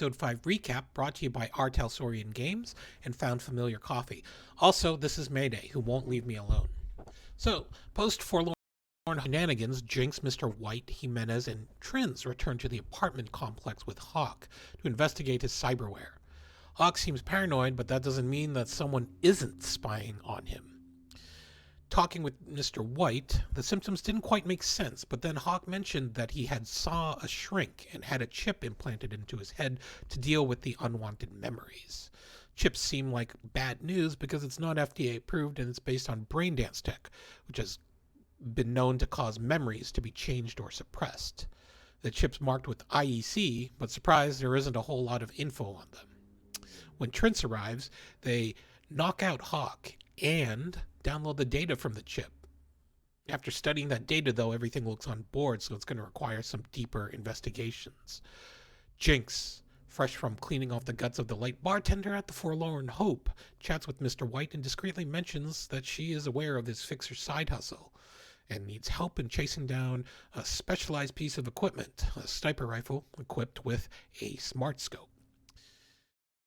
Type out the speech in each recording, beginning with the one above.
Episode 5 recap brought to you by R. Talsorian Games and Found Familiar Coffee. Also, this is Mayday, who won't leave me alone. So, post-Forlorn shenanigans, Jinx, Mr. White, Jimenez, and Trance return to the apartment complex with Hawk to investigate his cyberware. Hawk seems paranoid, but that doesn't mean that someone isn't spying on him. Talking with Mr. White, the symptoms didn't quite make sense, but then Hawk mentioned that he had saw a shrink and had a chip implanted into his head to deal with the unwanted memories. Chips seem like bad news because it's not FDA approved and it's based on brain dance tech, which has been known to cause memories to be changed or suppressed. The chip's marked with IEC, but surprise, there isn't a whole lot of info on them. When Trance arrives, they knock out Hawk and download the data from the chip. After studying that data, though, everything looks on board, so it's going to require some deeper investigations. Jinx, fresh from cleaning off the guts of the late bartender at the Forlorn Hope, chats with Mr. White and discreetly mentions that she is aware of his fixer side hustle and needs help in chasing down a specialized piece of equipment, a sniper rifle equipped with a smart scope.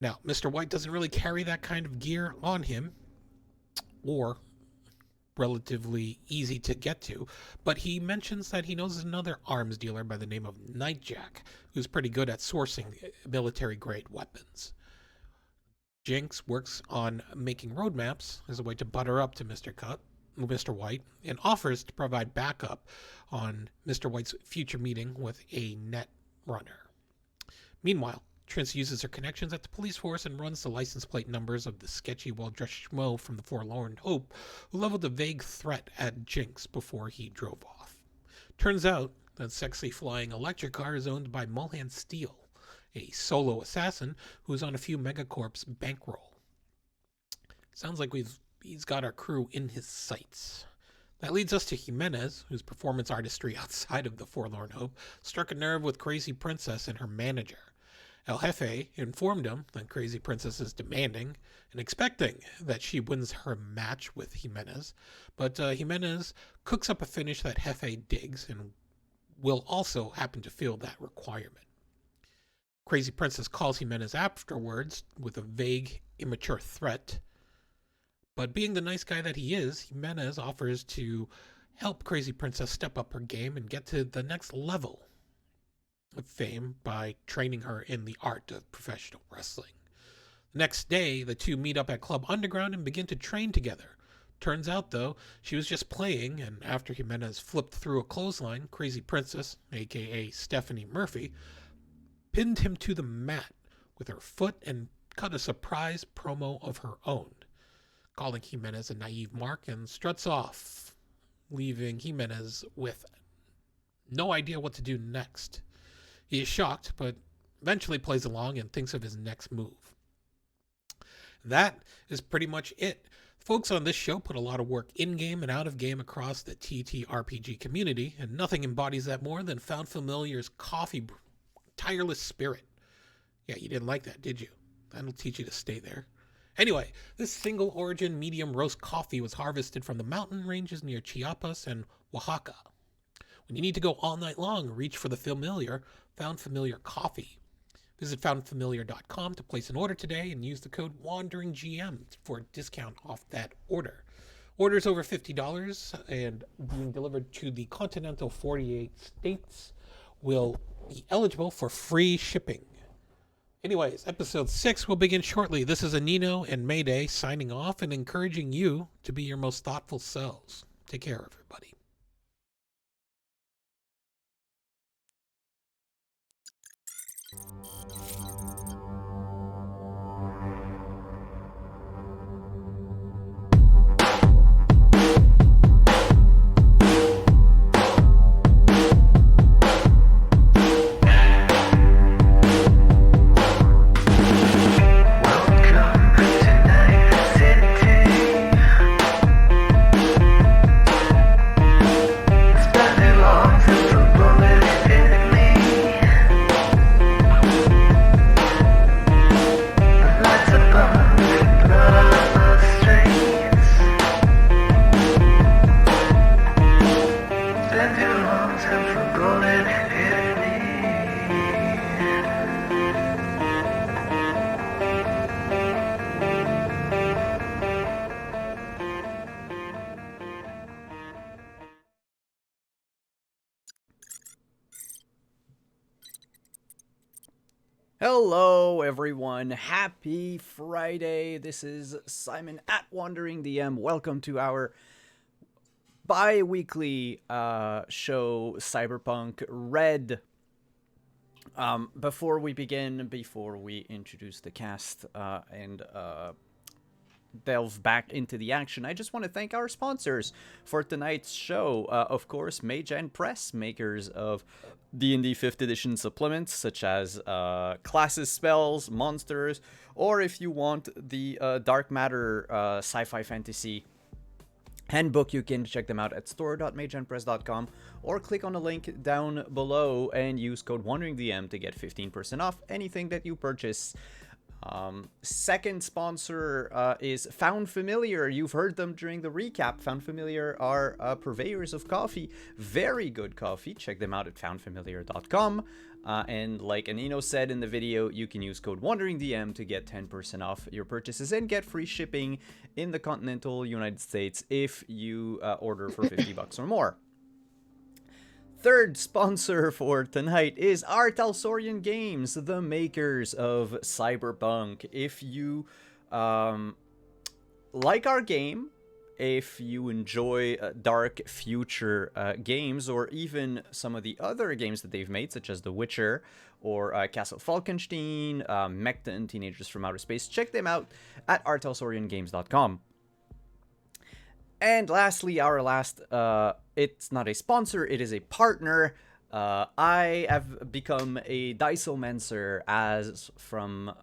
Now, Mr. White doesn't really carry that kind of gear on him, or relatively easy to get to, but he mentions that he knows another arms dealer by the name of Nightjack, who's pretty good at sourcing military-grade weapons. Jinx works on making roadmaps as a way to butter up to Mr. White, and offers to provide backup on Mr. White's future meeting with a net runner. Meanwhile, Trance uses her connections at the police force and runs the license plate numbers of the sketchy, well-dressed schmo from the Forlorn Hope, who leveled a vague threat at Jinx before he drove off. Turns out that sexy flying electric car is owned by Mulhan Steele, a solo assassin who is on a few Megacorp's bankroll. Sounds like he's got our crew in his sights. That leads us to Jimenez, whose performance artistry outside of the Forlorn Hope struck a nerve with Crazy Princess and her manager. El Jefe informed him that Crazy Princess is demanding and expecting that she wins her match with Jimenez, but Jimenez cooks up a finish that Jefe digs and will also happen to feel that requirement. Crazy Princess calls Jimenez afterwards with a vague, immature threat, but being the nice guy that he is, Jimenez offers to help Crazy Princess step up her game and get to the next level of fame by training her in the art of professional wrestling. The next day, the two meet up at Club Underground and begin to train together. Turns out, though, she was just playing, and after Jimenez flipped through a clothesline, Crazy Princess, aka Stephanie Murphy, pinned him to the mat with her foot and cut a surprise promo of her own, calling Jimenez a naive mark, and struts off, leaving Jimenez with no idea what to do next. He is shocked, but eventually plays along and thinks of his next move. That is pretty much it. Folks on this show put a lot of work in-game and out-of-game across the TTRPG community, and nothing embodies that more than Found Familiar's tireless spirit. Yeah, you didn't like that, did you? That'll teach you to stay there. Anyway, this single origin medium roast coffee was harvested from the mountain ranges near Chiapas and Oaxaca. When you need to go all night long, reach for the familiar Found Familiar coffee. Visit foundfamiliar.com to place an order today and use the code WanderingGM for a discount off that order. Orders over $50 and being delivered to the continental 48 states will be eligible for free shipping. Anyways, episode 6 will begin shortly. This is Anino and Mayday signing off and encouraging you to be your most thoughtful selves. Take care, everybody. Hello, everyone. Happy Friday. This is Simon at Wandering DM. Welcome to our bi-weekly show, Cyberpunk Red. Before we begin, before we introduce the cast and delve back into the action, I just want to thank our sponsors for tonight's show. Of course, Mage and Press, makers of D&D 5th edition supplements such as classes, spells, monsters, or if you want the Dark Matter sci-fi fantasy handbook, you can check them out at store.mageandpress.com or click on the link down below and use code WanderingDM to get 15% off anything that you purchase. Second sponsor is Found Familiar. You've heard them during the recap. Found Familiar are purveyors of coffee. Very good coffee. Check them out at foundfamiliar.com. And like Anino said in the video, you can use code WanderingDM to get 10% off your purchases and get free shipping in the continental United States if you order for 50 bucks or more. Third sponsor for tonight is Artalsorian Games, the makers of Cyberpunk. If you like our game, if you enjoy dark future games, or even some of the other games that they've made, such as The Witcher or Castle Falkenstein, Mechta and Teenagers from Outer Space, check them out at artalsoriangames.com. And lastly, our last, it's not a sponsor, it is a partner. I have become a Diceomancer as from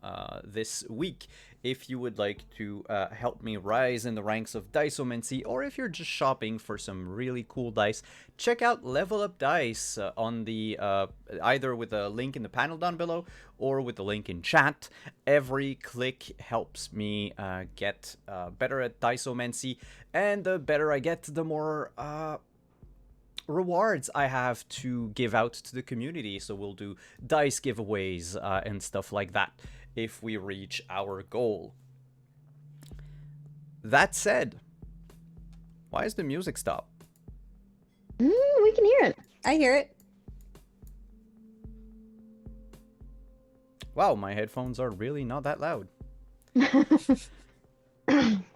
this week. If you would like to help me rise in the ranks of Diceomancy, or if you're just shopping for some really cool dice, check out Level Up Dice on the either with a link in the panel down below or with the link in chat. Every click helps me get better at Diceomancy, and the better I get, the more rewards I have to give out to the community. So we'll do dice giveaways and stuff like that if we reach our goal. That said, why is the music stop? We can hear it. I hear it. Wow, my headphones are really not that loud.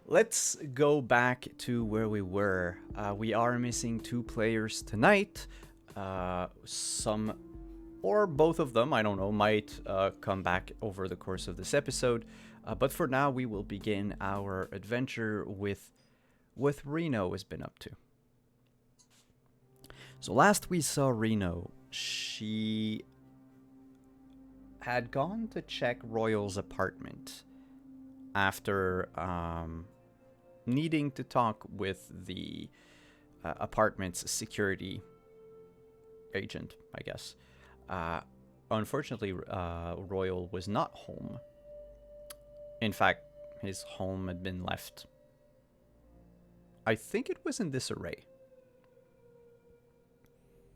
Let's go back to where we were. We are missing 2 players tonight. Some or both of them, I don't know, might come back over the course of this episode. But for now, we will begin our adventure with what Reno has been up to. So last we saw Reno, she had gone to check Royal's apartment after needing to talk with the apartment's security agent, I guess. Unfortunately, Royal was not home. In fact, his home had been left. I think it was in disarray.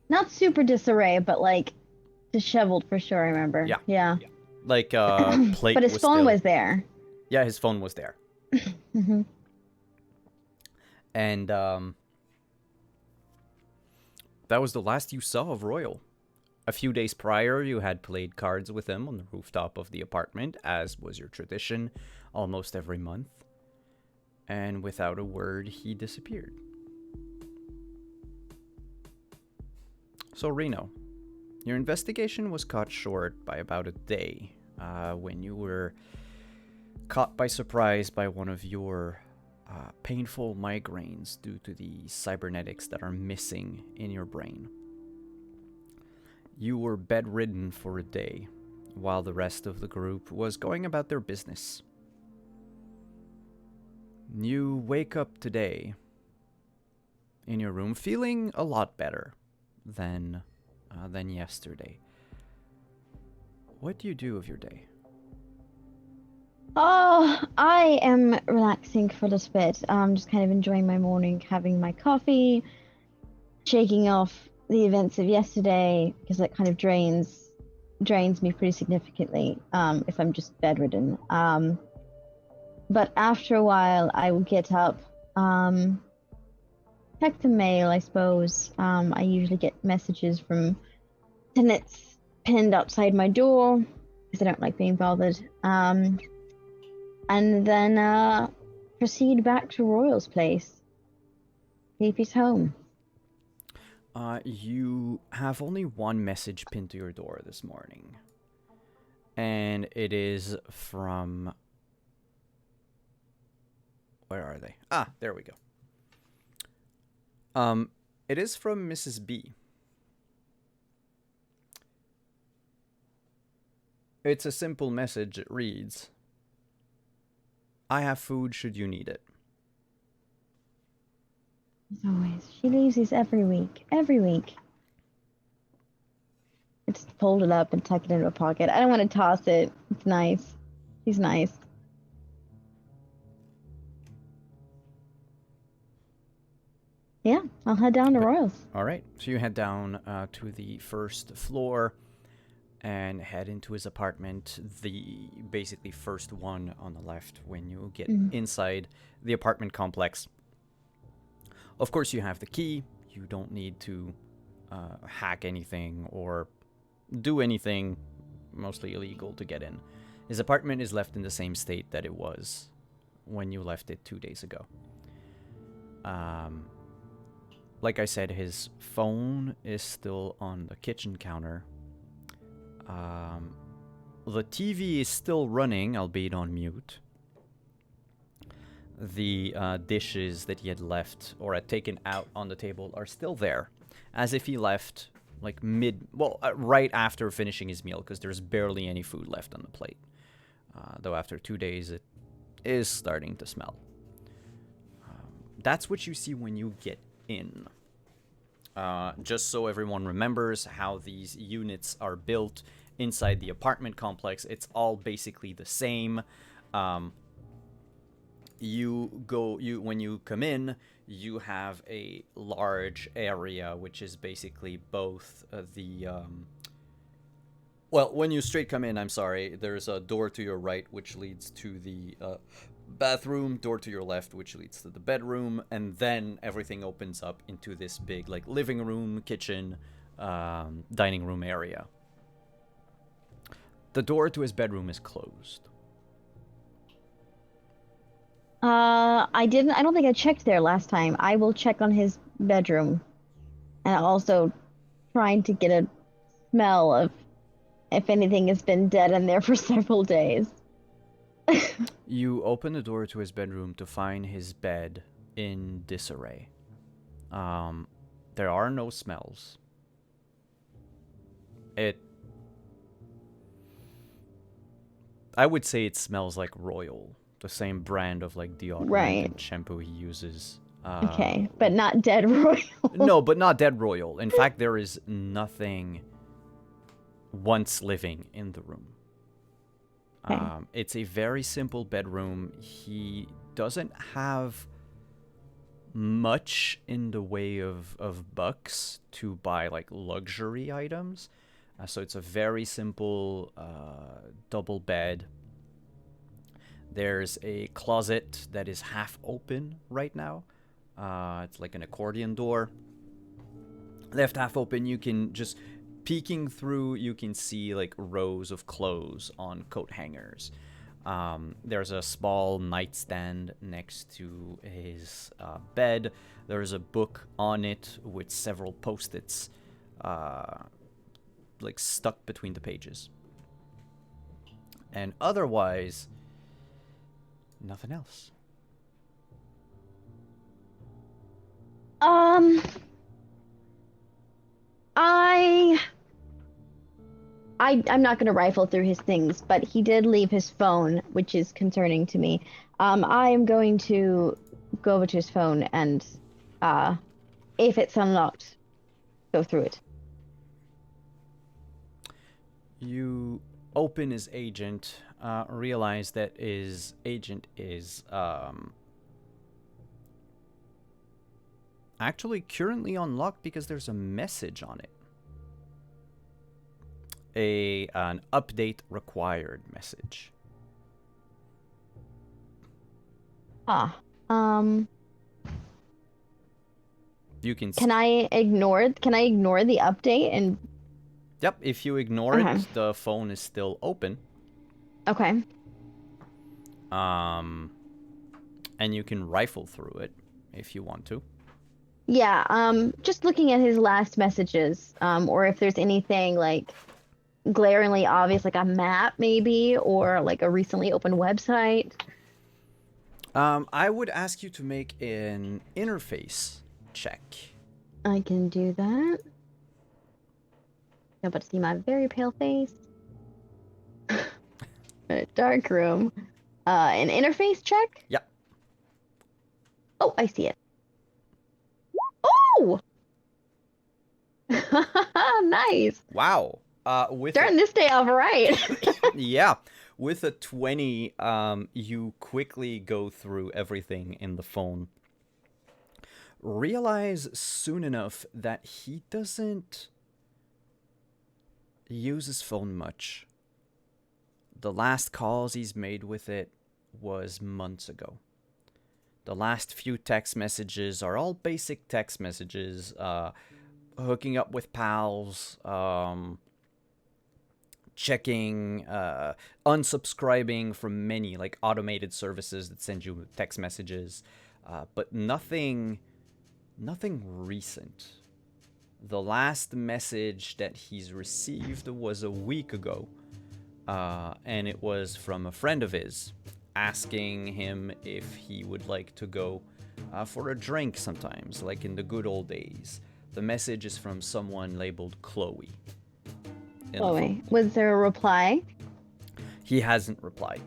Not super disarray, but like disheveled for sure, I remember. Yeah. Like, plate but his was phone still... was there. Yeah, his phone was there. Mm-hmm. And, that was the last you saw of Royal. A few days prior, you had played cards with him on the rooftop of the apartment, as was your tradition almost every month. And without a word, he disappeared. So, Reno, your investigation was cut short by about a day when you were caught by surprise by one of your painful migraines due to the cybernetics that are missing in your brain. You were bedridden for a day, while the rest of the group was going about their business. You wake up today in your room feeling a lot better than yesterday. What do you do of your day? Oh, I am relaxing for a little bit. Just kind of enjoying my morning, having my coffee, shaking off the events of yesterday, because that kind of drains me pretty significantly if I'm just bedridden. But after a while, I will get up, check the mail, I suppose. I usually get messages from tenants pinned outside my door. because I don't like being bothered. And then proceed back to Royal's place. See if he's home. You have only one message pinned to your door this morning. And it is from... Where are they? Ah, there we go. It is from Mrs. B. It's a simple message. It reads, I have food should you need it. As always. She leaves these every week. Every week. I just fold it up and tuck it into a pocket. I don't want to toss it. It's nice. She's nice. Yeah, I'll head down to Royals. All right. So you head down to the first floor and head into his apartment, the basically first one on the left when you get inside the apartment complex. Of course, you have the key. You don't need to hack anything or do anything mostly illegal to get in. His apartment is left in the same state that it was when you left it 2 days ago. Like I said, his phone is still on the kitchen counter. The TV is still running, albeit on mute. The dishes that he had left or had taken out on the table are still there, as if he left like right after finishing his meal, because there's barely any food left on the plate. Though after 2 days, it is starting to smell. That's what you see when you get in. Just so everyone remembers how these units are built inside the apartment complex, it's all basically the same. When you come in, you have a large area which is basically both when you straight come in, I'm sorry, there's a door to your right which leads to the bathroom, door to your left which leads to the bedroom, and then everything opens up into this big like living room, kitchen, dining room area. The door to his bedroom is closed. I don't think I checked there last time. I will check on his bedroom. And also trying to get a smell of if anything has been dead in there for several days. You open the door to his bedroom to find his bed in disarray. There are no smells. I would say it smells like Royal, the same brand of like deodorant and shampoo he uses. Okay, but not Dead Royal. No, but not Dead Royal. In fact, there is nothing once living in the room. Okay. It's a very simple bedroom. He doesn't have much in the way of bucks to buy like luxury items. So it's a very simple double bed. There's a closet that is half open right now. It's like an accordion door. Left half open, you can just peeking through, you can see like rows of clothes on coat hangers. There's a small nightstand next to his bed. There's a book on it with several post-its like stuck between the pages. And otherwise, nothing else. I'm not going to rifle through his things, but he did leave his phone, which is concerning to me. I am going to go over to his phone and, if it's unlocked, go through it. You open his agent, realize that his agent is actually currently unlocked because there's a message on it. An update required message. You can. Can I ignore the update and? Yep, if you ignore Okay. it, the phone is still open. Okay. And you can rifle through it if you want to. Yeah, just looking at his last messages, or if there's anything like glaringly obvious, like a map maybe, or like a recently opened website. I would ask you to make an interface check. I can do that. You're about to see my very pale face. A dark room. An interface check? Yep. Oh, I see it. Oh! Nice. Wow. With Starting this day off right. yeah, with a 20, you quickly go through everything in the phone. Realize soon enough that he doesn't use his phone much. The last calls he's made with it was months ago. The last few text messages are all basic text messages, hooking up with pals, checking, unsubscribing from many like automated services that send you text messages, but nothing recent. The last message that he's received was a week ago, and it was from a friend of his asking him if he would like to go for a drink sometimes, like in the good old days. The message is from someone labeled Chloe. Chloe. Was there a reply? He hasn't replied.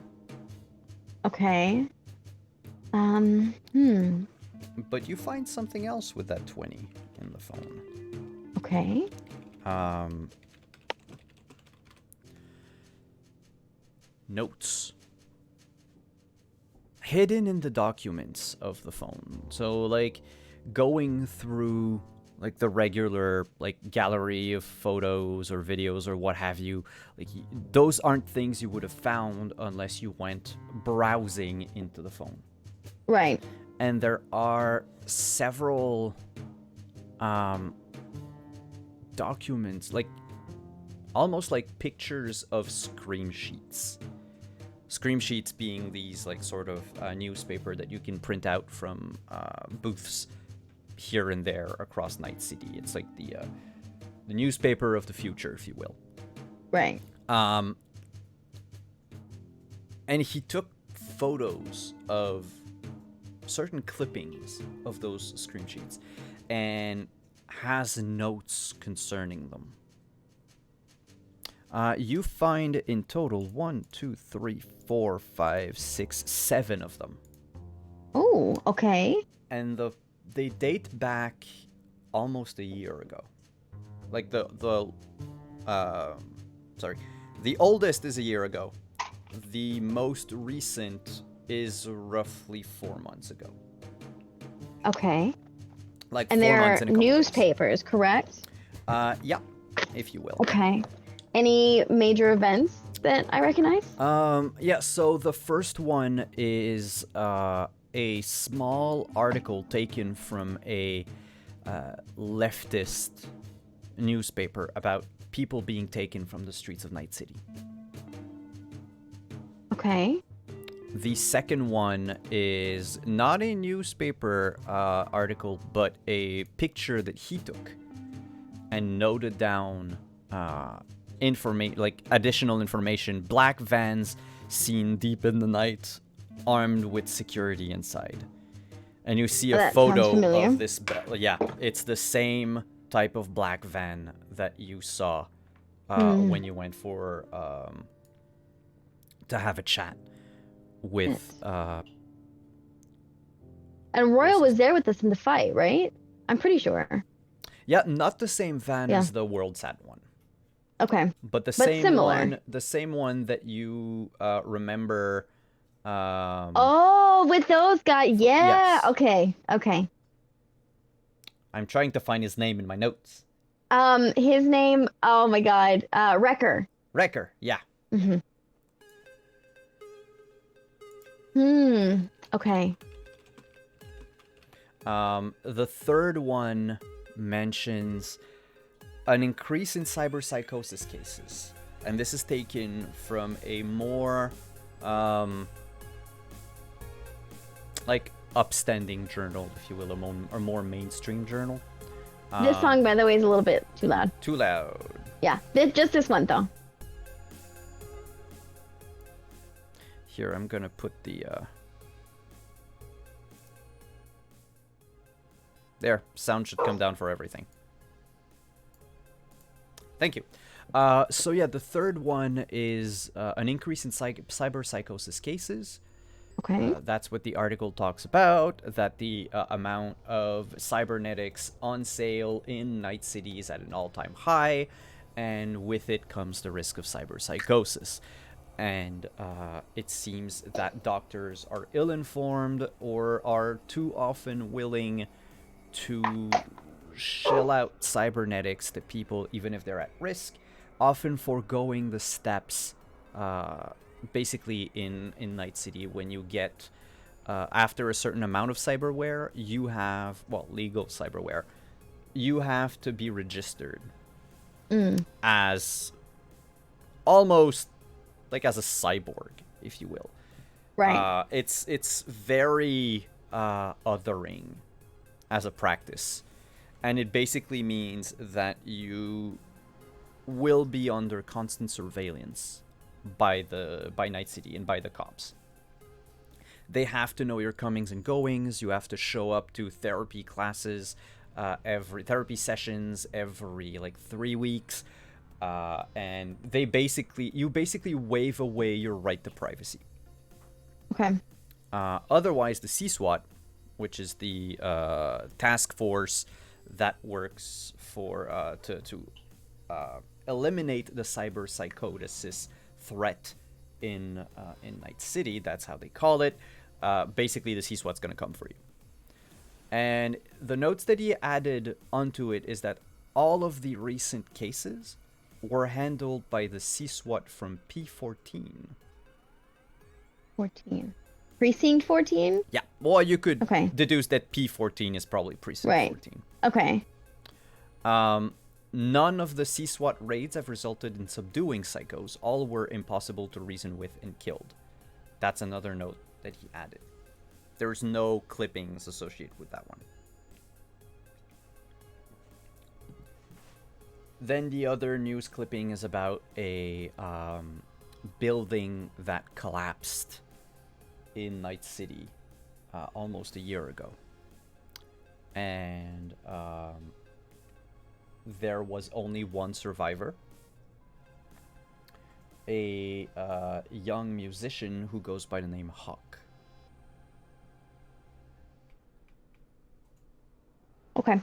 Okay. But you find something else with that 20 in the phone. Okay. Notes. Hidden in the documents of the phone. So, like, going through, like, the regular, like, gallery of photos or videos or what have you, like, those aren't things you would have found unless you went browsing into the phone. Right. And there are several documents, like almost like pictures of scream sheets. Scream sheets being these like sort of newspaper that you can print out from booths here and there across Night City. It's like the newspaper of the future, if you will. Right. And he took photos of certain clippings of those screen sheets and has notes concerning them. You find in total 7 of them. Oh, okay. And they date back almost a year ago. Like the oldest is a year ago. The most recent is roughly 4 months ago. Okay. Like And 4 they're months and a couple newspapers, correct? Yeah, if you will. Okay. Any major events that I recognize? Yeah, so the first one is a small article taken from a leftist newspaper about people being taken from the streets of Night City. Okay. The second one is not a newspaper article, but a picture that he took and noted down additional information. Black vans seen deep in the night, armed with security inside. And you see a That photo sounds familiar. of this. Yeah, it's the same type of black van that you saw when you went for to have a chat with. And Royal was there with us in the fight, right? I'm pretty sure. Yeah, not the same van Yeah. as the WorldSat one. Okay. But the But same similar. one, the same one that you remember. Oh, with those guys. Yeah. Yes. Okay. Okay. I'm trying to find his name in my notes. His name. Oh my God. Wrecker. Wrecker. Yeah. Mm-hmm. Okay. The third one mentions an increase in cyberpsychosis cases. And this is taken from a more, like, upstanding journal, if you will, a more mainstream journal. This song, by the way, is a little bit too loud. Too loud. Yeah, just this one, though. Here, I'm gonna put the, There, sound should come down for everything. Thank you. So yeah, the third one is an increase in cyberpsychosis cases. Okay. That's what the article talks about, that the amount of cybernetics on sale in Night City is at an all-time high, and with it comes the risk of cyberpsychosis. And it seems that doctors are ill-informed or are too often willing to shell out cybernetics to people, even if they're at risk, often foregoing the steps basically in Night City. When you get after a certain amount of cyberware, you have, well, legal cyberware, you have to be registered as almost like as a cyborg, if you will. Right. It's very othering as a practice, and it basically means that you will be under constant surveillance by Night City and by the cops. They have to know your comings and goings. You have to show up to therapy classes, every therapy sessions every like 3 weeks, and you basically waive away your right to privacy. Okay. Otherwise, the CSWAT, which is the task force that works for to eliminate the cyberpsychosis threat in Night City, that's how they call it. Basically, the CSWAT's going to come for you. And the notes that he added onto it is that all of the recent cases were handled by the CSWAT from P14. 14. Precinct 14? Yeah. Well, you could Okay. deduce that P14 is probably Precinct Right. 14. Okay. None of the CSWAT raids have resulted in subduing psychos. All were impossible to reason with and killed. That's another note that he added. There's no clippings associated with that one. Then the other news clipping is about a building that collapsed in Night City almost a year ago. And there was only one survivor. A young musician who goes by the name Hawk. Okay.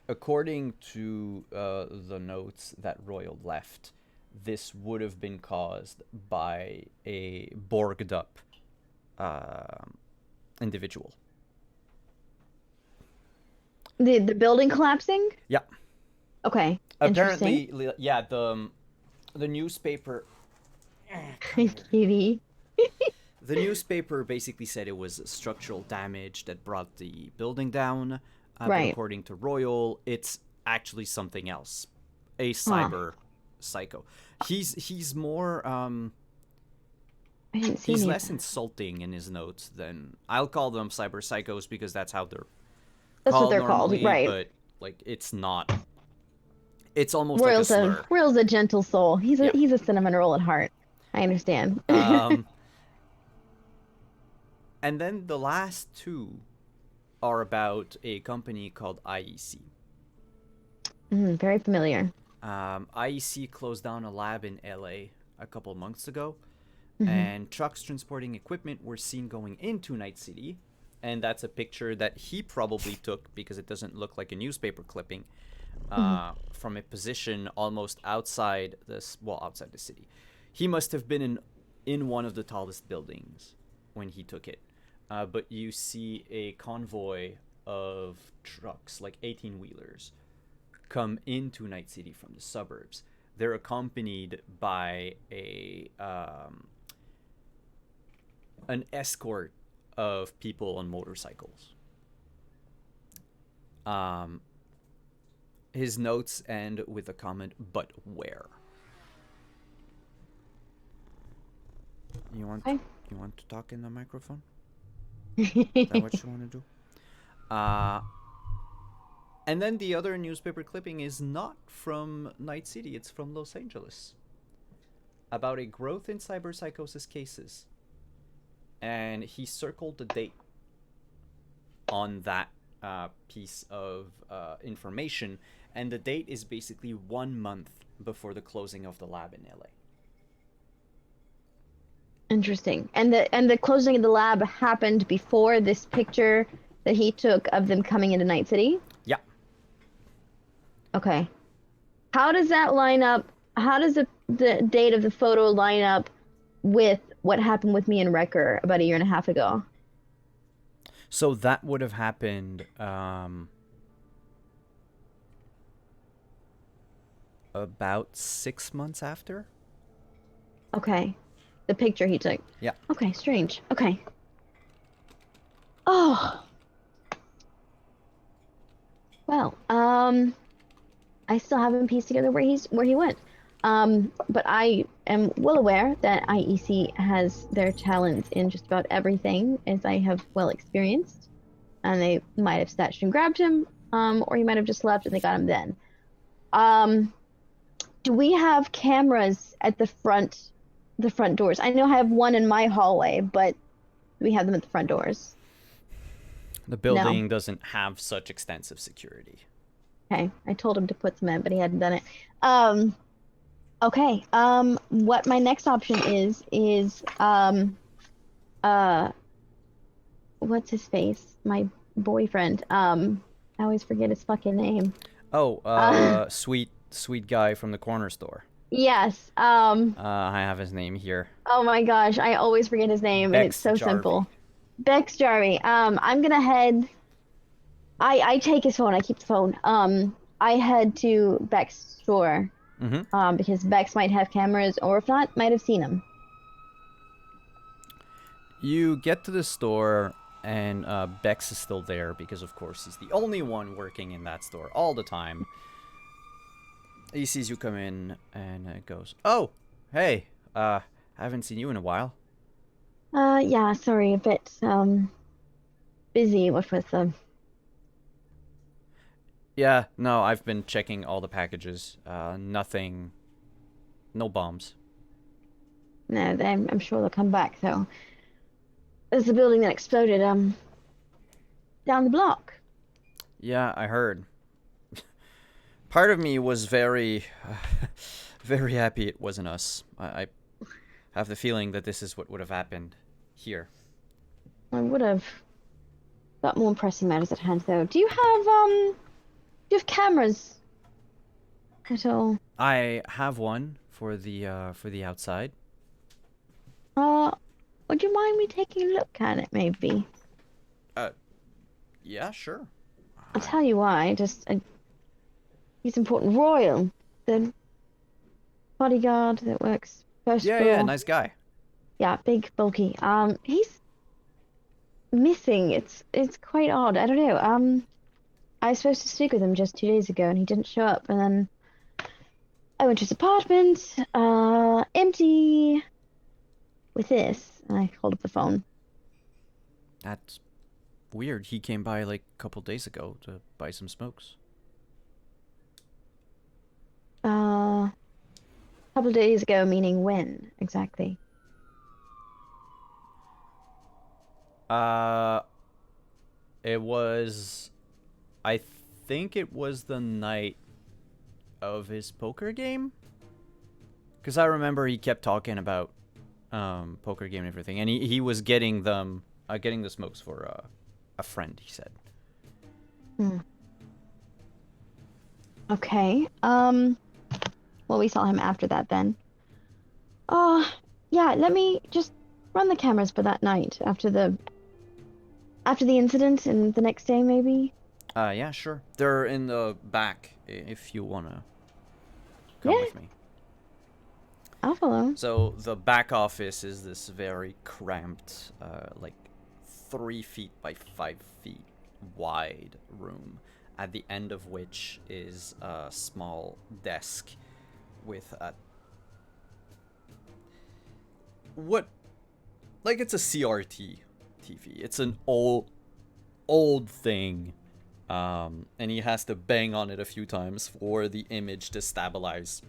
According to the notes that Royal left, this would have been caused by a borged up individual. The building collapsing? Yeah. Okay. Apparently, yeah. The newspaper. Kitty. The newspaper basically said it was structural damage that brought the building down. But Right. according to Royal, it's actually something else. A cyber psycho. He's more I didn't see he's any of less that. insulting in his notes than, I'll call them cyber psychos because that's how they're That's what called they're normally, called, right? but like it's not. It's almost like a slur. Royal's a gentle soul. He's a Yeah. he's a cinnamon roll at heart. I understand. And then the last two are about a company called IEC. Very familiar. IEC closed down a lab in LA a couple months ago, Mm-hmm. and trucks transporting equipment were seen going into Night City, and that's a picture that he probably took because it doesn't look like a newspaper clipping, from a position almost outside outside the city. He must have been in one of the tallest buildings when he took it. But you see a convoy of trucks, like 18-wheelers, come into Night City from the suburbs. They're accompanied by an escort of people on motorcycles. His notes end with a comment, "But where?" You want Okay. you want to talk in the microphone? Is that what you want to do? And then the other newspaper clipping is not from Night City, it's from Los Angeles. About a growth in cyberpsychosis cases. And he circled the date on that piece of information. And the date is basically 1 month before the closing of the lab in LA. Interesting. And the closing of the lab happened before this picture that he took of them coming into Night City? Yeah. Okay. How does that line up? How does the date of the photo line up with what happened with me and Wrecker about a year and a half ago? So that would have happened about 6 months after. Okay. The picture he took. Yeah. Okay, strange. Okay. Oh. Well, I still haven't pieced together where he went. But I am well aware that IEC has their talents in just about everything, as I have well experienced. And they might have snatched and grabbed him, or he might have just left and they got him then. Do we have cameras at the front doors? I know I have one in my hallway, but do we have them at the front doors? The building doesn't have such extensive security. Okay, I told him to put some in, but he hadn't done it. Okay. What my next option is what's his face? My boyfriend. I always forget his fucking name. Oh, sweet guy from the corner store. Yes. I have his name here. Oh my gosh, I always forget his name, and it's so simple. Bex Jarvie. I'm gonna head. I take his phone. I keep the phone. I head to Beck's store. Mm-hmm. Because Bex might have cameras, or if not, might have seen him. You get to the store, and Bex is still there because, of course, he's the only one working in that store all the time. He sees you come in and goes, "Oh, hey, haven't seen you in a while." Yeah, sorry, a bit busy with Yeah, no, I've been checking all the packages. Nothing, no bombs. No, I'm sure they'll come back though. There's the building that exploded down the block. Yeah, I heard. Part of me was very happy it wasn't us. I have the feeling that this is what would have happened here. I would have got more pressing matters at hand though. Do you have cameras at all? I have one for the outside. Would you mind me taking a look at it maybe? Yeah, sure. I'll tell you why. He's important. Royal, the bodyguard that works first floor. Yeah, nice guy. Yeah, big, bulky. He's missing. It's quite odd. I don't know. I was supposed to speak with him just 2 days ago, and he didn't show up. And then I went to his apartment, empty. With this, and I hold up the phone. That's weird. He came by like a couple days ago to buy some smokes. A couple of days ago, meaning when exactly? It was, I think it was the night of his poker game. Because I remember he kept talking about poker game and everything, and he was getting the smokes for a friend, he said. Okay. Well, we saw him after that then. Yeah, let me just run the cameras for that night after the incident and the next day maybe. Yeah, sure. They're in the back if you wanna come with me. I'll follow. So the back office is this very cramped, like 3 feet by 5 feet wide room. at the end of which is a small desk with a it's a CRT TV. It's an old thing. And he has to bang on it a few times for the image to stabilize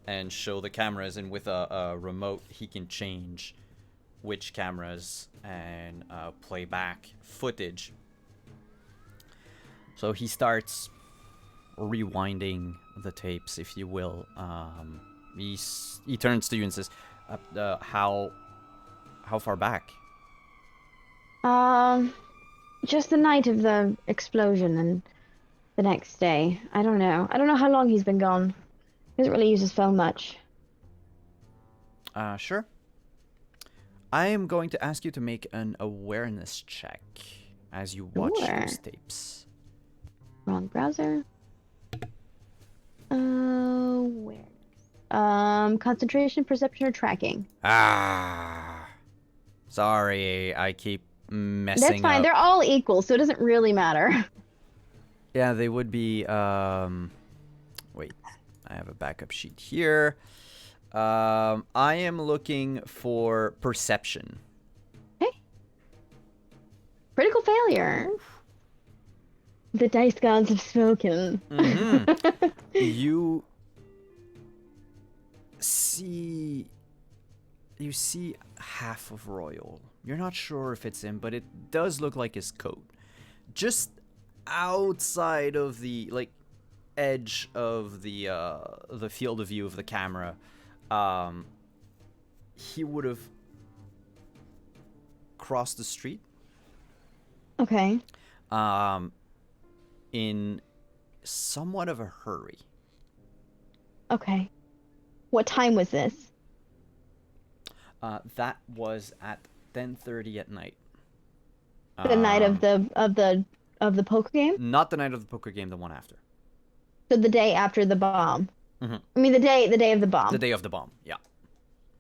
and show the cameras, and with a remote he can change which cameras and play back footage. So he starts rewinding the tapes, if you will. He turns to you and says, how far back? Just the night of the explosion and the next day. I don't know how long he's been gone. He doesn't really use his phone much. Sure. I am going to ask you to make an awareness check as you watch those tapes. Wrong browser. Awareness. Concentration, perception, or tracking. Sorry, I keep messing up. That's fine. They're all equal, so it doesn't really matter. Yeah, they would be. Wait, I have a backup sheet here. I am looking for perception. Okay. Critical failure. Oof. The dice gods have spoken. Mm-hmm. You see half of Royal. You're not sure if it's him, but it does look like his coat. Just outside of the edge of the field of view of the camera, he would have crossed the street. Okay. In somewhat of a hurry. Okay. What time was this? That was at 10:30 at night. The night of the poker game? Not the night of the poker game, the one after. So the day after the bomb. Mm-hmm. I mean the day of the bomb. The day of the bomb, yeah.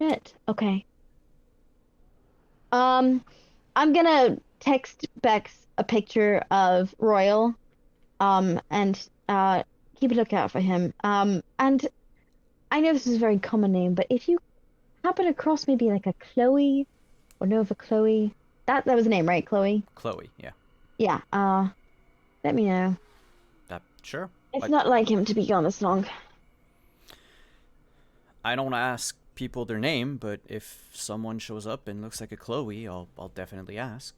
Shit. Okay. I'm gonna text Bex a picture of Royal, and keep a lookout for him. And I know this is a very common name, but if you happen across maybe like a Chloe or Nova Chloe, that was the name, right? Chloe. Chloe, yeah. Yeah. Let me know. Sure. It's not like him to be gone this long. I don't ask people their name, but if someone shows up and looks like a Chloe, I'll definitely ask.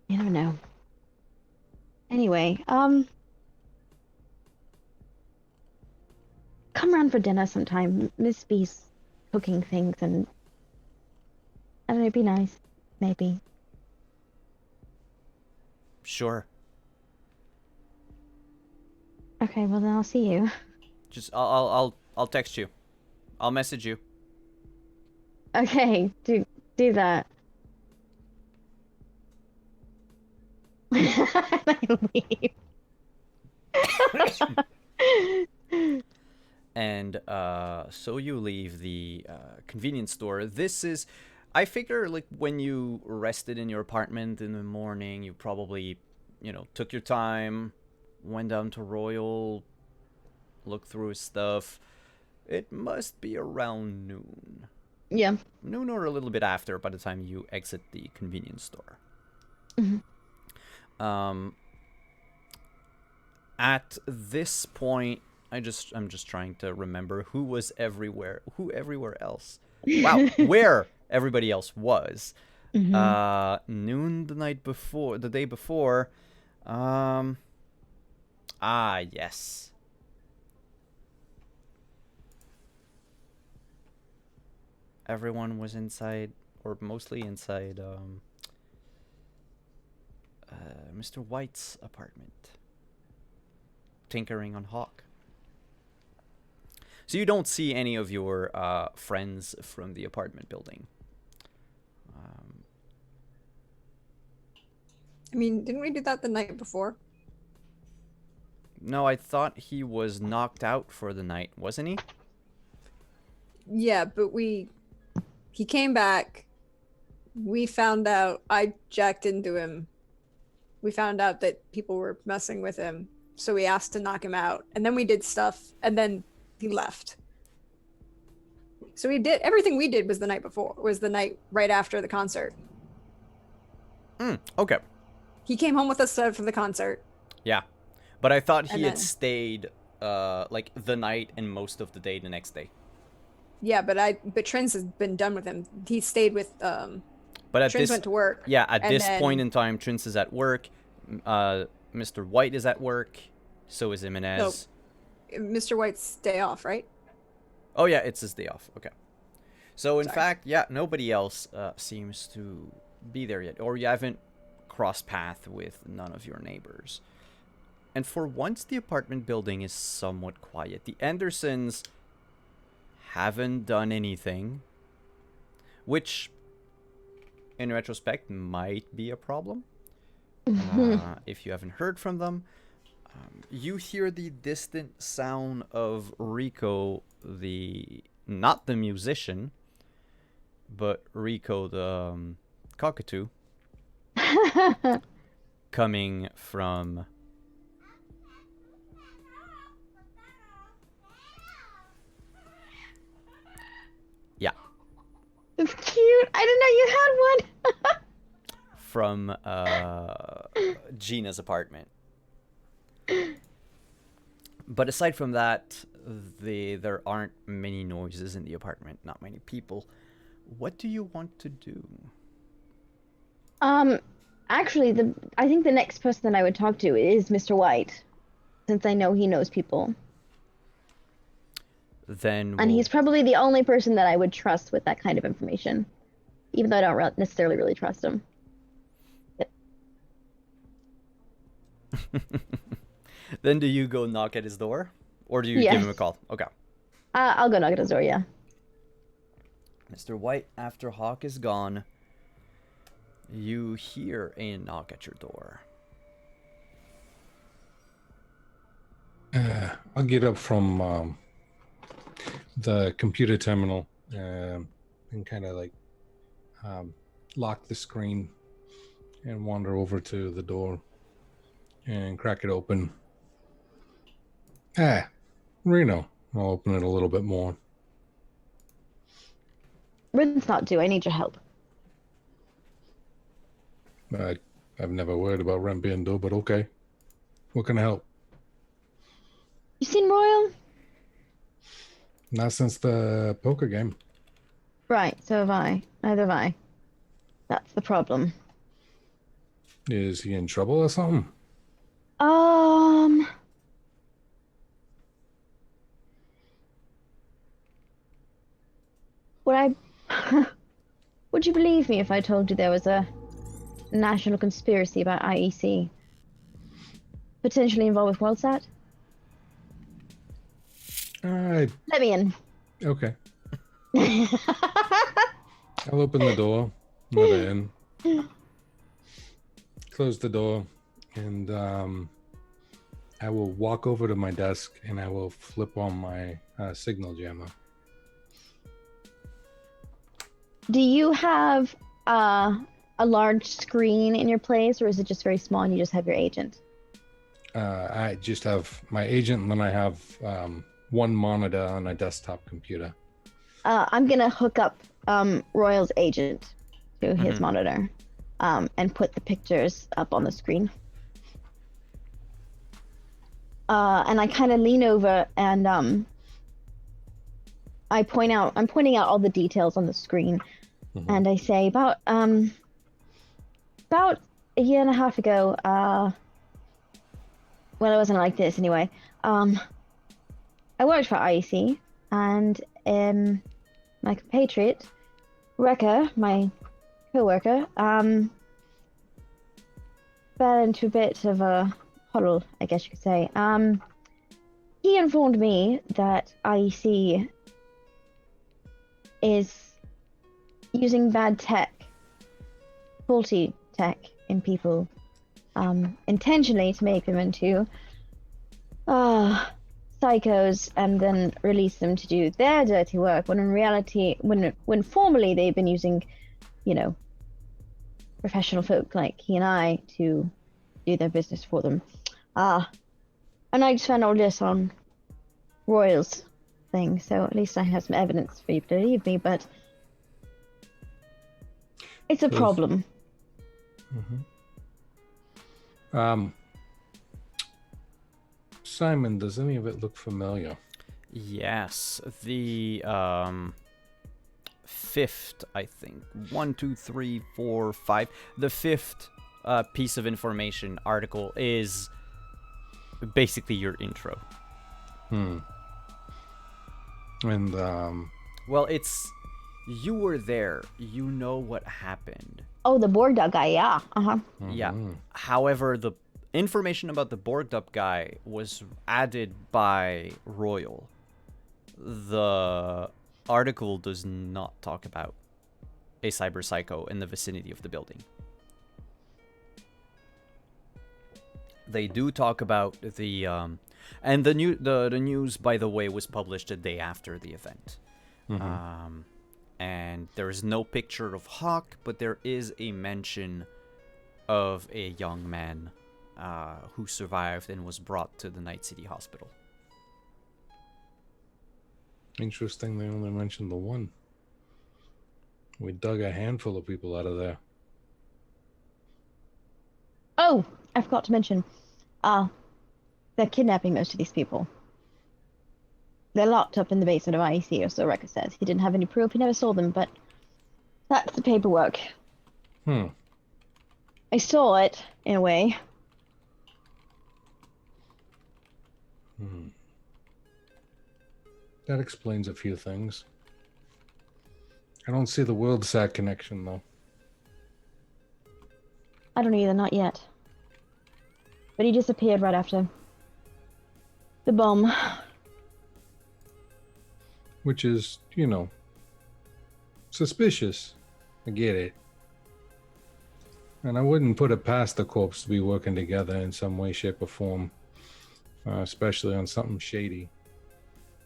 You never know. Anyway, come round for dinner sometime. Miss B's cooking things, and I don't know, it'd be nice. Maybe. Sure. Okay, well then I'll see you. Just I'll text you. I'll message you. Okay, do that. I leave. And so you leave the convenience store. This is, I figure, like when you rested in your apartment in the morning, you probably, took your time, went down to Royal, looked through his stuff. It must be around noon. Yeah. Noon or a little bit after by the time you exit the convenience store. Mm-hmm. At this point, I'm just trying to remember who everywhere else. Wow, where everybody else was. Mm-hmm. Noon the day before. Yes. Everyone was inside, or mostly inside, Mr. White's apartment, tinkering on Hawk. So you don't see any of your friends from the apartment building. I mean, didn't we do that the night before? No, I thought he was knocked out for the night, wasn't he? Yeah, but he came back. We found out. I jacked into him. we found out that people were messing with him, so we asked to knock him out, and then we did stuff, and then he left. So we did everything we did was the night before, was the night right after the concert. Okay. He came home with us for the concert. Yeah. But I thought he And had then- stayed like the night and most of the day the next day. Yeah, but Trance has been done with him. He stayed with But at Trance this went to work. Yeah, at and this then- point in time, Trance is at work. Mr. White is at work. So is Jimenez. Mr. White's day off, right? Oh yeah, it's his day off. Okay. So in Sorry. fact, yeah, nobody else seems to be there yet, or you haven't crossed path with none of your neighbors. And for once, the apartment building is somewhat quiet. The Andersons haven't done anything, which, in retrospect, might be a problem. If you haven't heard from them, you hear the distant sound of Rico, not the musician, but Rico the cockatoo, coming from It's cute. I didn't know you had one. from Gina's apartment. But aside from that, there aren't many noises in the apartment, not many people. What do you want to do? Actually, I think the next person that I would talk to is Mr. White, since I know he knows people. Then And he's probably the only person that I would trust with that kind of information, even though I don't necessarily really trust him. Then do you go knock at his door? Or do you give him a Yes. call? Okay. I'll go knock at his door, yeah. Mr. White, after Hawk is gone, you hear a knock at your door. I'll get up from the computer terminal and kind of like lock the screen and wander over to the door and crack it open. Reno. I'll open it a little bit more. Rinse not do. I need your help. I've never worried about rent being due, but okay. What can I help? You seen Royal? Not since the poker game. Right, so have I. Neither have I. That's the problem. Is he in trouble or something? Would I... Would you believe me if I told you there was a national conspiracy about IEC potentially involved with WorldSat? Let me in. Okay. I'll open the door, let her in, close the door, and I will walk over to my desk and I will flip on my signal jammer. Do you have a large screen in your place, or is it just very small and you just have your agent? I just have my agent, and then I have one monitor on a desktop computer. I'm gonna hook up Royal's agent to his monitor and put the pictures up on the screen. And I kind of lean over and I'm pointing out all the details on the screen, and I say about a year and a half ago, well, it wasn't like this anyway. I worked for IEC, and my compatriot, Rekka, my co-worker, fell into a bit of a huddle, I guess you could say. He informed me that IEC is using bad tech, faulty tech in people, intentionally to make them into psychos and then release them to do their dirty work, when in reality, when formerly they've been using, professional folk like he and I to do their business for them. And I just found all this on Royal's thing, so at least I have some evidence for you to believe me, but it's a problem. Simon, does any of it look familiar? Yes, the fifth, I think. 1, 2, 3, 4, 5. The fifth piece of information article is basically your intro. And Well, it's you were there. You know what happened. Oh, the Borgdog guy, yeah. Yeah. However, the information about the Borgdup guy was added by Royal. The article does not talk about a cyber psycho in the vicinity of the building. They do talk about the and the news, by the way, was published a day after the event. And there is no picture of Hawk, but there is a mention of a young man who survived and was brought to the Night City Hospital. interesting, they only mentioned the one. We dug a handful of people out of there. Oh, I forgot to mention. They're kidnapping most of these people. They're locked up in the basement of IEC, or so Rekka says. He didn't have any proof, he never saw them, but that's the paperwork. I saw it, in a way. That explains a few things. I don't see the WorldSat connection, though. I don't either, not yet. But he disappeared right after the bomb. Which is, suspicious. I get it. And I wouldn't put it past the corps to be working together in some way, shape, or form. Especially on something shady.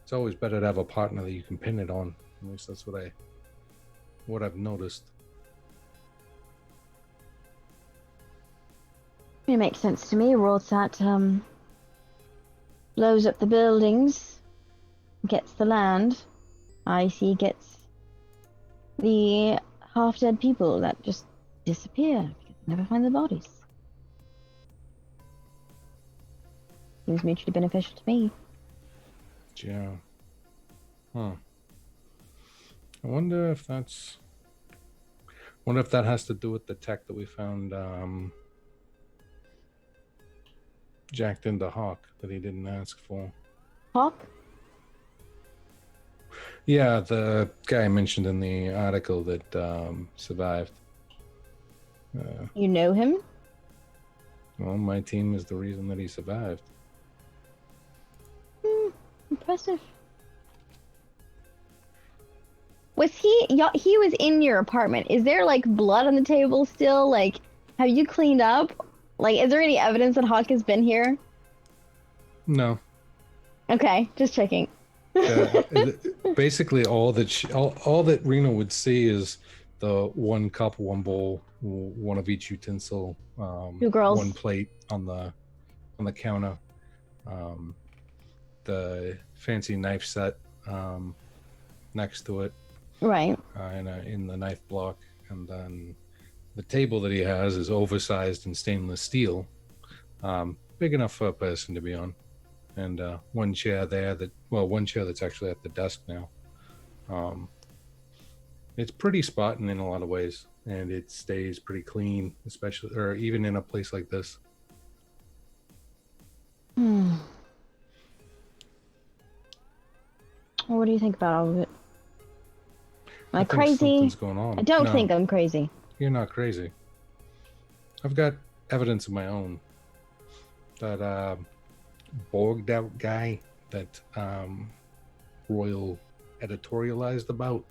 It's always better to have a partner that you can pin it on. At least that's what I've noticed. It makes sense to me. WorldSat blows up the buildings, gets the land. IC gets the half-dead people that just disappear because they never find the bodies. Seems mutually beneficial to me. Yeah. I wonder if that has to do with the tech that we found jacked into Hawk that he didn't ask for. Hawk? Yeah, the guy mentioned in the article that survived. You know him? Well, my team is the reason that he survived. Impressive. Was he was in your apartment. Is there like blood on the table still? Like, have you cleaned up? Like, is there any evidence that Hawk has been here? No. Okay, just checking. Basically, all that Reno would see is the one cup, one bowl, one of each utensil, 2 girls, one plate on the counter, the fancy knife set next to it, right? In the knife block, and then the table that he has is oversized in stainless steel, big enough for a person to be on. And one chair that's actually at the desk now. It's pretty Spartan in a lot of ways, and it stays pretty clean, especially, or even in a place like this. What do you think about all of it? Am I think crazy? something's going on. I don't No, think I'm crazy. You're not crazy. I've got evidence of my own. That Borged out guy that Royal editorialized about.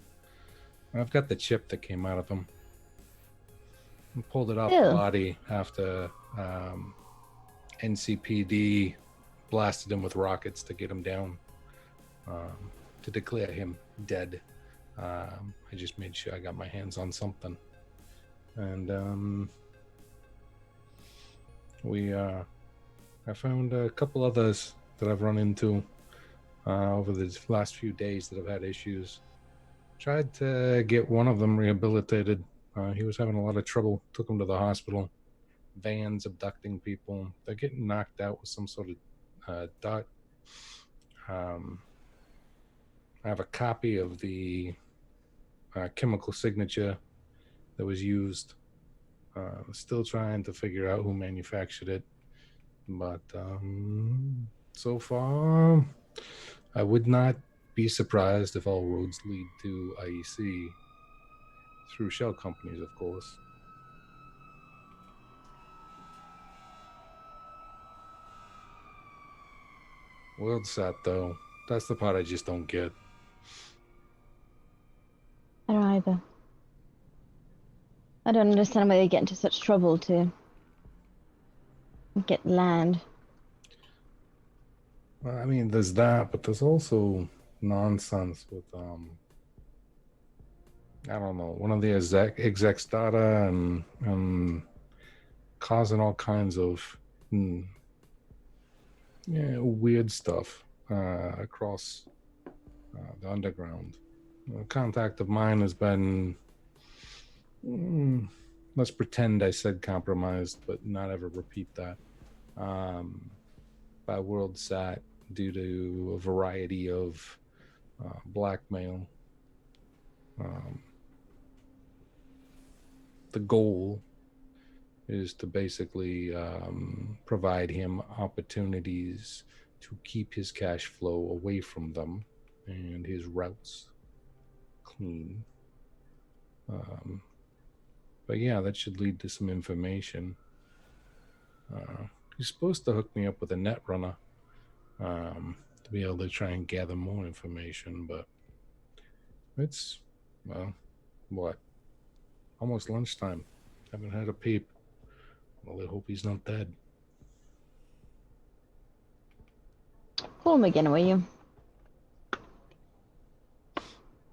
I've got the chip that came out of him. I pulled it off the body after NCPD blasted him with rockets to get him down, to declare him dead. I just made sure I got my hands on something. And I found a couple others that I've run into over the last few days that have had issues. Tried to get one of them rehabilitated. He was having a lot of trouble. Took him to the hospital. Vans abducting people. They're getting knocked out with some sort of dot. I have a copy of the chemical signature that was used. Still trying to figure out who manufactured it. But so far, I would not be surprised if all roads lead to IEC through shell companies, of course. WorldSat, though, that's the part I just don't get. I don't either. I don't understand why they get into such trouble to get land. Well, I mean, there's that, but there's also nonsense with I don't know, one of the execs data and causing all kinds of weird stuff across the underground. A contact of mine has been, let's pretend I said compromised, but not ever repeat that, by WorldSat due to a variety of blackmail. The goal is to basically provide him opportunities to keep his cash flow away from them and his routes clean. But yeah, that should lead to some information. He's supposed to hook me up with a net runner to be able to try and gather more information, but it's, well, what? Almost lunchtime. Haven't had a peep. Well, I hope he's not dead. Call him again, will you?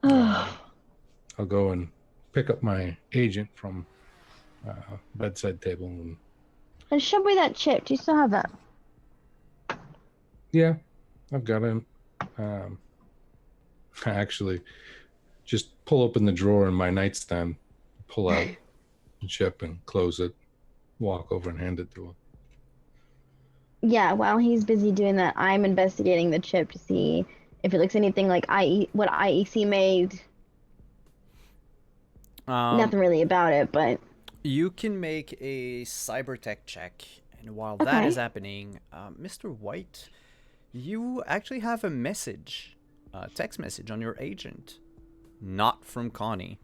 I'll go and pick up my agent from bedside table And show me that chip. Do you still have that? yeah, I've got him. Actually, just pull open the drawer in my nightstand, pull out the chip and close it, walk over and hand it to him. Yeah, while he's busy doing that, I'm investigating the chip to see if it looks anything like what IEC made. Nothing really about it, but you can make a cybertech check, and while that is happening, Mr. White, you actually have a message, text message on your agent, not from Connie,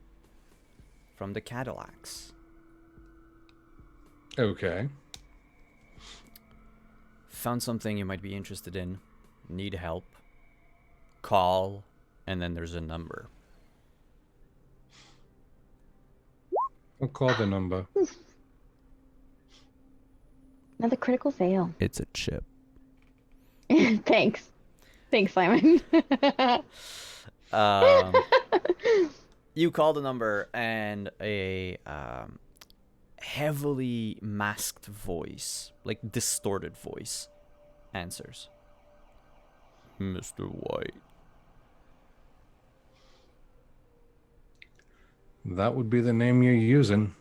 from the Cadillacs. Okay. Found something you might be interested in. Need help. Call, and then there's a number. I'll call the number. another critical fail. It's a chip. Thanks, Simon. You call the number, and a heavily masked voice, like distorted voice, answers. Mr. White. That would be the name you're using.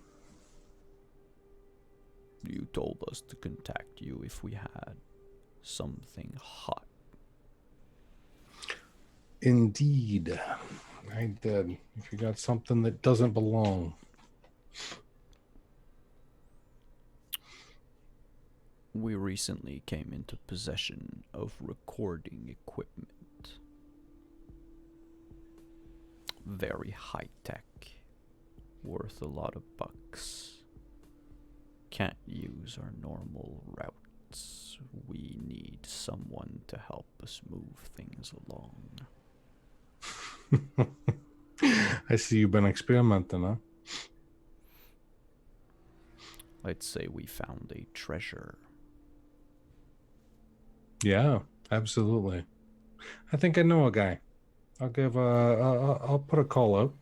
You told us to contact you if we had something hot. Indeed. I did. If you got something that doesn't belong. We recently came into possession of recording equipment. Very high tech. Worth a lot of bucks. Can't use our normal routes. We need someone to help us move things along. I see you've been experimenting, huh? I'd say we found a treasure. Yeah, absolutely. I think I know a guy. I'll put a call out,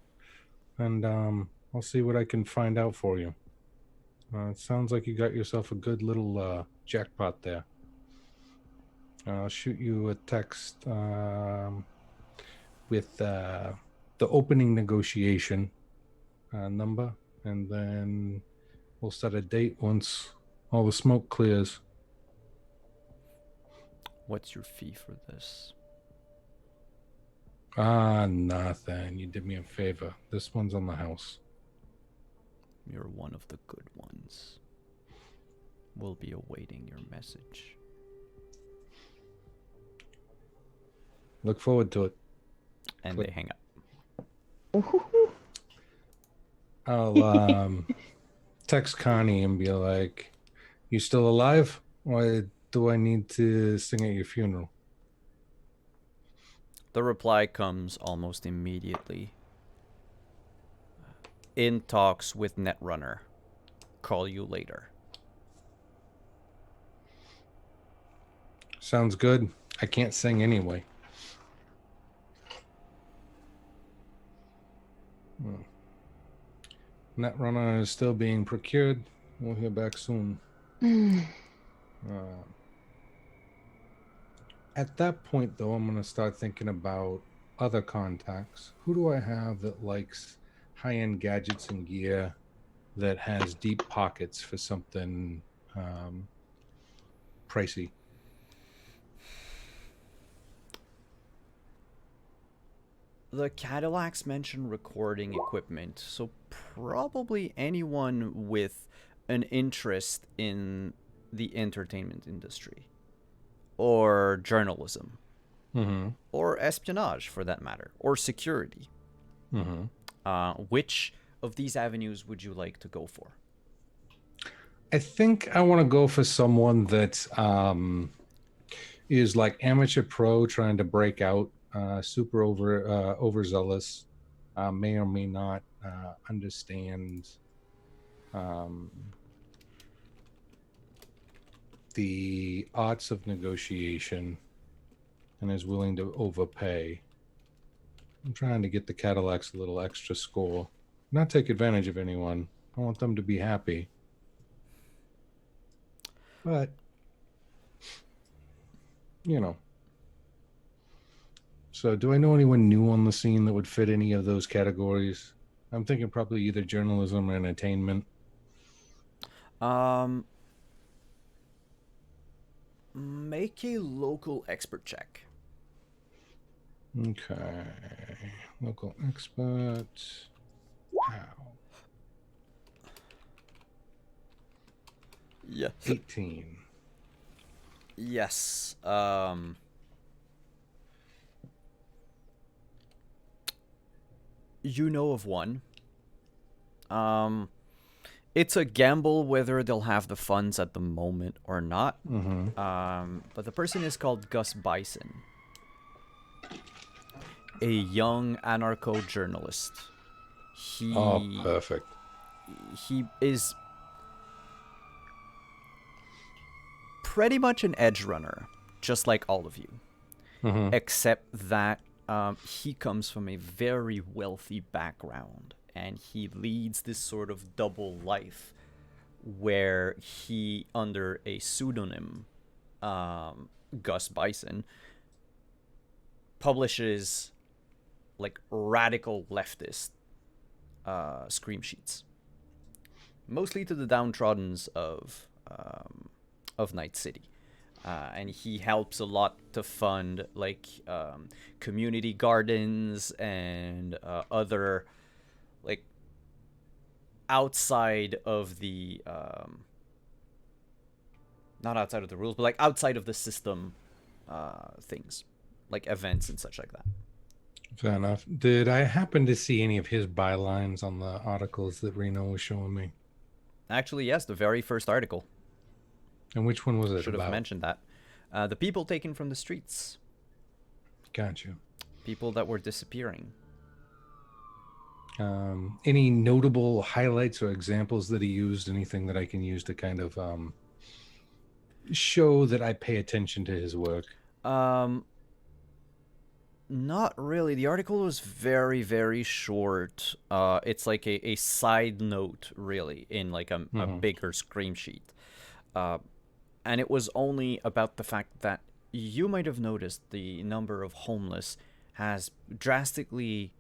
and I'll see what I can find out for you. It sounds like you got yourself a good little jackpot there. I'll shoot you a text with the opening negotiation number, and then we'll set a date once all the smoke clears. What's your fee for this? Nothing. You did me a favor. This one's on the house. You're one of the good ones. We'll be awaiting your message. Look forward to it. And Click. they hang up. I'll text Connie and be like, "You still alive? Why do I need to sing at your funeral?" The reply comes almost immediately. In talks with Netrunner. Call you later. Sounds good. I can't sing anyway. Netrunner is still being procured. We'll hear back soon. At that point, though, I'm going to start thinking about other contacts. Who do I have that likes high-end gadgets and gear that has deep pockets for something pricey? The Cadillacs mention recording equipment, so probably anyone with an interest in the entertainment industry. Or journalism. Mm-hmm. Or espionage, for that matter. Or security. Mm-hmm. Which of these avenues would you like to go for? I think I want to go for someone that is like amateur pro trying to break out, super overzealous, may or may not understand the arts of negotiation and is willing to overpay. I'm trying to get the Cadillacs a little extra score. Not take advantage of anyone. I want them to be happy. But, you know. So do I know anyone new on the scene that would fit any of those categories? I'm thinking probably either journalism or entertainment. Make a local expert check. Okay. Local expert. Wow. Yes. 18. Yes. You know of one. It's a gamble whether they'll have the funds at the moment or not. Mm-hmm. But the person is called Gus Bison. A young anarcho-journalist. Oh, perfect. He is pretty much an edge runner, just like all of you. Mm-hmm. Except that he comes from a very wealthy background, and he leads this sort of double life where he, under a pseudonym, Gus Bison, publishes like radical leftist scream sheets, mostly to the downtrodden's of Night City. And he helps a lot to fund like community gardens and other like outside of the not outside of the rules, but like outside of the system things, like events and such like that. Fair enough. Did I happen to see any of his bylines on the articles that Reno was showing me? Actually, yes, the very first article. And which one was it Should about? have mentioned that. The people taken from the streets. Gotcha. People that were disappearing. Any notable highlights or examples that he used? Anything that I can use to kind of show that I pay attention to his work? Not really. The article was very, very short. It's like a side note, really, in like a bigger scream sheet. And it was only about the fact that you might have noticed the number of homeless has drastically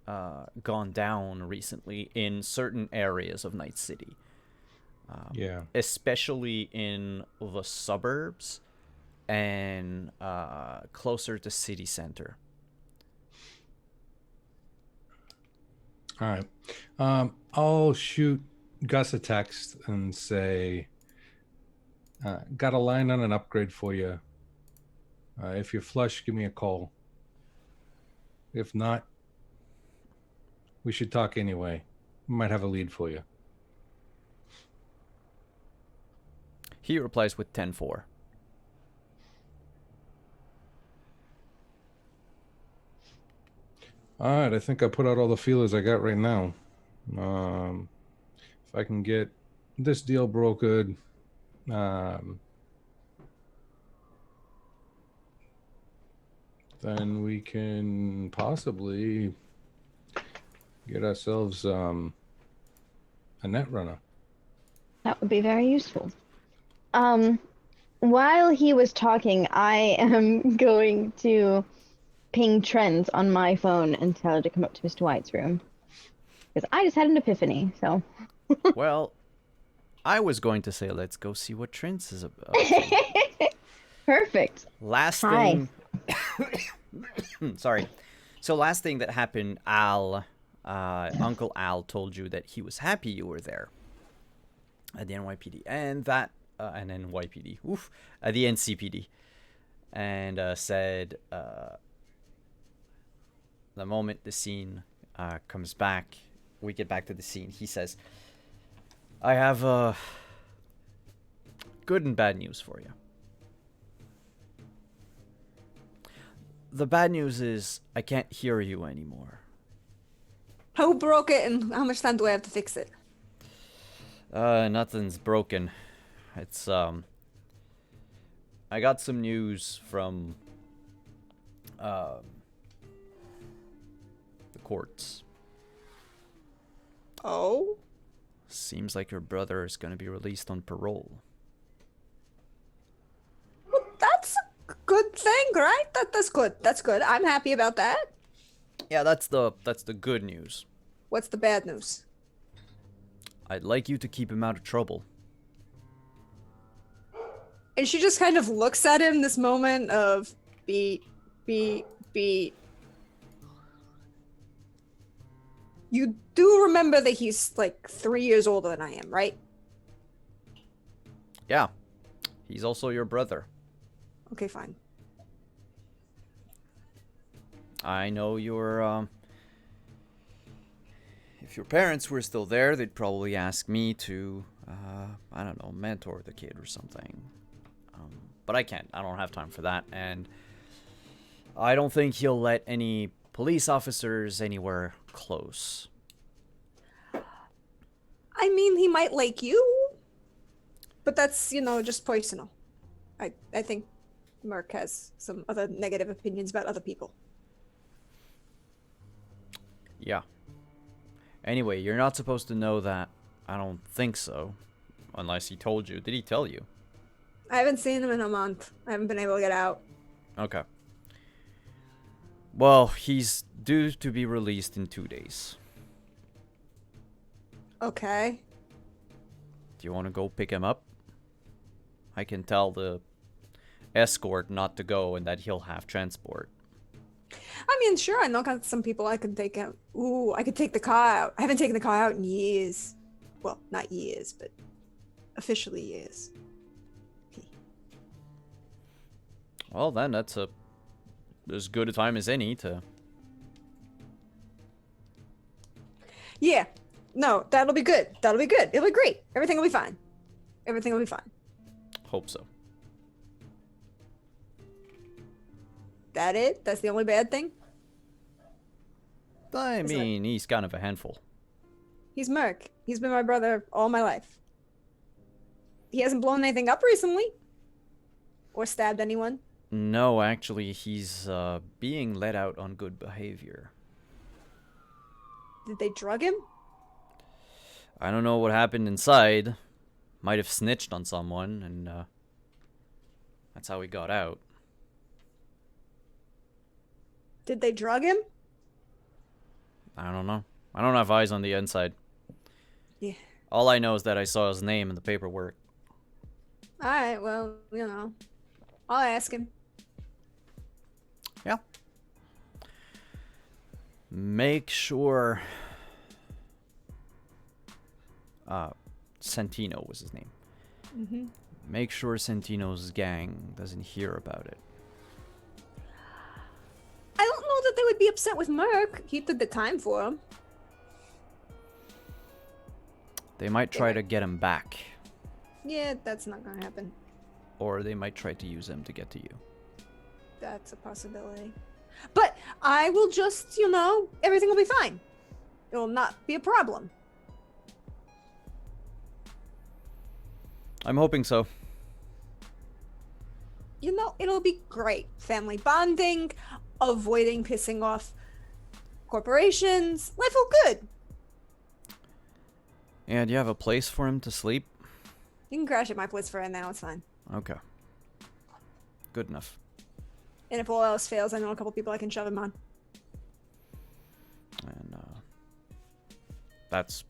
gone down recently in certain areas of Night City. Yeah. Especially in the suburbs and closer to city center. All right. I'll shoot Gus a text and say, got a line on an upgrade for you. If you're flush, give me a call. If not, we should talk anyway. Might have a lead for you. He replies with 10-4. All right, I think I put out all the feelers I got right now. If I can get this deal brokered, then we can possibly get ourselves a net runner. That would be very useful. While he was talking, I am going to ping Trance on my phone and tell her to come up to Mr. White's room. Because I just had an epiphany, so. Well, I was going to say let's go see what Trance is about. Perfect. Last Hi. thing... Sorry. So last thing that happened, Uncle Al told you that he was happy you were there at the NYPD. And that... and NYPD. Oof. At the NCPD. And said... the moment the scene comes back, we get back to the scene, he says, I have good and bad news for you. The bad news is I can't hear you anymore. Who broke it and how much time do I have to fix it? Nothing's broken. It's, I got some news from, the courts. Oh? Seems like your brother is gonna be released on parole. Well, that's a good thing, right? That's good. That's good. I'm happy about that. Yeah, that's the good news. What's the bad news? I'd like you to keep him out of trouble. And she just kind of looks at him this moment of beat. You do remember that he's like 3 years older than I am, right? Yeah. He's also your brother. Okay, fine. I know you're, if your parents were still there, they'd probably ask me to, I don't know, mentor the kid or something. But I can't. I don't have time for that. And I don't think he'll let any police officers anywhere close. I mean, he might like you, but that's, just personal. I think Merc has some other negative opinions about other people. Yeah. Anyway, you're not supposed to know that. I don't think so. Unless he told you. Did he tell you? I haven't seen him in a month. I haven't been able to get out. Okay. Well, he's due to be released in 2 days. Okay. Do you want to go pick him up? I can tell the escort not to go and that he'll have transport. I mean, sure, I know some people I could take out. Ooh, I could take the car out. I haven't taken the car out in years. Well, not years, but officially years. Well, then that's as good a time as any to... Yeah. No, that'll be good. That'll be good. It'll be great. Everything will be fine. Everything will be fine. Hope so. That it? That's the only bad thing? I mean, he's kind of a handful. He's Merc. He's been my brother all my life. He hasn't blown anything up recently. Or stabbed anyone. No, actually, he's being let out on good behavior. Did they drug him? I don't know what happened inside. Might have snitched on someone, and that's how he got out. Did they drug him? I don't know. I don't have eyes on the inside. Yeah. All I know is that I saw his name in the paperwork. Alright, well, you know. I'll ask him. Yeah. Make sure... Santino was his name. Mm-hmm. Make sure Santino's gang doesn't hear about it. I don't know that they would be upset with Merc. He took the time for him. They might try to get him back. Yeah, that's not gonna happen. Or they might try to use him to get to you. That's a possibility. But I will just, you know, everything will be fine. It will not be a problem. I'm hoping so. You know, it'll be great. Family bonding, avoiding pissing off corporations. Life will good. Yeah, do you have a place for him to sleep? You can crash at my place for right now. It's fine. Okay. Good enough. And if all else fails, I know a couple people I can shove him on. And that's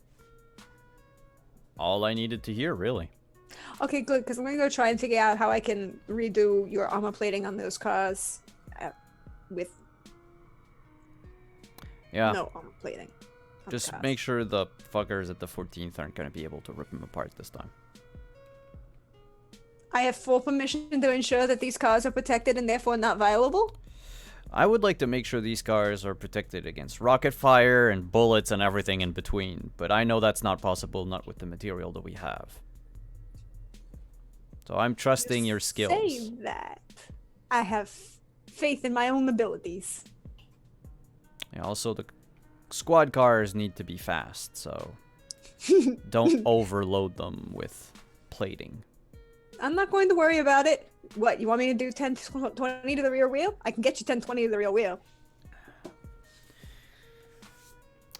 all I needed to hear, really. Okay, good, because I'm going to go try and figure out how I can redo your armor plating on those cars with Yeah. no armor plating. on Just cars. make sure the fuckers at the 14th aren't going to be able to rip him apart this time. I have full permission to ensure that these cars are protected and therefore not violable. I would like to make sure these cars are protected against rocket fire and bullets and everything in between, but I know that's not possible, not with the material that we have. So I'm trusting your skills. Say that. I have faith in my own abilities. Yeah, also, the squad cars need to be fast, so don't overload them with plating. I'm not going to worry about it. What, you want me to do 10, 20 to the rear wheel? I can get you 10, 20 to the rear wheel.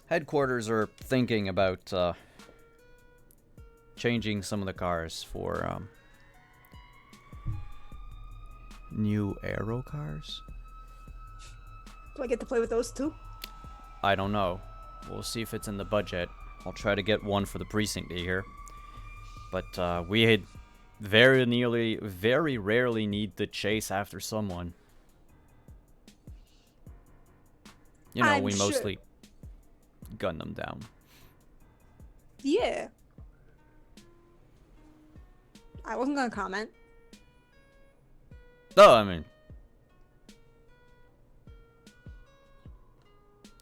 Headquarters are thinking about changing some of the cars for new aero cars. Do I get to play with those too? I don't know. We'll see if it's in the budget. I'll try to get one for the precinct here. But we had very rarely need to chase after someone. You know, I'm we sure. mostly gun them down. Yeah. I wasn't going to comment. No, I mean,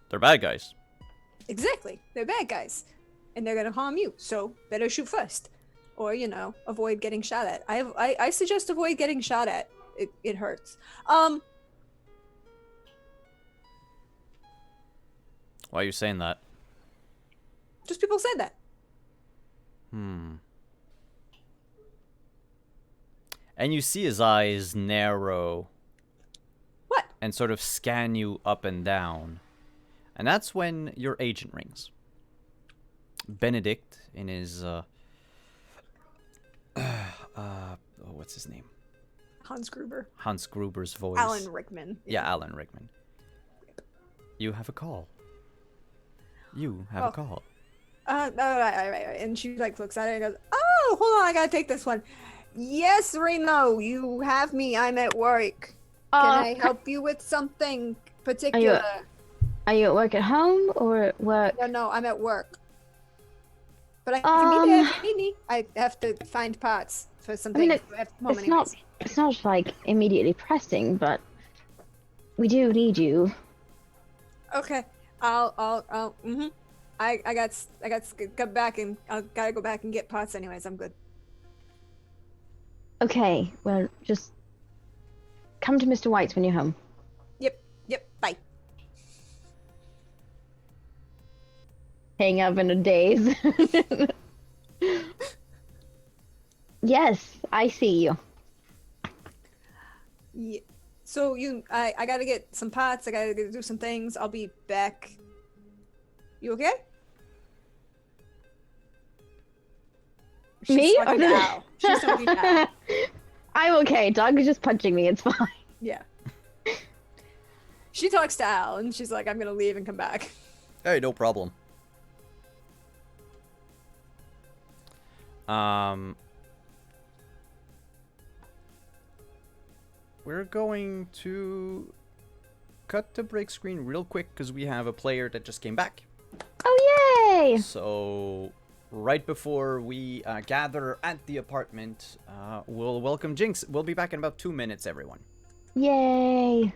they're bad guys. Exactly. They're bad guys. And they're going to harm you. So better shoot first. Or, you know, avoid getting shot at. I suggest avoid getting shot at. It hurts. Why are you saying that? Just people said that. And you see his eyes narrow What? and sort of scan you up and down. And that's when your agent rings. Benedict in his what's his name? Hans Gruber. Hans Gruber's voice. Alan Rickman. Yeah, Alan Rickman. You have a call. You have a call. Right. And she like looks at it and goes, "Oh, hold on, I gotta take this one." Yes, Reno, you have me. I'm at work. Can I help you with something particular? Are you at work at home or at work? No, I'm at work. But I can be there if you need me. I have to find parts for something. It's not like immediately pressing, but we do need you. Okay, I'll. I got to go back and I gotta go back and get parts. Anyways, I'm good. Okay, well, just come to Mr. White's when you're home. Yep. Bye. Hang up in a daze. Yes, I see you. Yeah. So I gotta get some pots. I gotta do some things. I'll be back. You okay? She's Me? talking to Al. She's talking to Al. I'm okay. Dog is just punching me. It's fine. Yeah. She talks to Al, and she's like, "I'm gonna leave and come back." Hey, no problem. We're going to cut the break screen real quick because we have a player that just came back. Oh, yay! So, right before we gather at the apartment, we'll welcome Jinx. We'll be back in about 2 minutes, everyone. Yay!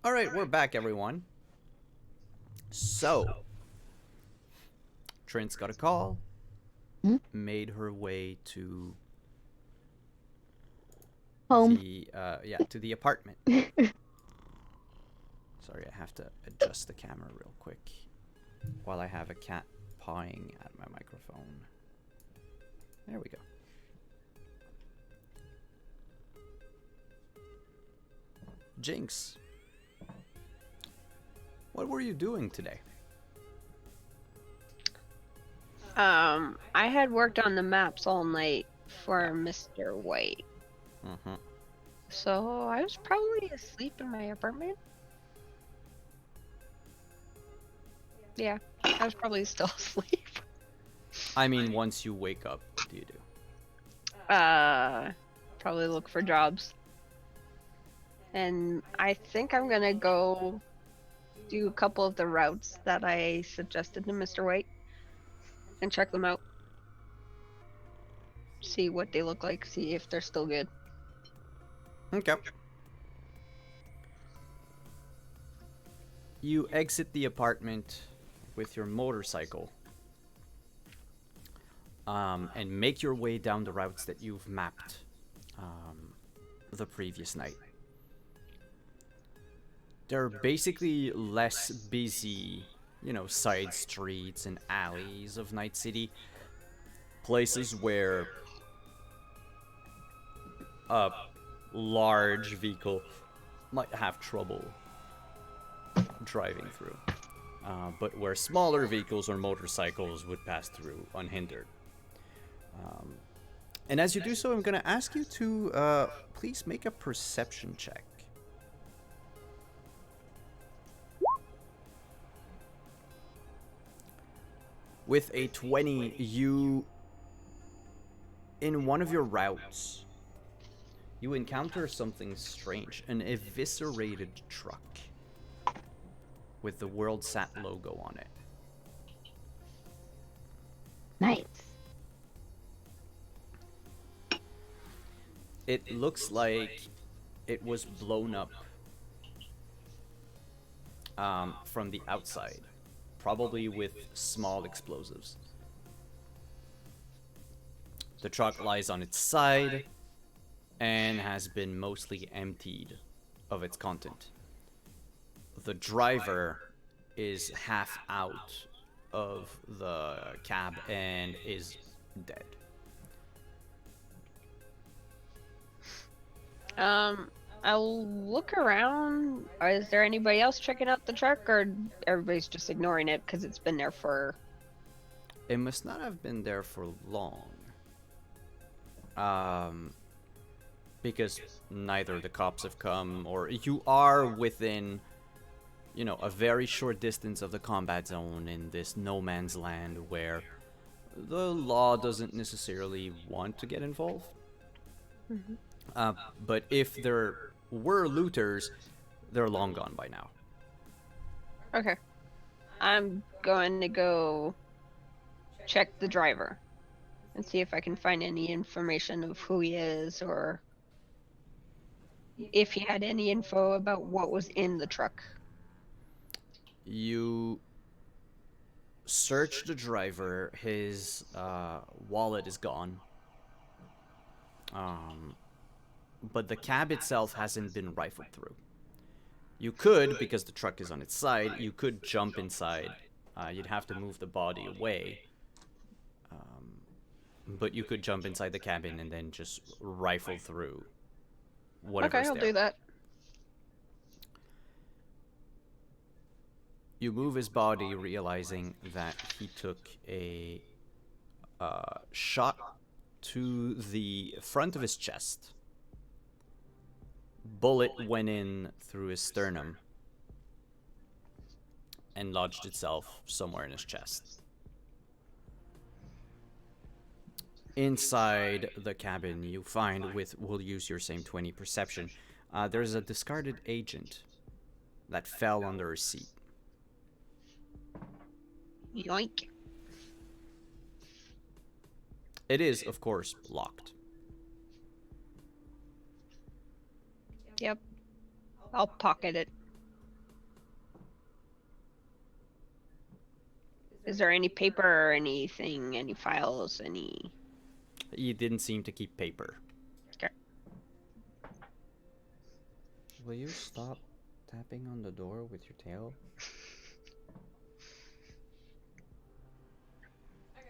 All right, we're back, everyone. So, Trance got a call, Hmm? made her way to Home. to the apartment. Sorry, I have to adjust the camera real quick while I have a cat pawing at my microphone. There we go. Jinx, what were you doing today? I had worked on the maps all night for Mr. White. Mm-hmm. So I was probably asleep in my apartment. Yeah, I was probably still asleep. I mean, once you wake up, what do you do? Probably look for jobs. And I think I'm gonna go do a couple of the routes that I suggested to Mr. White and check them out. See what they look like, see if they're still good. Okay. You exit the apartment with your motorcycle and make your way down the routes that you've mapped the previous night. They're basically less busy, you know, side streets and alleys of Night City. Places where a large vehicle might have trouble driving through. But where smaller vehicles or motorcycles would pass through unhindered. And as you do so, I'm going to ask you to please make a perception check. With a 20, you, in one of your routes, you encounter something strange. An eviscerated truck with the WorldSat logo on it. Nice. It looks like it was blown up from the outside, probably with small explosives. The truck lies on its side and has been mostly emptied of its content. The driver is half out of the cab and is dead. I'll look around. Is there anybody else checking out the truck, or everybody's just ignoring it because it's been there for... It must not have been there for long. Because neither the cops have come, or you are within, you know, a very short distance of the combat zone in this no man's land where the law doesn't necessarily want to get involved. Mm-hmm. But if there were looters, they're long gone by now. Okay. I'm going to go check the driver and see if I can find any information of who he is, or if he had any info about what was in the truck. You search the driver. His wallet is gone. But the cab itself hasn't been rifled through. You could, because the truck is on its side, you could jump inside. You'd have to move the body away. But you could jump inside the cabin and then just rifle through whatever's Okay, I'll there. do that. You move his body, realizing that he took a shot to the front of his chest. Bullet went in through his sternum and lodged itself somewhere in his chest. Inside the cabin, you find, we'll use your same 20 perception, there's a discarded agent that fell under a seat. Yoink. It is, of course, locked. Yep. I'll pocket it. Is there any paper or anything, any files, any... You didn't seem to keep paper. Okay. Will you stop tapping on the door with your tail?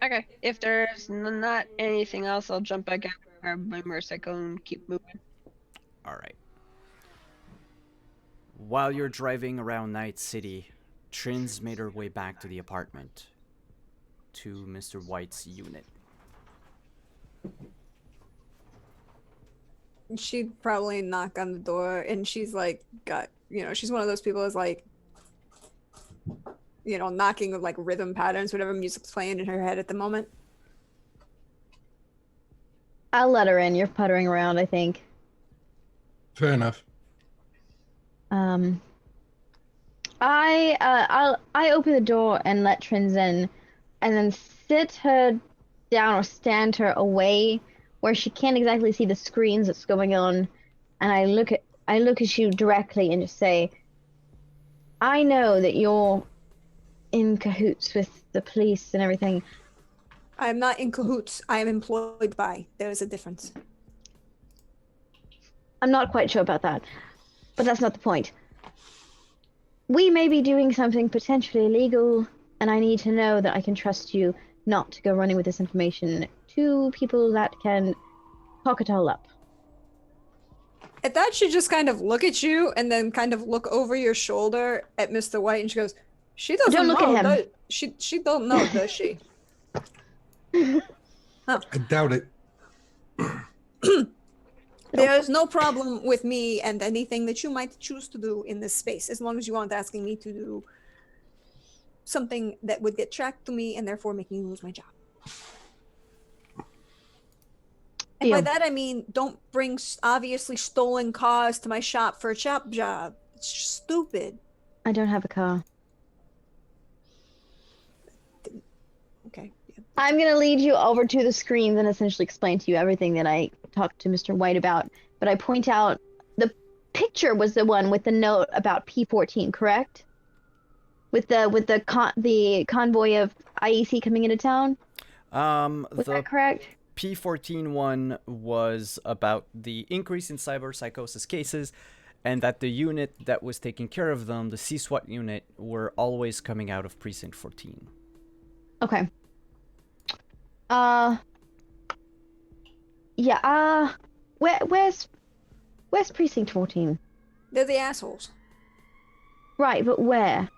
Okay, if there's not anything else, I'll jump back out, grab my motorcycle, and keep moving. Alright. While you're driving around Night City, Trance made her way back to the apartment. To Mr. White's unit. She'd probably knock on the door, and she's like, she's one of those people who's like, knocking with like rhythm patterns, whatever music's playing in her head at the moment. I'll let her in. You're puttering around, I think. Fair enough. I open the door and let Trins in, and then sit her down or stand her away where she can't exactly see the screens that's going on, and I look at you directly and just say, I know that you're in cahoots with the police and everything. I'm not in cahoots. I am employed by. There is a difference. I'm not quite sure about that, but that's not the point. We may be doing something potentially illegal, and I need to know that I can trust you not to go running with this information to people that can talk it all up. At that, she just kind of look at you and then kind of look over your shoulder at Mr. White, and she goes, "She doesn't Don't know. look at him. She don't know, does she?" I doubt it. There is no problem with me and anything that you might choose to do in this space, as long as you aren't asking me to do something that would get tracked to me and therefore make me lose my job. And by that I mean, don't bring obviously stolen cars to my shop for a chop job. It's stupid. I don't have a car. Okay. Yeah. I'm gonna lead you over to the screens and essentially explain to you everything that I talked to Mr. White about. But I point out the picture was the one with the note about P14, correct? With the convoy of IEC coming into town. Was that correct? P14 one was about the increase in cyberpsychosis cases, and that the unit that was taking care of them, the C-SWAT unit, were always coming out of Precinct 14. Okay. Yeah, where's Precinct 14? They're the assholes. Right, but where?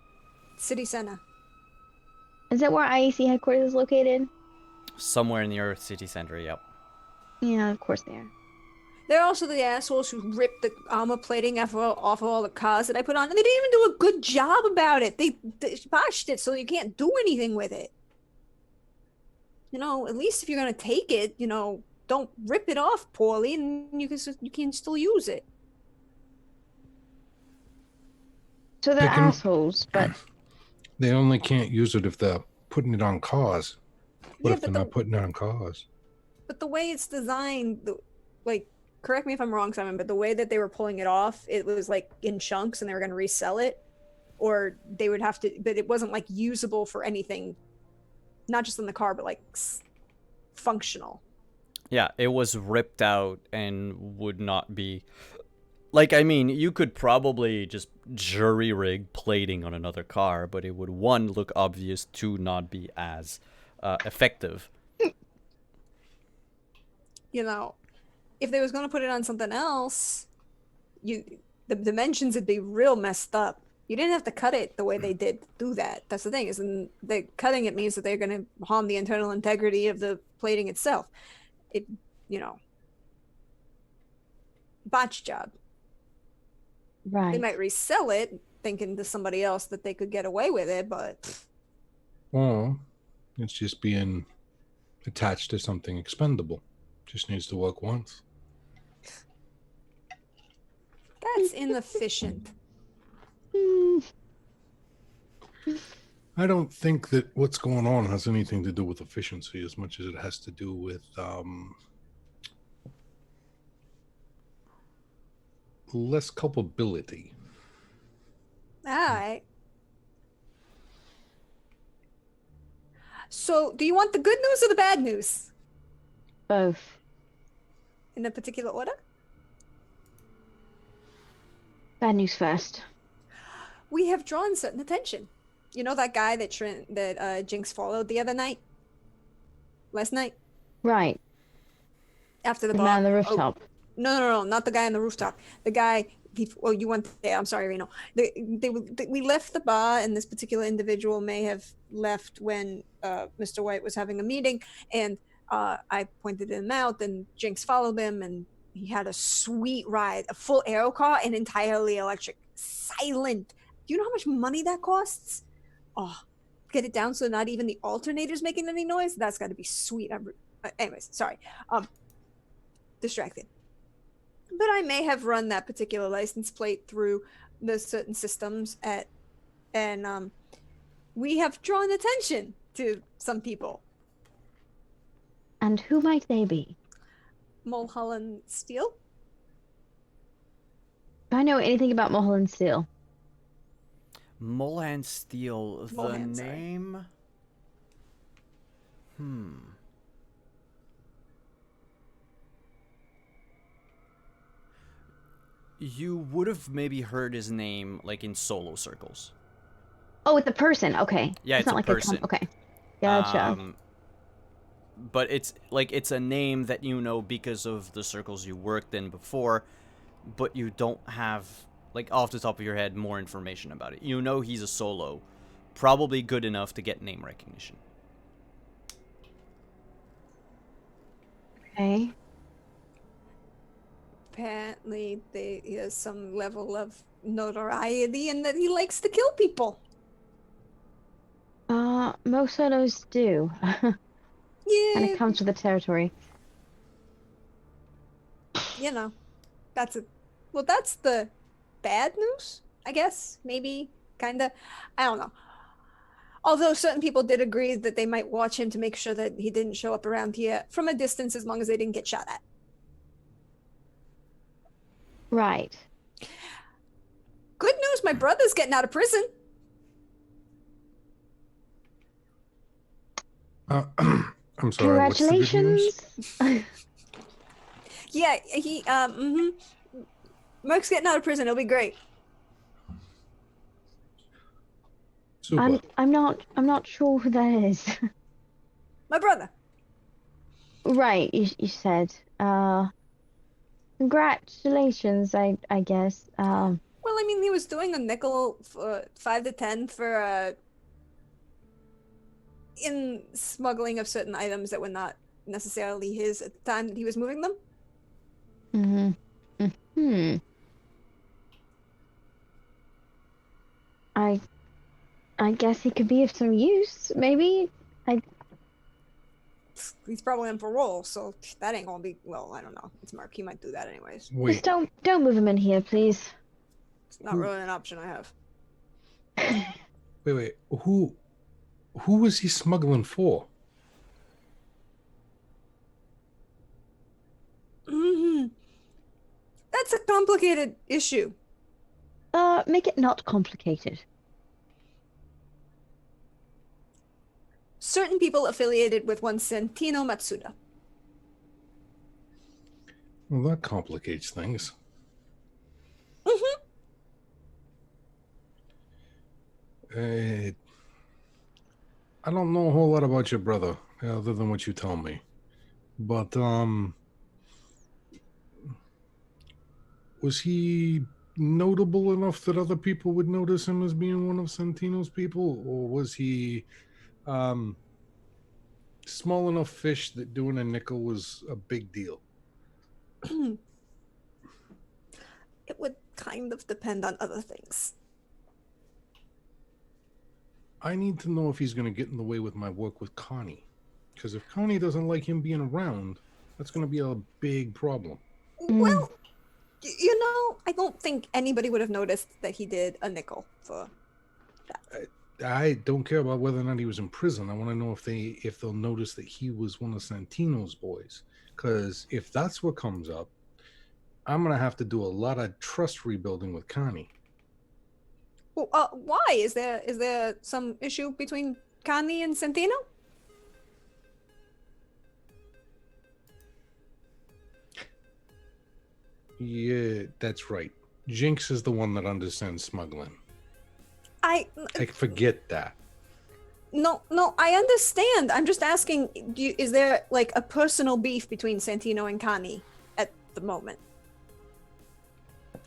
City Center. Is that where IEC headquarters is located? Somewhere near city center, yep. Yeah, of course they are. They're also the assholes who ripped the armor plating off of all the cars that I put on, and they didn't even do a good job about it. They botched it, so you can't do anything with it. At least if you're gonna take it, don't rip it off poorly, and you can still use it. So they're assholes, but they only can't use it if they're putting it on cars. What if they're not putting it on cars? But the way it's designed, correct me if I'm wrong, Simon, but the way that they were pulling it off, it was like in chunks, and they were going to resell it, or they would have to. But it wasn't like usable for anything, not just in the car, but like functional. Yeah, it was ripped out and would not be. You could probably just jury rig plating on another car, but it would, one, look obvious, two, not be as effective. If they was going to put it on something else, the dimensions would be real messed up. You didn't have to cut it the way they did to do that. That's the thing, is cutting it means that they're going to harm the internal integrity of the plating itself. Botch job. right. They might resell it, thinking to somebody else that they could get away with it, but... Well, it's just being attached to something expendable. Just needs to work once. That's inefficient. I don't think that what's going on has anything to do with efficiency as much as it has to do with less culpability. All right. do you want the good news or the bad news? Both. In a particular order? Bad news first. We have drawn certain attention. You know that guy that Jinx followed the other night? Last night? Right. After the The bar? man on the Oh, rooftop. no, not the guy on the rooftop. The guy. You went there. I'm sorry, Reno. We left the bar, and this particular individual may have left when Mr. White was having a meeting, and I pointed him out, and Jinx followed him, and he had a sweet ride, a full aero car, and entirely electric, silent. Do you know how much money that costs? Oh, get it down so not even the alternator's making any noise. That's got to be sweet. Anyways, sorry. Distracted. But I may have run that particular license plate through the certain systems and we have drawn attention to some people. And who might they be? Mulholland Steel? Do I know anything about Mulholland Steel? Mulholland Steel, the Mulholland, sorry. name? You would have maybe heard his name, like, in solo circles. Oh, it's a person. Okay. Yeah, it's not a like person. Okay. Gotcha. But it's a name that you know because of the circles you worked in before, but you don't have, like, off the top of your head, more information about it. You know he's a solo. Probably good enough to get name recognition. Okay. Apparently he has some level of notoriety and that he likes to kill people. Most solos do. Yeah. And it comes with the territory. You know, that's the bad news, I guess. Maybe, kinda. I don't know. Although certain people did agree that they might watch him to make sure that he didn't show up around here from a distance as long as they didn't get shot at. Right. Good news, my brother's getting out of prison. I'm sorry. What's the good news? Congratulations. Yeah, Merc's getting out of prison. It'll be great. Super. I'm not sure who that is. My brother. Right, you said. Congratulations, I guess. Well, I mean, he was doing a nickel for 5 to 10 for in smuggling of certain items that were not necessarily his at the time that he was moving them. I guess he could be of some use, maybe. He's probably on parole, so that ain't gonna be. Well, I don't know. It's Mark. He might do that anyways. Wait. Just don't move him in here, please. It's not really an option I have. Wait. Who was he smuggling for? That's a complicated issue. Make it not complicated. Certain people affiliated with one Santino Matsuda. Well, that complicates things. I don't know a whole lot about your brother, other than what you tell me. But, was he notable enough that other people would notice him as being one of Santino's people? Or was he, small enough fish that doing a nickel was a big deal? It would kind of depend on other things. I need to know if he's going to get in the way with my work with Connie. Because if Connie doesn't like him being around, that's going to be a big problem. Well, you know, I don't think anybody would have noticed that he did a nickel for that. I don't care about whether or not he was in prison. I want to know if they'll notice that he was one of Santino's boys. Because if that's what comes up, I'm going to have to do a lot of trust rebuilding with Connie. Well, why? Is there some issue between Connie and Santino? Yeah, that's right. Jinx is the one that understands smuggling. I Forget that. no, I understand. I'm just asking, is there like a personal beef between Santino and Connie at the moment?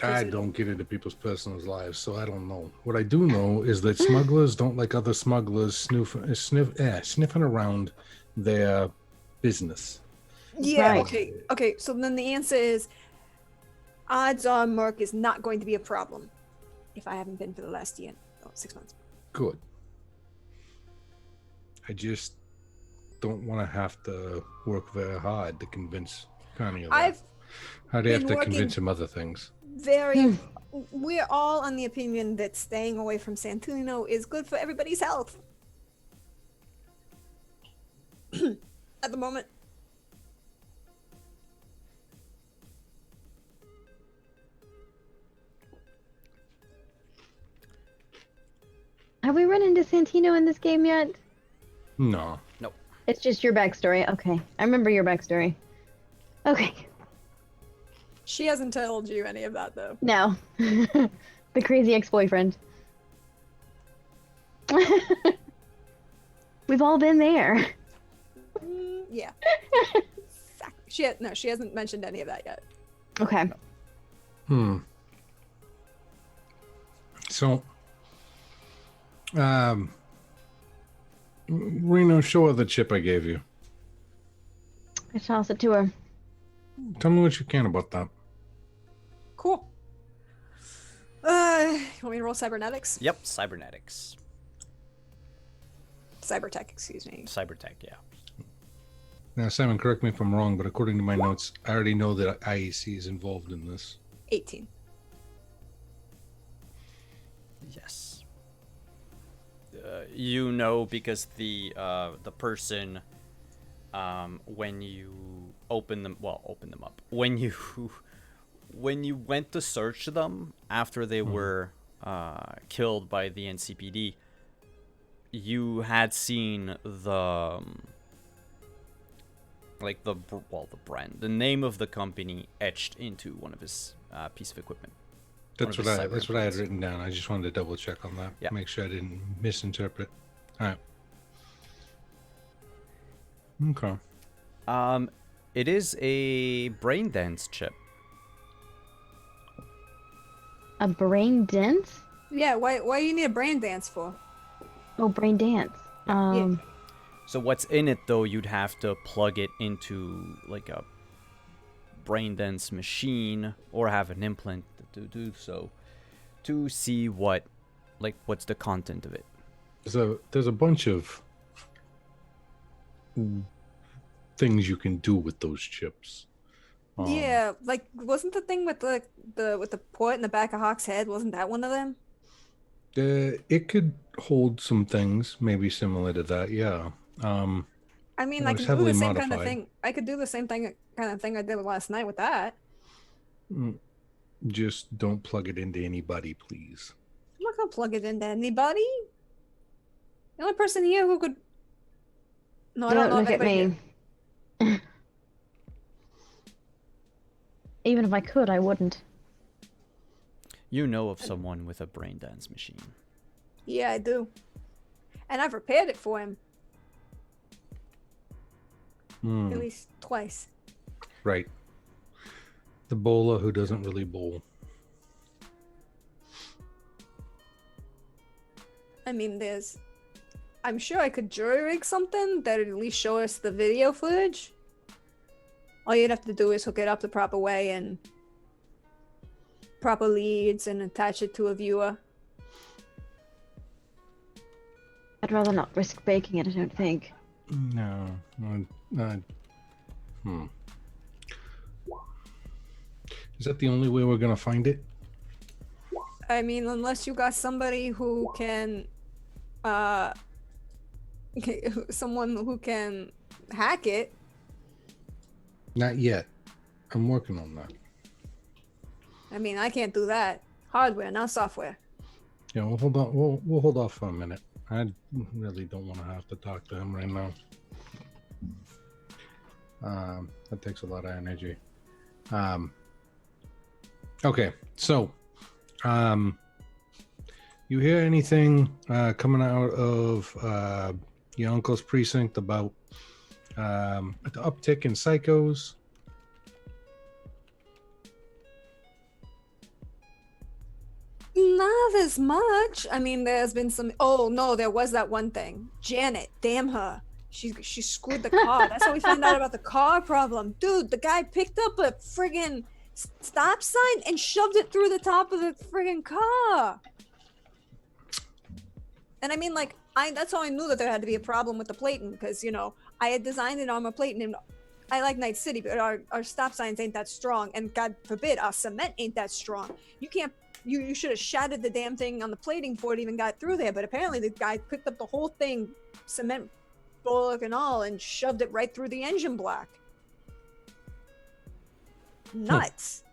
I don't get into people's personal lives, so I don't know. What I do know is that smugglers don't like other smugglers sniffing around their business. Yeah, Right. okay, so then the answer is odds are Merc is not going to be a problem if I haven't been for the last 6 months. Good. I just don't want to have to work very hard to convince Connie of that. I'd have been to working- convince him other things. We're all on the opinion that staying away from Santino is good for everybody's health. At the moment. Have we run into Santino in this game yet? No. It's just your backstory. Okay. I remember your backstory. Okay. She hasn't told you any of that though. No. The crazy ex-boyfriend. We've all been there. Yeah. She hasn't mentioned any of that yet. Okay. So, Reno, show her the chip I gave you. I toss it to her. Tell me what you can about that. Cool. You want me to roll cybernetics? Yep, cybernetics. Cybertech, excuse me. Cybertech, yeah. Now, Simon, correct me if I'm wrong, but according to my notes, I already know that IEC is involved in this. 18. Yes. You know, because the person, when you open them up, when you went to search them after they were killed by the NCPD, you had seen the brand, the name of the company etched into one of his piece of equipment. That's what I had written down. I just wanted to double check on that. Yeah. Make sure I didn't misinterpret. All right. Okay. It is a brain dance chip. A brain dance? Yeah, why do you need a brain dance for? Oh, brain dance. So what's in it though? You'd have to plug it into like a brain dance machine or have an implant to do so to see what's the content of it. There's a bunch of things you can do with those chips. Yeah, like wasn't the thing with the port in the back of Hawk's head, wasn't that one of them? It could hold some things, maybe similar to that. Yeah. I mean, It I was could do the heavily same kind of modified. thing. I could do the same kind of thing I did last night with that. Just don't plug it into anybody, please. I'm not gonna plug it into anybody. The only person here who could. No, I don't Don't know. look at me. Even if I could, I wouldn't. You know of someone with a brain dance machine. Yeah, I do. And I've repaired it for him at least twice. Right. The bowler who doesn't really bowl. I mean, I'm sure I could jury rig something that would at least show us the video footage. All you'd have to do is hook it up the proper way and proper leads and attach it to a viewer. I'd rather not risk baking it, I don't think. No. Is that the only way we're gonna find it? I mean, unless you got somebody who can, someone who can hack it. Not yet. I'm working on that. I mean, I can't do that. Hardware, not software. Yeah, we'll hold on. We'll hold off for a minute. I really don't want to have to talk to him right now. That takes a lot of energy. Okay, so you hear anything coming out of your uncle's precinct about the uptick in psychos? Not as much. I mean, there's been some. Oh no, there was that one thing. Janet, damn her. She screwed the car. That's how we found out about the car problem. Dude, the guy picked up a friggin' stop sign and shoved it through the top of the friggin' car. And I mean, like, that's how I knew that there had to be a problem with the plating, because, you know, I had designed an armor plating, and I like Night City, but our stop signs ain't that strong, and God forbid, our cement ain't that strong. You can't, you should have shattered the damn thing on the plating before it even got through there, but apparently the guy picked up the whole thing, cement bullock and all, and shoved it right through the engine block. Nuts.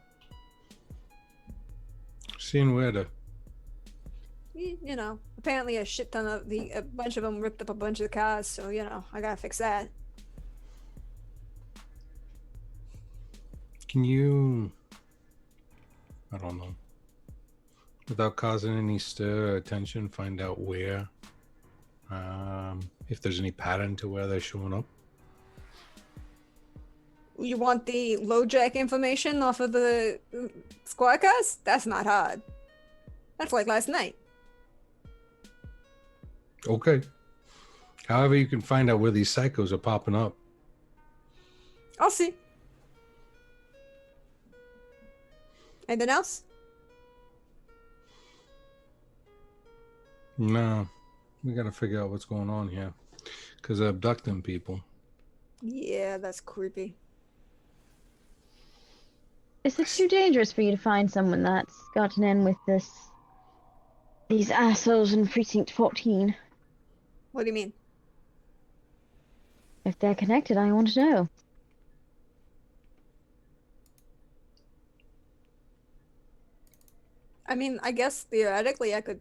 Seeing where to. You know, apparently a shit ton of a bunch of them ripped up a bunch of the cars, so, you know, I gotta fix that. Can you, I don't know, without causing any stir or attention, find out where, if there's any pattern to where they're showing up? You want the low jack information off of the squad cars? That's not hard. That's like last night. Okay. However, you can find out where these psychos are popping up. I'll see. Anything else? No, we gotta figure out what's going on here, because they're abducting people. Yeah, that's creepy. Is it too dangerous for you to find someone that's gotten in with these assholes in Precinct 14? What do you mean? If they're connected, I want to know. I mean, I guess theoretically I could.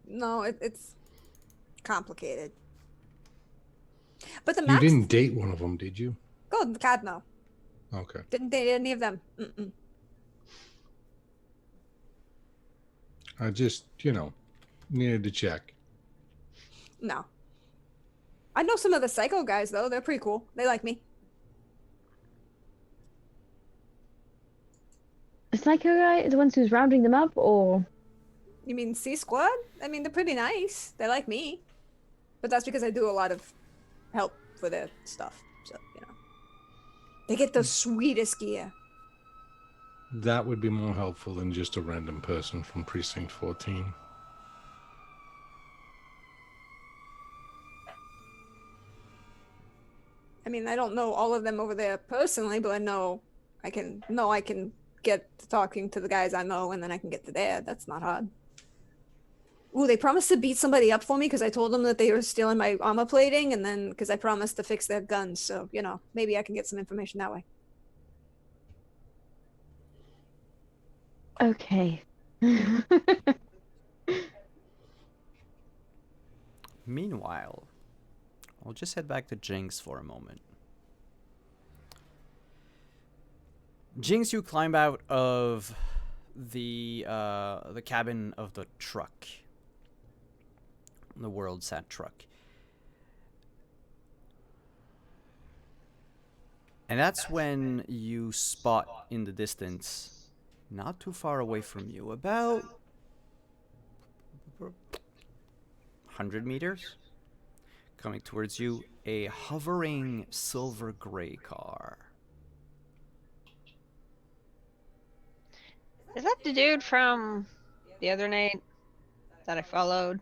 No, it's complicated. But the You maps. didn't date one of them, did you? God, God, no. Okay. Didn't date any of them. Mm-mm. I just, needed to check. No. I know some of the psycho guys though. They're pretty cool. They like me. The psycho guy, the ones who's rounding them up, or You mean C Squad? I mean, they're pretty nice. They like me. But that's because I do a lot of help for their stuff. So, you know. They get the sweetest gear. That would be more helpful than just a random person from Precinct 14. I mean, I don't know all of them over there personally, but I can get to talking to the guys I know, and then I can get to there. That's not hard. Ooh, they promised to beat somebody up for me because I told them that they were stealing my armor plating, and then because I promised to fix their guns. So, you know, maybe I can get some information that way. okay. Meanwhile, I'll just head back to Jinx for a moment. Jinx, you climb out of the cabin of the truck, the Worldsat truck, and that's when you spot in the distance, not too far away from you, about 100 meters, coming towards you, a hovering silver gray car. Is that the dude from the other night that I followed?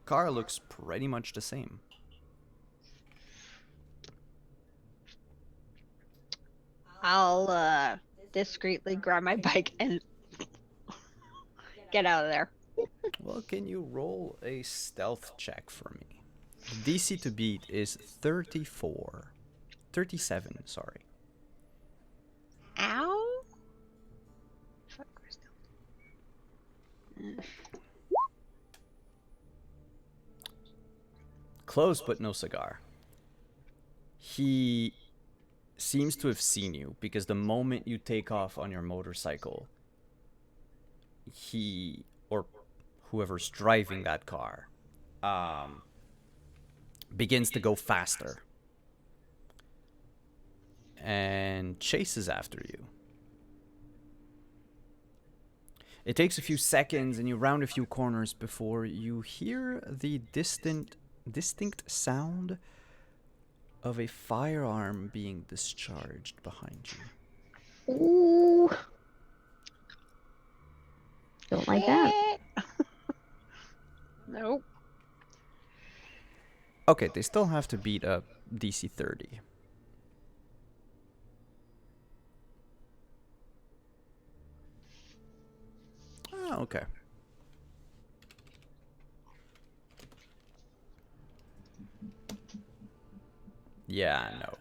Car looks pretty much the same. I'll discreetly grab my bike and get out of there. Well, can you roll a stealth check for me? DC to beat is 37, sorry. Ow! Fuck, where's that? Close, but no cigar. He seems to have seen you, because the moment you take off on your motorcycle, he or whoever's driving that car begins to go faster and chases after you. It takes a few seconds and you round a few corners before you hear the distinct sound of a firearm being discharged behind you. Ooh. Don't like that. Nope. Okay, they still have to beat a DC 30. Oh, okay. Yeah, no.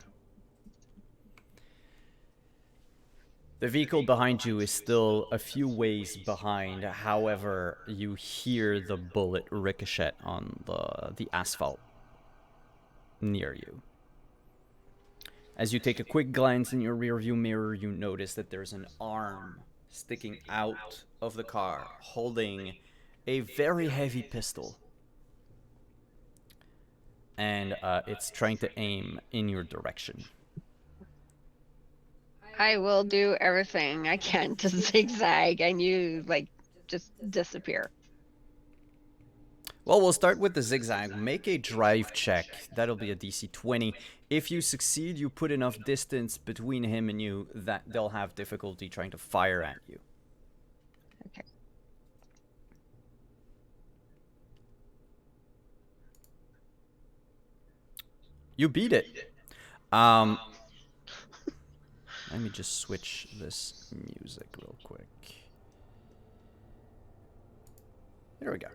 The vehicle behind you is still a few ways behind. However, you hear the bullet ricochet on the asphalt near you. As you take a quick glance in your rearview mirror, you notice that there's an arm sticking out of the car, holding a very heavy pistol. And it's trying to aim in your direction. I will do everything I can to zigzag and you, like, just disappear. Well, we'll start with the zigzag. Make a drive check. That'll be a DC 20. If you succeed, you put enough distance between him and you that they'll have difficulty trying to fire at you. Okay. You beat it. Let me just switch this music real quick. There we go.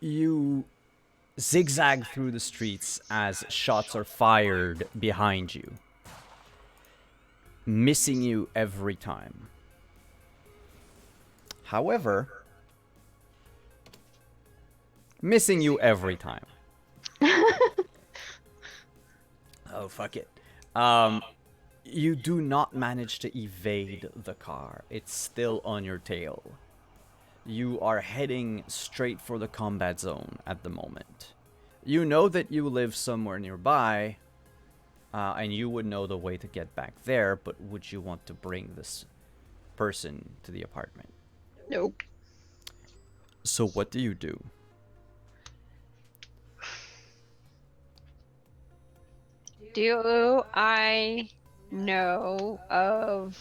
You zigzag through the streets as shots are fired behind you, missing you every time. However, missing you every time. Oh, fuck it. You do not manage to evade the car. It's still on your tail. You are heading straight for the combat zone at the moment. You know that you live somewhere nearby, and you would know the way to get back there, but would you want to bring this person to the apartment? Nope. So what do you do? Do I know of,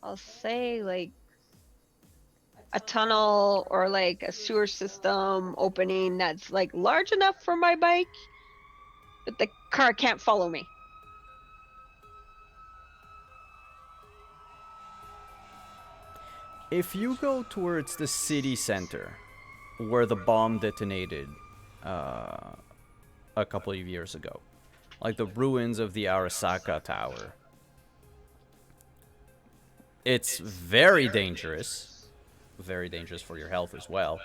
I'll say, like, a tunnel or like a sewer system opening that's like large enough for my bike, but the car can't follow me? If you go towards the city center, where the bomb detonated a couple of years ago, like the ruins of the Arasaka Tower, it's very dangerous for your health as well,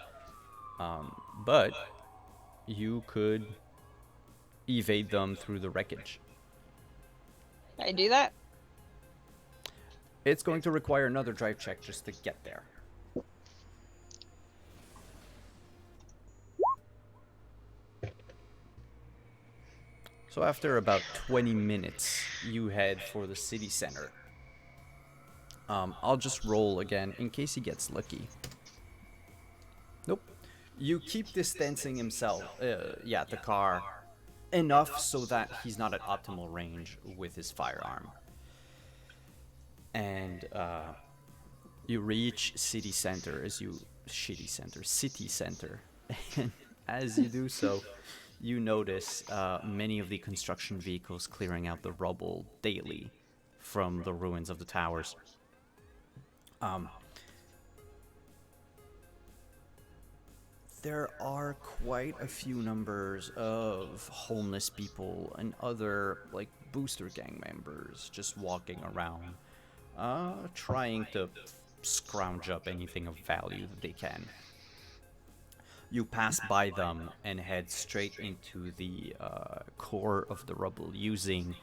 but you could evade them through the wreckage. Can I do that? It's going to require another drive check just to get there. So after about 20 minutes, you head for the city center. I'll just roll again in case he gets lucky. Nope. You keep distancing the car, enough so that he's not at optimal range with his firearm. And you reach city center. And as you do so, you notice many of the construction vehicles clearing out the rubble daily from the ruins of the towers. There are quite a few numbers of homeless people and other, like, booster gang members just walking around, trying to scrounge up anything of value that they can. You pass by them and head straight into the core of the rubble using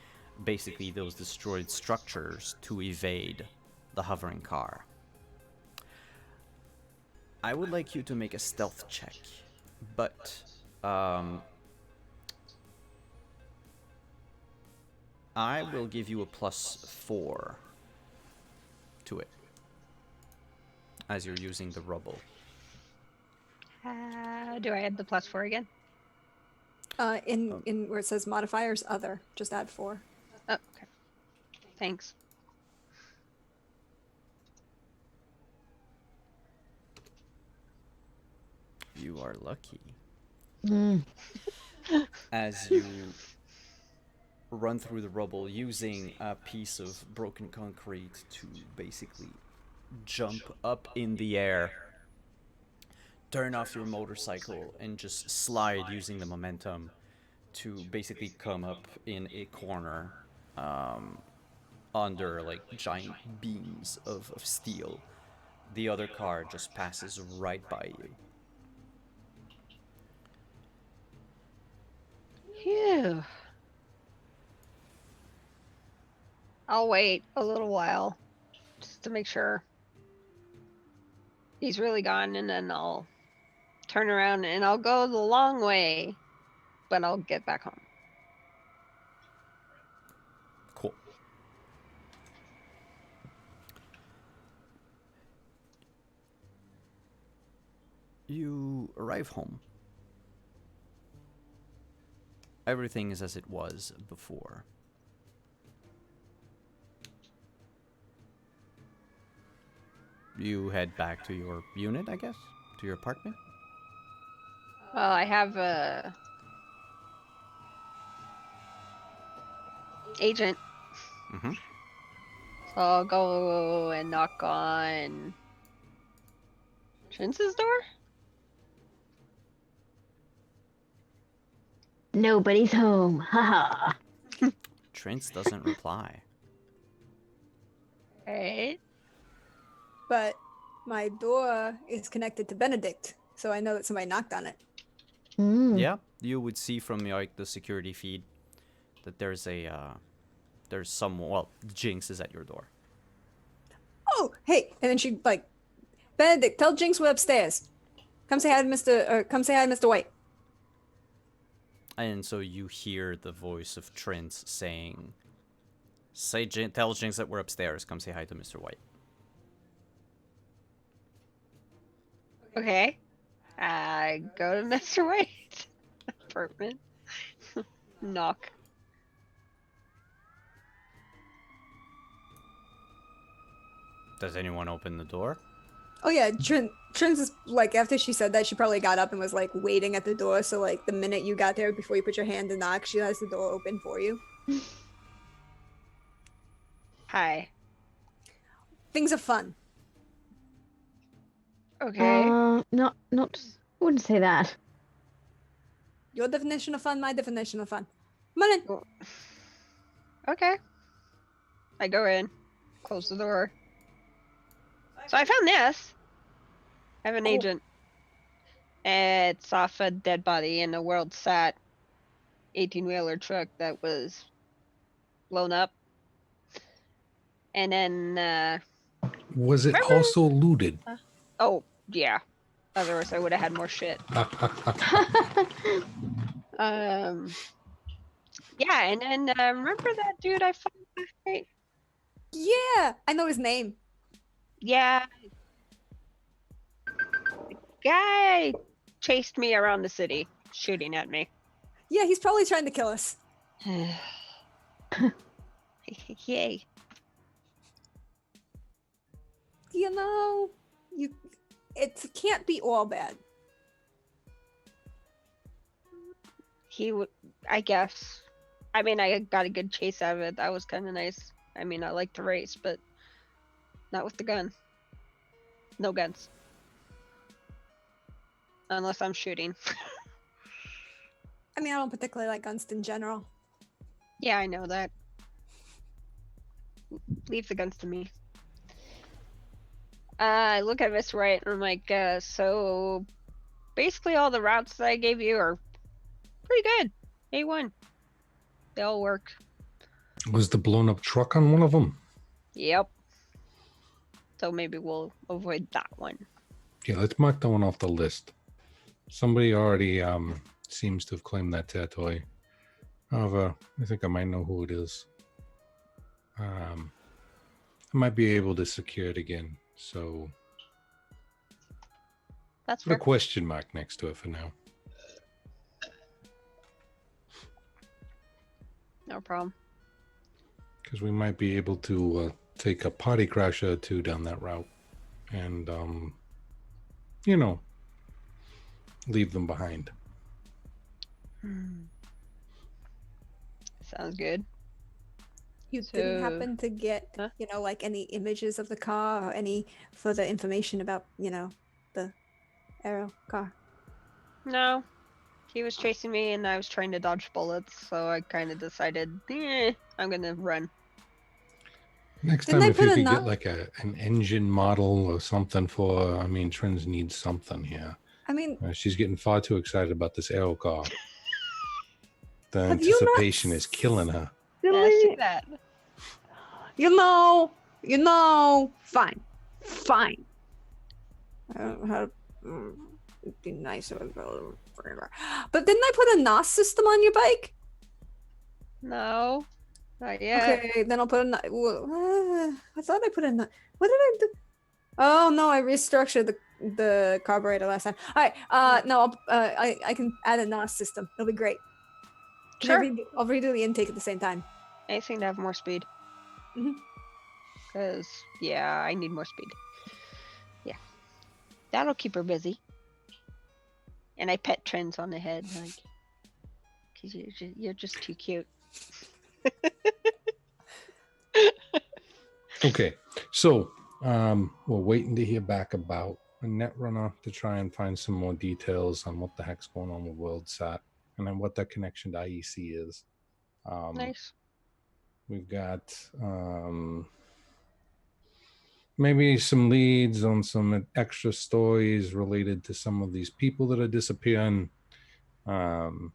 basically those destroyed structures to evade the hovering car. I would like you to make a stealth check, but I will give you a +4 to it as you're using the rubble. Do I add the +4 again? In where it says modifiers, other, just add 4. Oh, okay. Thanks. You are lucky. Mm. As you run through the rubble using a piece of broken concrete to basically jump up in the air, turn off your motorcycle, and just slide using the momentum to basically come up in a corner under like giant beams of steel. The other car just passes right by you. Phew. I'll wait a little while just to make sure he's really gone, and then I'll turn around and I'll go the long way, but I'll get back home. Cool. You arrive home. Everything is as it was before. You head back to your unit, I guess? To your apartment? Well, I have a agent, Mm-hmm. so I'll go and knock on Trance's door. Nobody's home. Haha. Trance doesn't reply. Right. But my door is connected to Benedict, so I know that somebody knocked on it. Mm. Yeah, you would see from like the security feed that there's some, well, Jinx is at your door. Oh, hey! And then she like, Benedict, tell Jinx we're upstairs. Come say hi to Mr. White. And so you hear the voice of Trance saying, tell Jinx that we're upstairs. Come say hi to Mr. White. Okay. I go to Mr. White's apartment. Knock. Does anyone open the door? Oh yeah, Trins is like, after she said that, she probably got up and was like waiting at the door. So like the minute you got there, before you put your hand to knock, she has the door open for you. Hi. Things are fun. Okay. Not. I wouldn't say that. Your definition of fun, my definition of fun. Come on in. Okay. I go in, close the door. So I found this. I have an agent. It's off a dead body in a world sat 18-wheeler truck that was blown up. And then, Was it Remember- also looted? oh, yeah. Otherwise I would have had more shit. Yeah, and then remember that dude I found last night? Yeah, I know his name. Yeah. The guy chased me around the city, shooting at me. Yeah, he's probably trying to kill us. Yay. You know, it can't be all bad. He would, I guess. I mean, I got a good chase out of it. That was kind of nice. I mean, I like to race, but not with the gun. No guns. Unless I'm shooting. I mean, I don't particularly like guns in general. Yeah, I know that. Leave the guns to me. I look at Miss Wright and I'm like, so basically all the routes that I gave you are pretty good. A1. They all work. Was the blown up truck on one of them? Yep. So maybe we'll avoid that one. Yeah, let's mark that one off the list. Somebody already seems to have claimed that territory. However, I think I might know who it is. I might be able to secure it again. So That's put a fair. question mark next to it for now. No problem. Because we might be able to take a party crasher or two down that route. And, leave them behind. Sounds good. You didn't So- happen to get, Huh? like any images of the car or any further information about, the arrow car? No. He was chasing me and I was trying to dodge bullets, so I kind of decided, I'm gonna run. Next Didn't time, I if you put a could no- get like an engine model or something for, Trins needs something here. I mean, She's getting far too excited about this aero car. The Have you not anticipation is killing her. Yeah, see that. Fine. I don't know how to be nice. But didn't I put a NOS system on your bike? No. Not yet. Okay, then I'll put I thought I put a what did I do? Oh no, I restructured the carburetor last time. All right, no, I can add a NOS system. It'll be great. Can Sure. I'll redo the intake at the same time. Anything to have more speed. Mhm. Cause yeah, I need more speed. Yeah, that'll keep her busy. And I pet Trends on the head, like, cause you're just too cute. Okay, so we're waiting to hear back about a Netrunner to try and find some more details on what the heck's going on with WorldSat and then what that connection to IEC is. Nice. We've got maybe some leads on some extra stories related to some of these people that are disappearing. And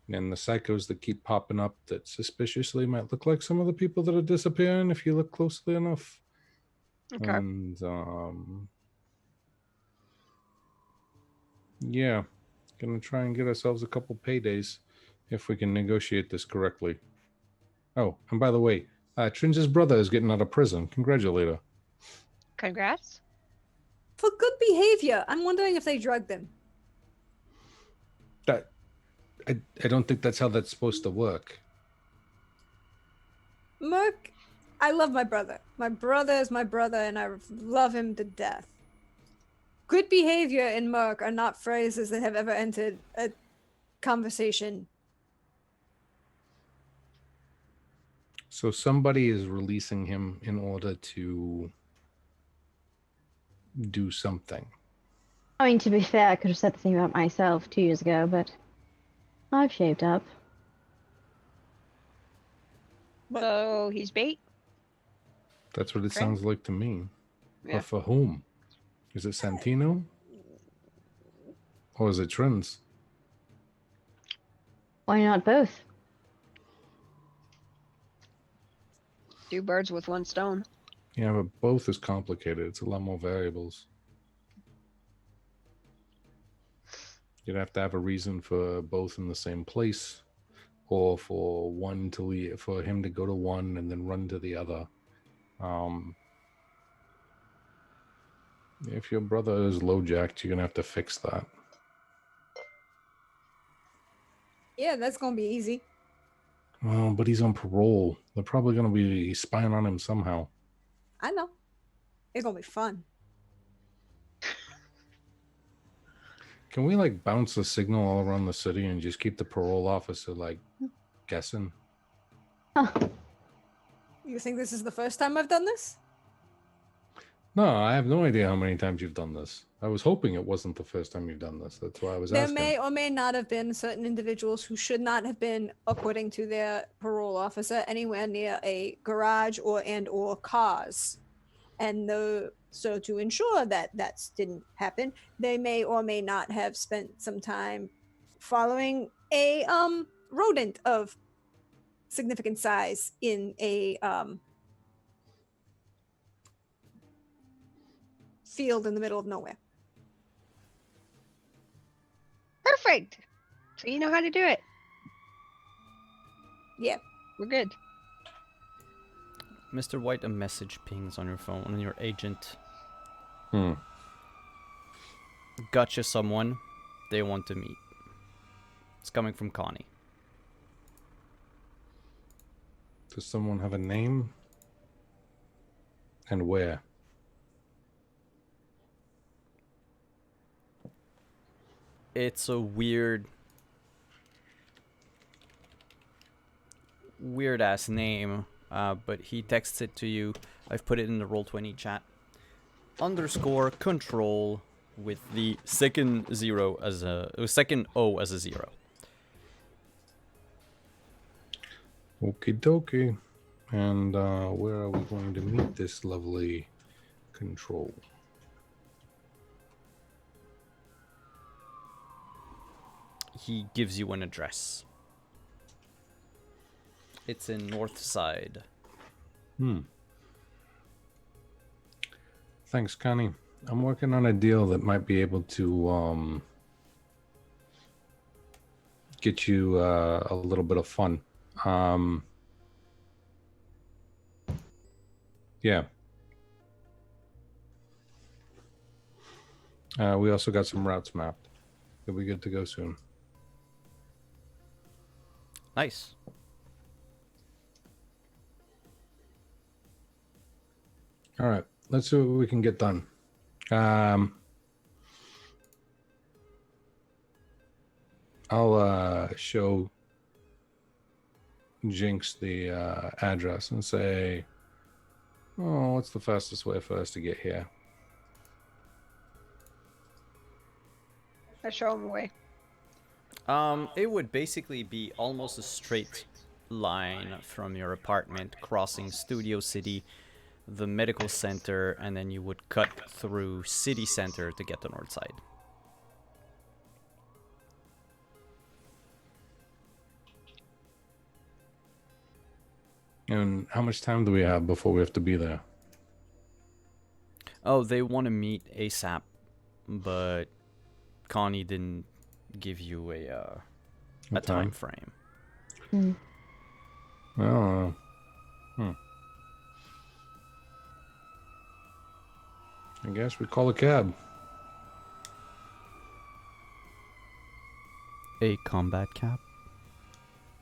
the psychos that keep popping up that suspiciously might look like some of the people that are disappearing if you look closely enough. Okay. And yeah, gonna try and get ourselves a couple paydays if we can negotiate this correctly. Oh, and by the way, Trinz's brother is getting out of prison. Congratulate her. Congrats. For good behavior. I'm wondering if they drugged him. That I don't think that's how that's supposed to work. Merc, I love my brother. My brother is my brother, and I love him to death. Good behavior and Merc are not phrases that have ever entered a conversation. So somebody is releasing him in order to do something. I mean, to be fair, I could have said the same about myself 2 years ago, but I've shaved up. So he's bait. That's what it Okay. sounds like to me. Yeah. But for whom? Is it Santino? Or is it Trins? Why not both? Two birds with one stone. Yeah, but both is complicated. It's a lot more variables. You'd have to have a reason for both in the same place, or for one to leave, for him to go to one and then run to the other. If your brother is low jacked, you're gonna have to fix that. Yeah, that's gonna be easy. Well, but he's on parole. They're probably gonna be spying on him somehow. I know. It's gonna be fun. Can we like bounce a signal all around the city and just keep the parole officer like guessing? Huh. You think this is the first time I've done this? No, I have no idea how many times you've done this. I was hoping it wasn't the first time you've done this. That's why I was There asking. may or may not have been certain individuals who should not have been, according to their parole officer, anywhere near a garage or cars. And so to ensure that didn't happen, they may or may not have spent some time following a rodent of significant size in a field in the middle of nowhere. Perfect. So you know how to do it. Yeah. We're good. Mr. White, a message pings on your phone, on your agent. Hmm. Gotcha, someone. They want to meet. It's coming from Connie. Does someone have a name? And where? It's a weird ass name, but he texts it to you. I've put it in the Roll20 chat. Underscore control with the second second O as a 0. Okie dokie. And where are we going to meet this lovely control? He gives you an address. It's in North Side. Thanks, Connie. I'm working on a deal that might be able to get you a little bit of fun. Yeah. We also got some routes mapped. You'll be good to go soon. Nice. All right. Let's see what we can get done. I'll show Jinx the address and say, oh, what's the fastest way for us to get here? I show him the way. It would basically be almost a straight line from your apartment, crossing Studio City, the medical center, and then you would cut through City Center to get to North Side. And how much time do we have before we have to be there? Oh, they want to meet ASAP, but Connie didn't give you a time frame. Well, I guess we call a cab. A combat cab?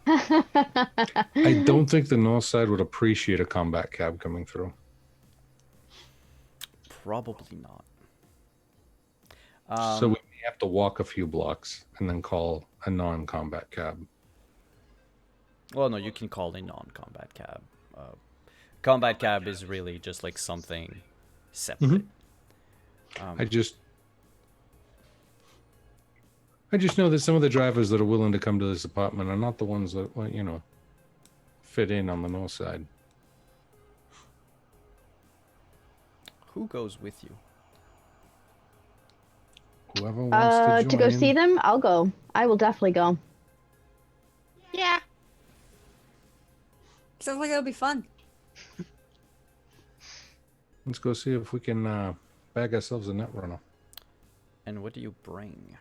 I don't think the North Side would appreciate a combat cab coming through. Probably not. So we may have to walk a few blocks and then call a non-combat cab. Well, no, you can call a non-combat cab. Combat cab is really just like something separate. I just know that some of the drivers that are willing to come to this apartment are not the ones that, well, you know, fit in on the North Side. Who goes with you? Whoever wants to go join. see them, I'll go. I will definitely go. Yeah. Sounds like it'll be fun. Let's go see if we can bag ourselves a net runner. And what do you bring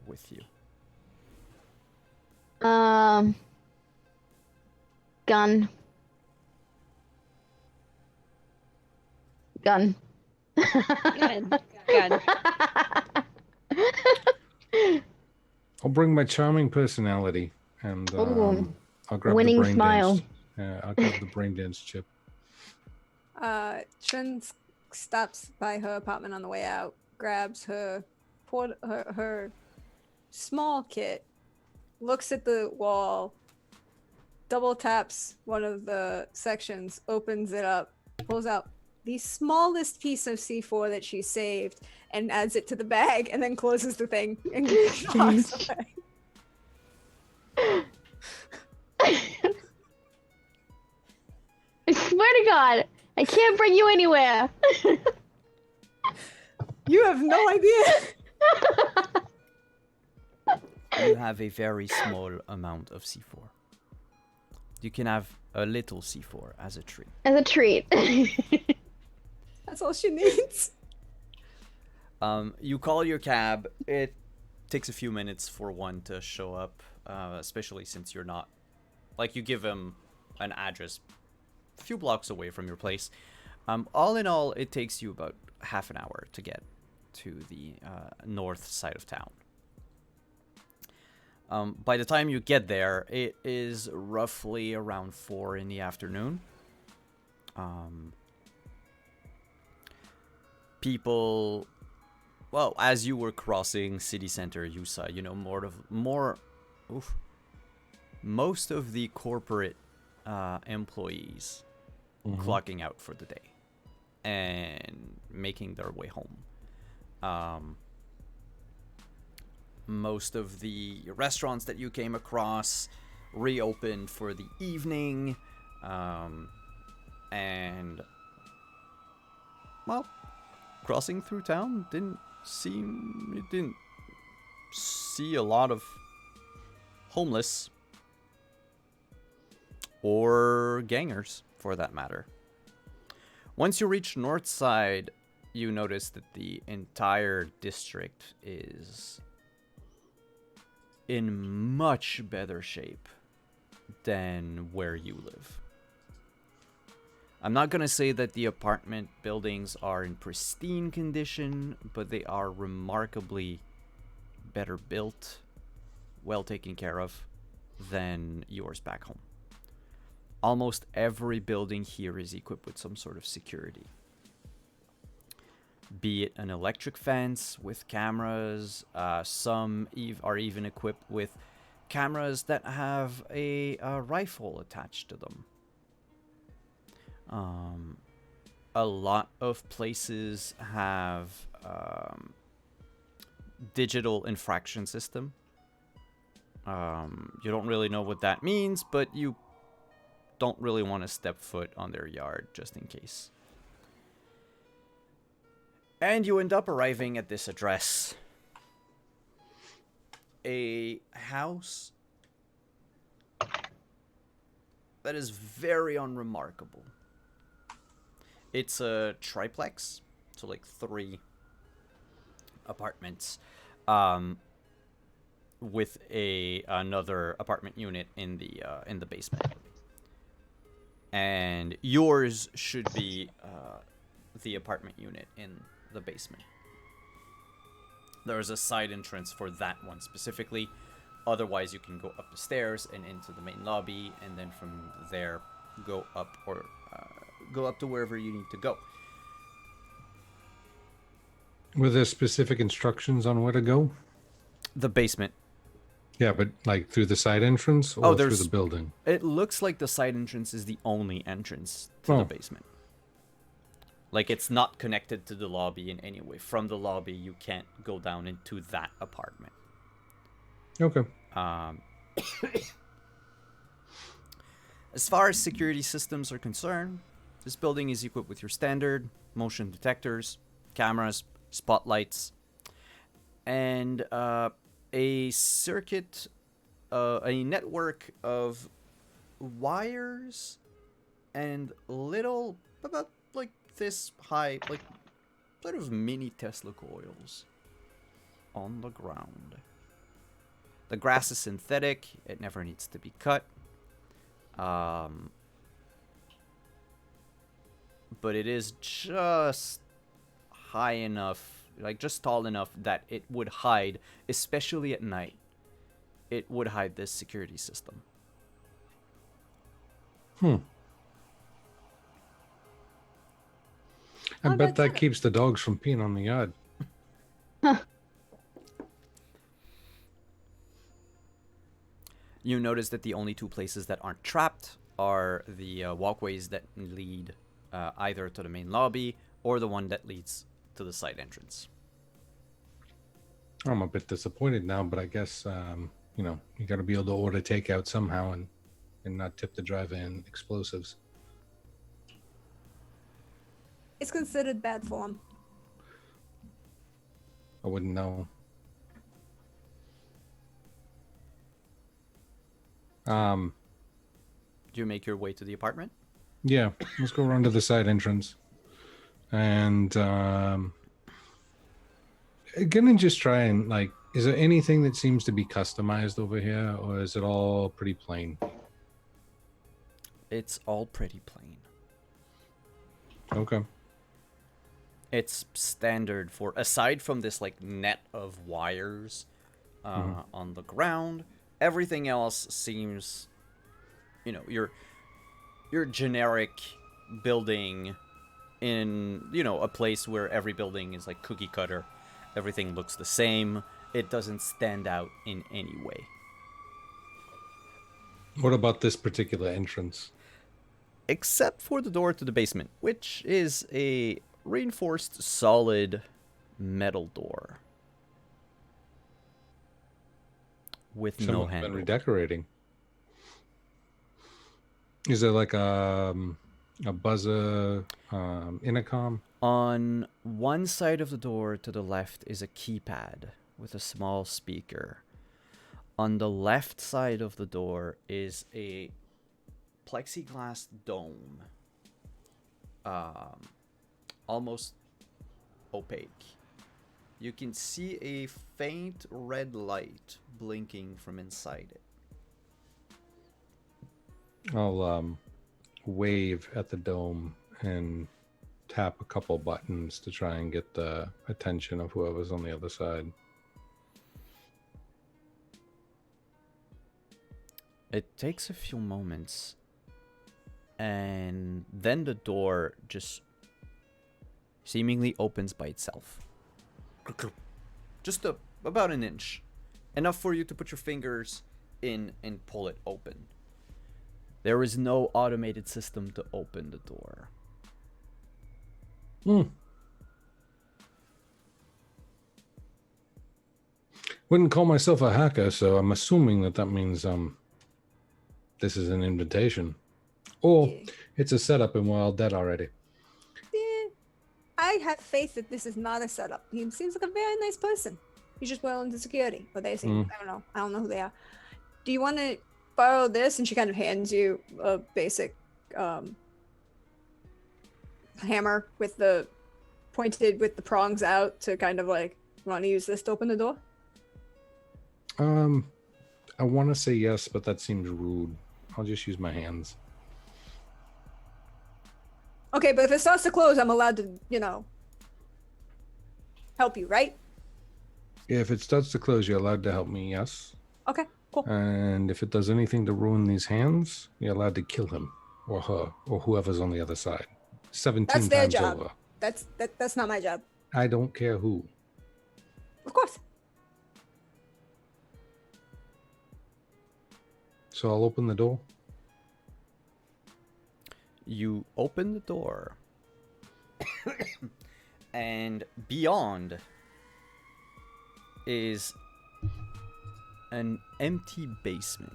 with you? Gun. Gun. Good. Good. I'll bring my charming personality and Ooh, I'll grab winning the brain smile. dance. Yeah, I'll grab the brain dance chip. Chun stops by her apartment on the way out, grabs her small kit, looks at the wall, double taps one of the sections, opens it up, pulls out the smallest piece of C4 that she saved, and adds it to the bag, and then closes the thing and walks away. I swear to God, I can't bring you anywhere. You have no idea. You have a very small amount of C4. You can have a little C4 as a treat. As a treat. That's all she needs. You call your cab. It takes a few minutes for one to show up, especially since you're not... Like, you give him an address a few blocks away from your place. All in all, it takes you about half an hour to get to the north side of town. By the time you get there, it is roughly around 4 in the afternoon. People... Well, as you were crossing city center, you saw, you know, most of the corporate employees clocking out for the day and making their way home. Most of the restaurants that you came across reopened for the evening, and, well, crossing through town didn't see a lot of homeless or gangers, for that matter. Once you reach north side, you notice that the entire district is in much better shape than where you live. I'm not gonna say that the apartment buildings are in pristine condition, but they are remarkably better built, well taken care of than yours back home. Almost every building here is equipped with some sort of security. Be it an electric fence with cameras, some are even equipped with cameras that have a rifle attached to them. A lot of places have digital infraction system. You don't really know what that means, but you don't really want to step foot on their yard just in case. And you end up arriving at this address. A house that is very unremarkable. It's a triplex, so like 3 apartments, with another apartment unit in the basement. And yours should be the apartment unit in the basement. There's a side entrance for that one specifically. Otherwise, you can go up the stairs and into the main lobby, and then from there go up to wherever you need to go. Were there specific instructions on where to go? The basement. Yeah, but like through the side entrance or through there's the building? It looks like the side entrance is the only entrance to the basement. Like, it's not connected to the lobby in any way. From the lobby, you can't go down into that apartment. Okay. As far as security systems are concerned, this building is equipped with your standard motion detectors, cameras, spotlights, and a circuit, a network of wires and little, about like this high, like sort of mini Tesla coils on the ground. The grass is synthetic. It never needs to be cut. But it is just high enough, like just tall enough that it would hide, especially at night. It would hide this security system. I bet that keeps the dogs from peeing on the yard. You notice that the only 2 places that aren't trapped are the walkways that lead either to the main lobby or the one that leads to the side entrance. I'm a bit disappointed now, but I guess, you know, you got to be able to order takeout somehow and not tip the driver in explosives. It's considered bad form. I wouldn't know. Do you make your way to the apartment? Yeah, let's go around to the side entrance. And gonna just try and, like, is there anything that seems to be customized over here, or is it all pretty plain? It's all pretty plain. Okay. It's standard for, aside from this like net of wires on the ground, everything else seems, you know, your generic building in, you know, a place where every building is like cookie cutter. Everything looks the same. It doesn't stand out in any way. What about this particular entrance? Except for the door to the basement, which is a reinforced solid metal door with no Someone's handle. been redecorating. Is there like a buzzer, intercom? On one side of the door to the left is a keypad with a small speaker. On the left side of the door is a plexiglass dome. Almost opaque. You can see a faint red light blinking from inside it. I'll wave at the dome and tap a couple buttons to try and get the attention of whoever's on the other side. It takes a few moments, and then the door just seemingly opens by itself. Just about an inch. Enough for you to put your fingers in and pull it open. There is no automated system to open the door. Wouldn't call myself a hacker, so I'm assuming that means this is an invitation. Or it's a setup and we're all dead already. Yeah, I have faith that this is not a setup. He seems like a very nice person. He's just well into security. Or they seem, I don't know. I don't know who they are. Do you want to borrow this? And she kind of hands you a basic hammer with the pointed with the prongs out to kind of like, want to use this to open the door? I want to say yes, but that seems rude. I'll just use my hands. Okay, but if it starts to close, I'm allowed to, you know, help you, right? If it starts to close, you're allowed to help me, yes. Okay, cool. And if it does anything to ruin these hands, you're allowed to kill him or her or whoever's on the other side. 17 That's their times job. over. That's not my job. I don't care who. Of course. So I'll open the door. You open the door, and beyond is an empty basement.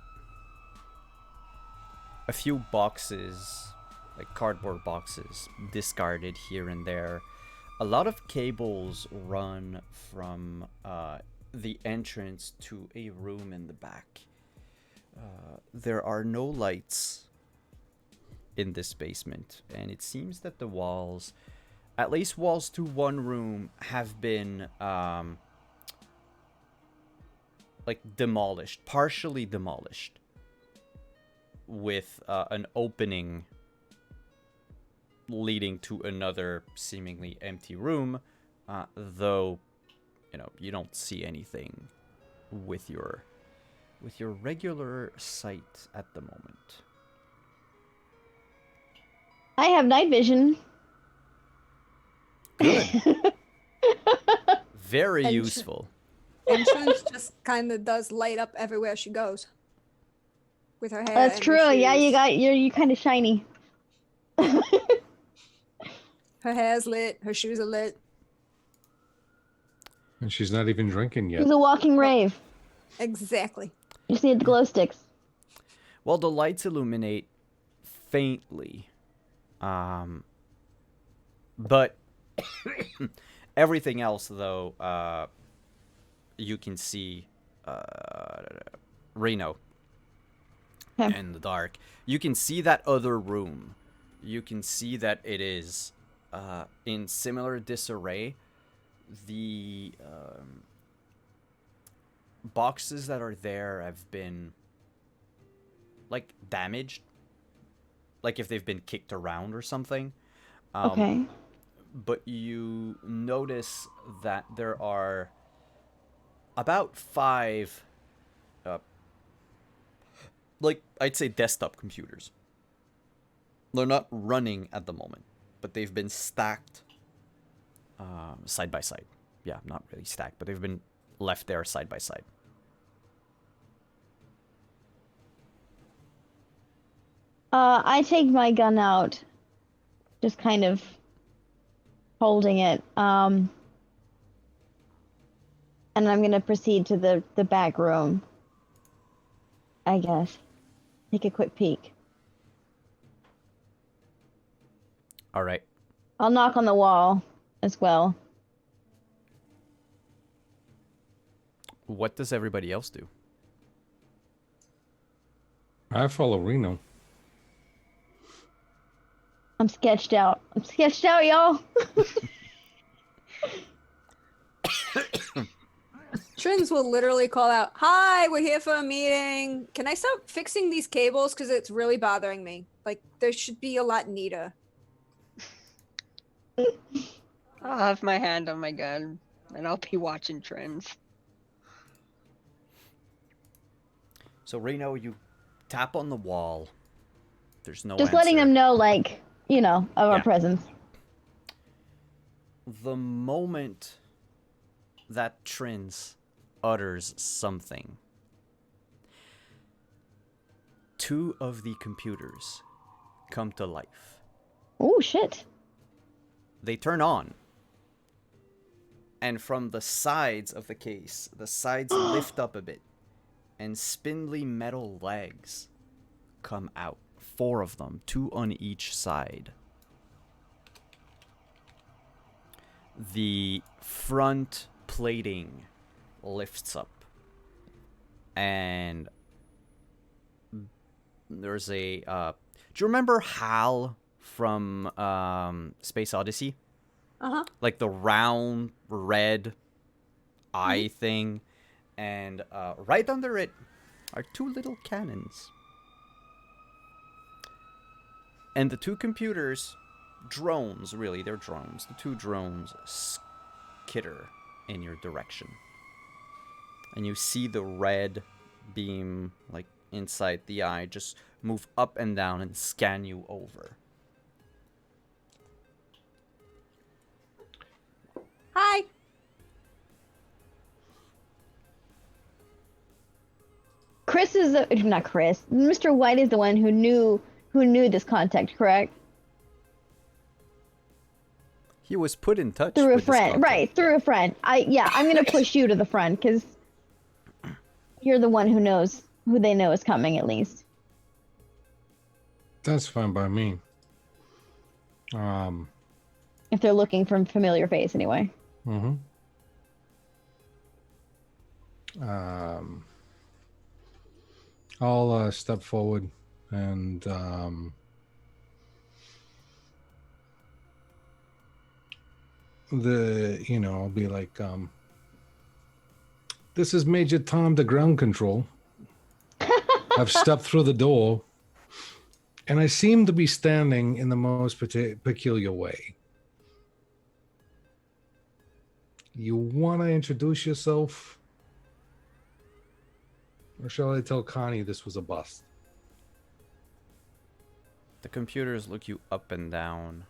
A few boxes, like cardboard boxes, discarded here and there. A lot of cables run from the entrance to a room in the back. There are no lights in this basement, and it seems that the walls, at least walls to one room, have been like demolished, partially demolished, with an opening leading to another seemingly empty room, though, you know, you don't see anything with your regular sight at the moment. I have night vision. Good. Very And useful. And Trance just kind of does light up everywhere she goes. With her hair. That's and true. her Yeah, shoes. you kind of shiny. Her hair's lit. Her shoes are lit. And she's not even drinking yet. He's a walking rave. Exactly. You just need the glow sticks. Well, the lights illuminate faintly. But everything else, though, you can see Reno. Okay. in the dark. You can see that other room. You can see that it is in similar disarray. The boxes that are there have been like damaged, like if they've been kicked around or something. Okay. But you notice that there are about 5 like I'd say desktop computers. They're not running at the moment, but they've been stacked side by side. Yeah, not really stacked, but they've been left there side by side. I take my gun out, just kind of holding it. And I'm gonna proceed to the back room. I guess. Take a quick peek. All right. I'll knock on the wall as well. What does everybody else do? I follow Reno. I'm sketched out. I'm sketched out, y'all. Trins will literally call out, "Hi, we're here for a meeting. Can I stop fixing these cables? Because it's really bothering me. Like, there should be a lot neater." I'll have my hand on my gun and I'll be watching trends. So Reno, you tap on the wall. There's no Just letting answer. them know, like, of our Yeah. presence. The moment that Trins utters something, 2 of the computers come to life. Oh, shit. They turn on. And from the sides of the case, the sides lift up a bit, and spindly metal legs come out. 4 of them, 2 on each side. The front plating lifts up, and there's a do you remember Hal from Space Odyssey? Uh-huh. Like the round red eye thing, and right under it are 2 little cannons. And the 2 computers, drones, really, they're drones. The 2 drones skitter in your direction. And you see the red beam, like, inside the eye, just move up and down and scan you over. Hi. Chris is not Chris. Mr. White is the one who knew this contact, correct? He was put in touch Through a with this friend, contact. right? Through a friend. I'm gonna push you to the front because you're the one who they know is coming at least. That's fine by me. If they're looking for a familiar face, anyway. Mm-hmm. I'll step forward and I'll be like, this is Major Tom to ground control. I've stepped through the door, and I seem to be standing in the most peculiar way. You want to introduce yourself? Or shall I tell Connie this was a bust? The computers look you up and down.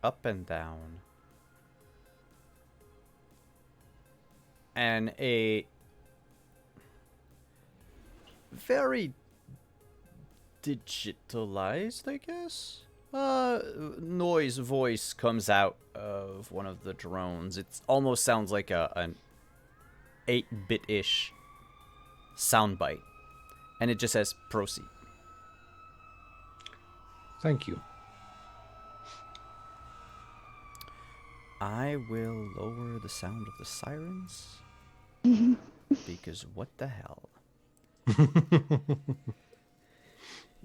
Up and down. And a very digitalized, I guess, noise voice comes out of one of the drones. It almost sounds like an 8-bit-ish soundbite. And it just says, proceed. Thank you. I will lower the sound of the sirens. Because what the hell?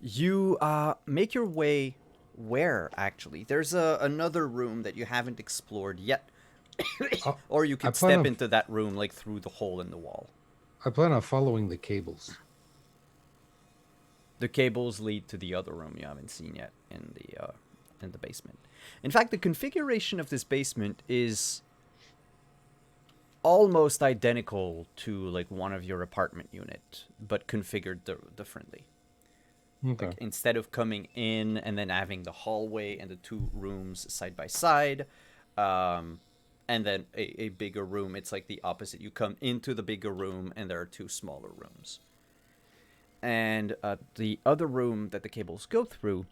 You make your way where, actually? There's another room that you haven't explored yet. Oh, Or you I could plan step on into that room, like, through the hole in the wall. I plan on following the cables. The cables lead to the other room you haven't seen yet in the basement. In fact, the configuration of this basement is almost identical to, like, one of your apartment unit, but configured differently. Okay. Like, instead of coming in and then having the hallway and the two rooms side by side, and then a bigger room, it's like the opposite. You come into the bigger room and there are two smaller rooms. And the other room that the cables go through,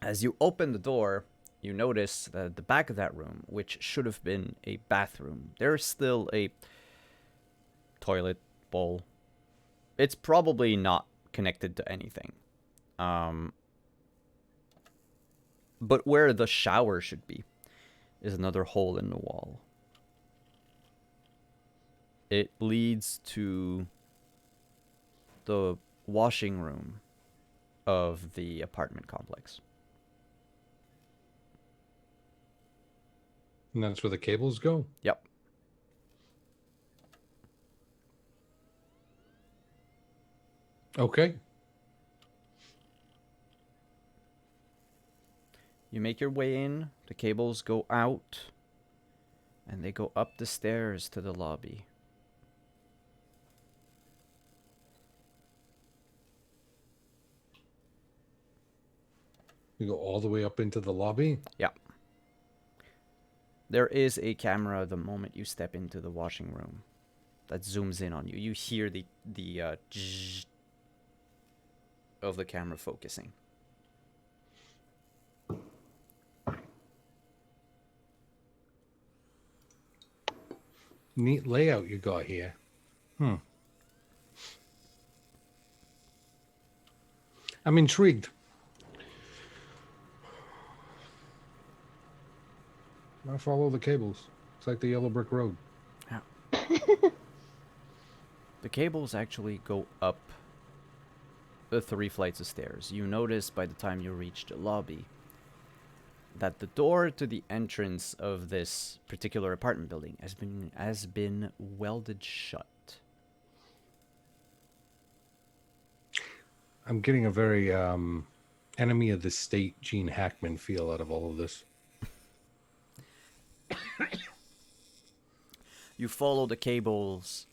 as you open the door, you notice that at the back of that room, which should have been a bathroom, there's still a toilet bowl. It's probably not connected to anything. But where the shower should be is another hole in the wall. It leads to the washing room of the apartment complex. And that's where the cables go? Yep. Okay. You make your way in, the cables go out, and they go up the stairs to the lobby. You go all the way up into the lobby? Yeah. There is a camera the moment you step into the washing room that zooms in on you. You hear the zzzz of the camera focusing. Neat layout you got here. I'm intrigued. I follow the cables. It's like the yellow brick road. Yeah. The cables actually go up the 3 flights of stairs. You notice by the time you reach the lobby that the door to the entrance of this particular apartment building has been welded shut. I'm getting a very enemy of the state Gene Hackman feel out of all of this. You follow the cables.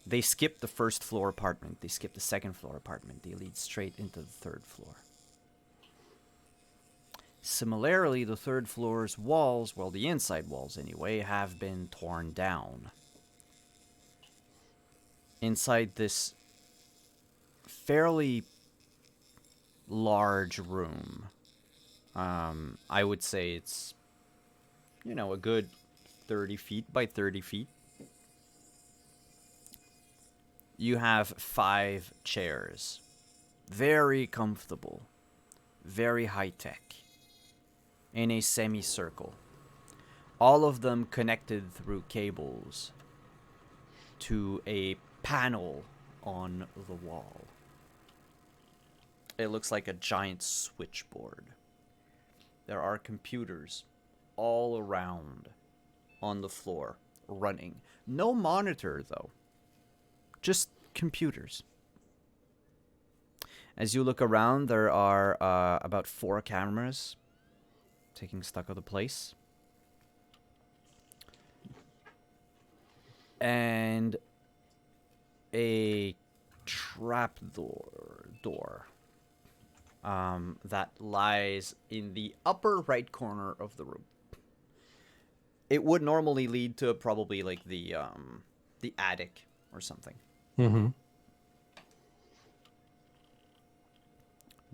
They skip the first floor apartment. They skip the second floor apartment. They lead straight into the third floor. Similarly, the third floor's walls, well, the inside walls anyway, have been torn down. Inside this fairly large room, I would say it's, a good 30 feet by 30 feet. You have 5 chairs. Very comfortable. Very high-tech. In a semicircle. All of them connected through cables to a panel on the wall. It looks like a giant switchboard. There are computers all around on the floor running. No monitor, though. Just computers. As you look around, there are about 4 cameras taking stock of the place. And a trap door that lies in the upper right corner of the room. It would normally lead to probably like the attic or something. Mm-hmm.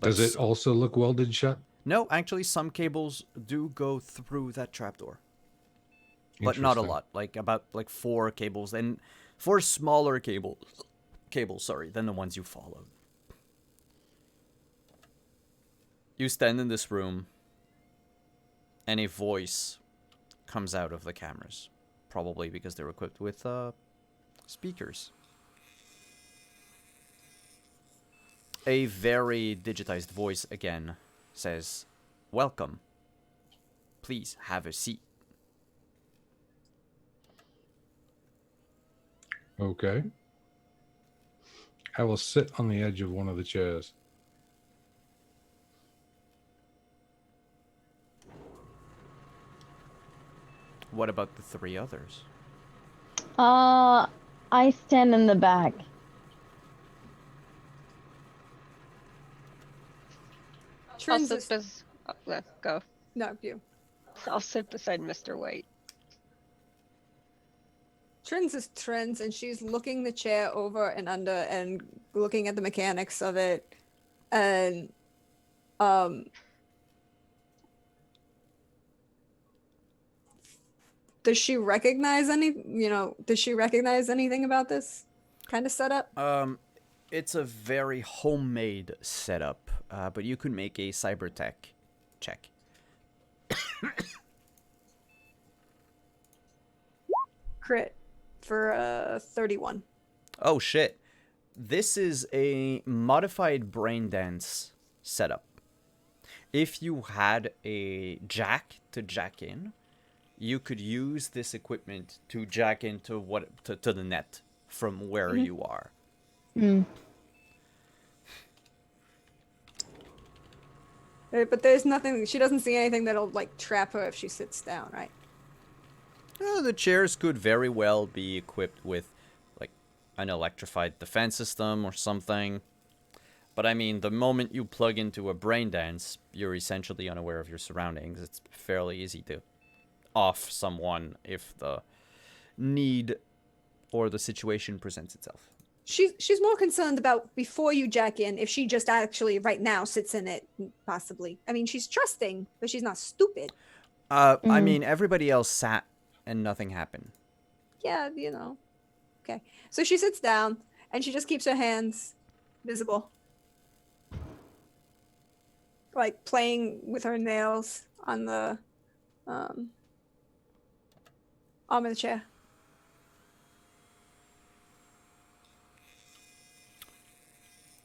Does it also look welded shut? No, actually, some cables do go through that trapdoor. But not a lot. Like, about 4 cables. And 4 smaller cables, than the ones you followed. You stand in this room, and a voice comes out of the cameras. Probably because they're equipped with speakers. A very digitized voice again says, "Welcome. Please have a seat." Okay. I will sit on the edge of one of the chairs. What about the three others? I stand in the back. I'll Trance sit is go. no you. I'll sit beside Mr. White. Trance is Trance, and she's looking the chair over and under and looking at the mechanics of it, and does she recognize does she recognize anything about this kind of setup? It's a very homemade setup, but you could make a cybertech check. Crit for 31. Oh shit. This is a modified brain dance setup. If you had a jack to jack in, you could use this equipment to jack into to the net from where you are. But there's nothing. She doesn't see anything that'll like trap her if she sits down, right? The chairs could very well be equipped with like an electrified defense system or something. But I mean, the moment you plug into a brain dance, you're essentially unaware of your surroundings. It's fairly easy to off someone if the need or the situation presents itself. She's more concerned about before you jack in, if she just actually right now sits in it, possibly. I mean, she's trusting, but she's not stupid. I mean, everybody else sat and nothing happened. Yeah, Okay. So she sits down and she just keeps her hands visible. Like playing with her nails on the arm of the chair.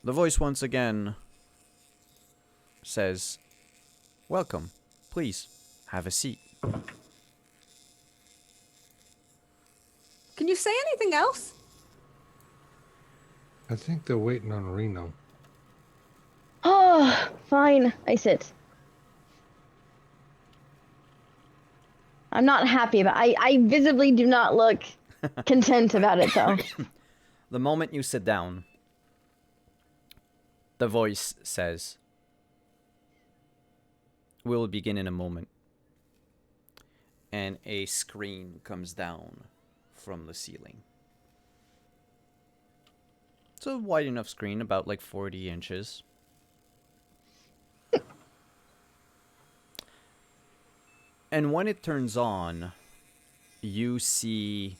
The voice once again says, "Welcome. Please have a seat." Can you say anything else? I think they're waiting on Reno. Oh, fine. I sit. I'm not happy about I visibly do not look content about it, though. The moment you sit down, the voice says, "We'll begin in a moment." And a screen comes down from the ceiling. It's a wide enough screen, about like 40 inches. And when it turns on, you see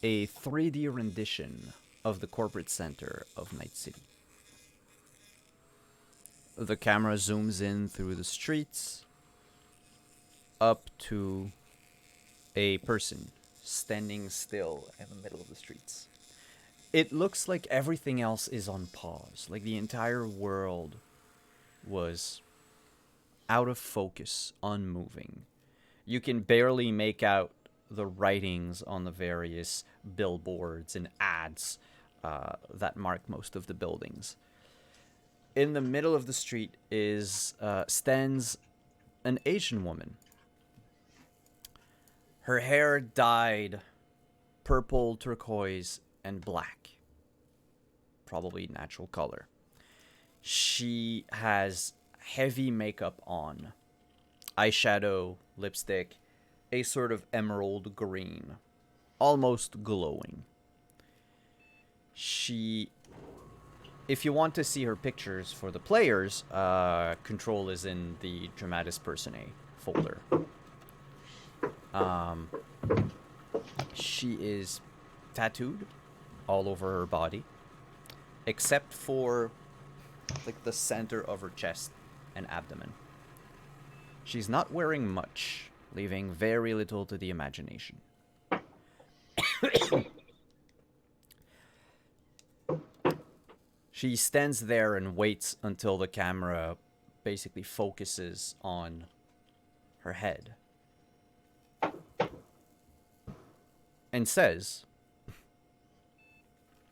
a 3D rendition of the corporate center of Night City. The camera zooms in through the streets up to a person standing still in the middle of the streets. It looks like everything else is on pause, like the entire world was out of focus, unmoving. You can barely make out the writings on the various billboards and ads that mark most of the buildings. In the middle of the street stands an Asian woman. Her hair dyed purple, turquoise, and black. Probably natural color. She has heavy makeup on. Eyeshadow, lipstick, a sort of emerald green. Almost glowing. If you want to see her pictures for the players, control is in the Dramatis Personae folder. She is tattooed all over her body, except for like the center of her chest and abdomen. She's not wearing much, leaving very little to the imagination. She stands there and waits until the camera basically focuses on her head. And says,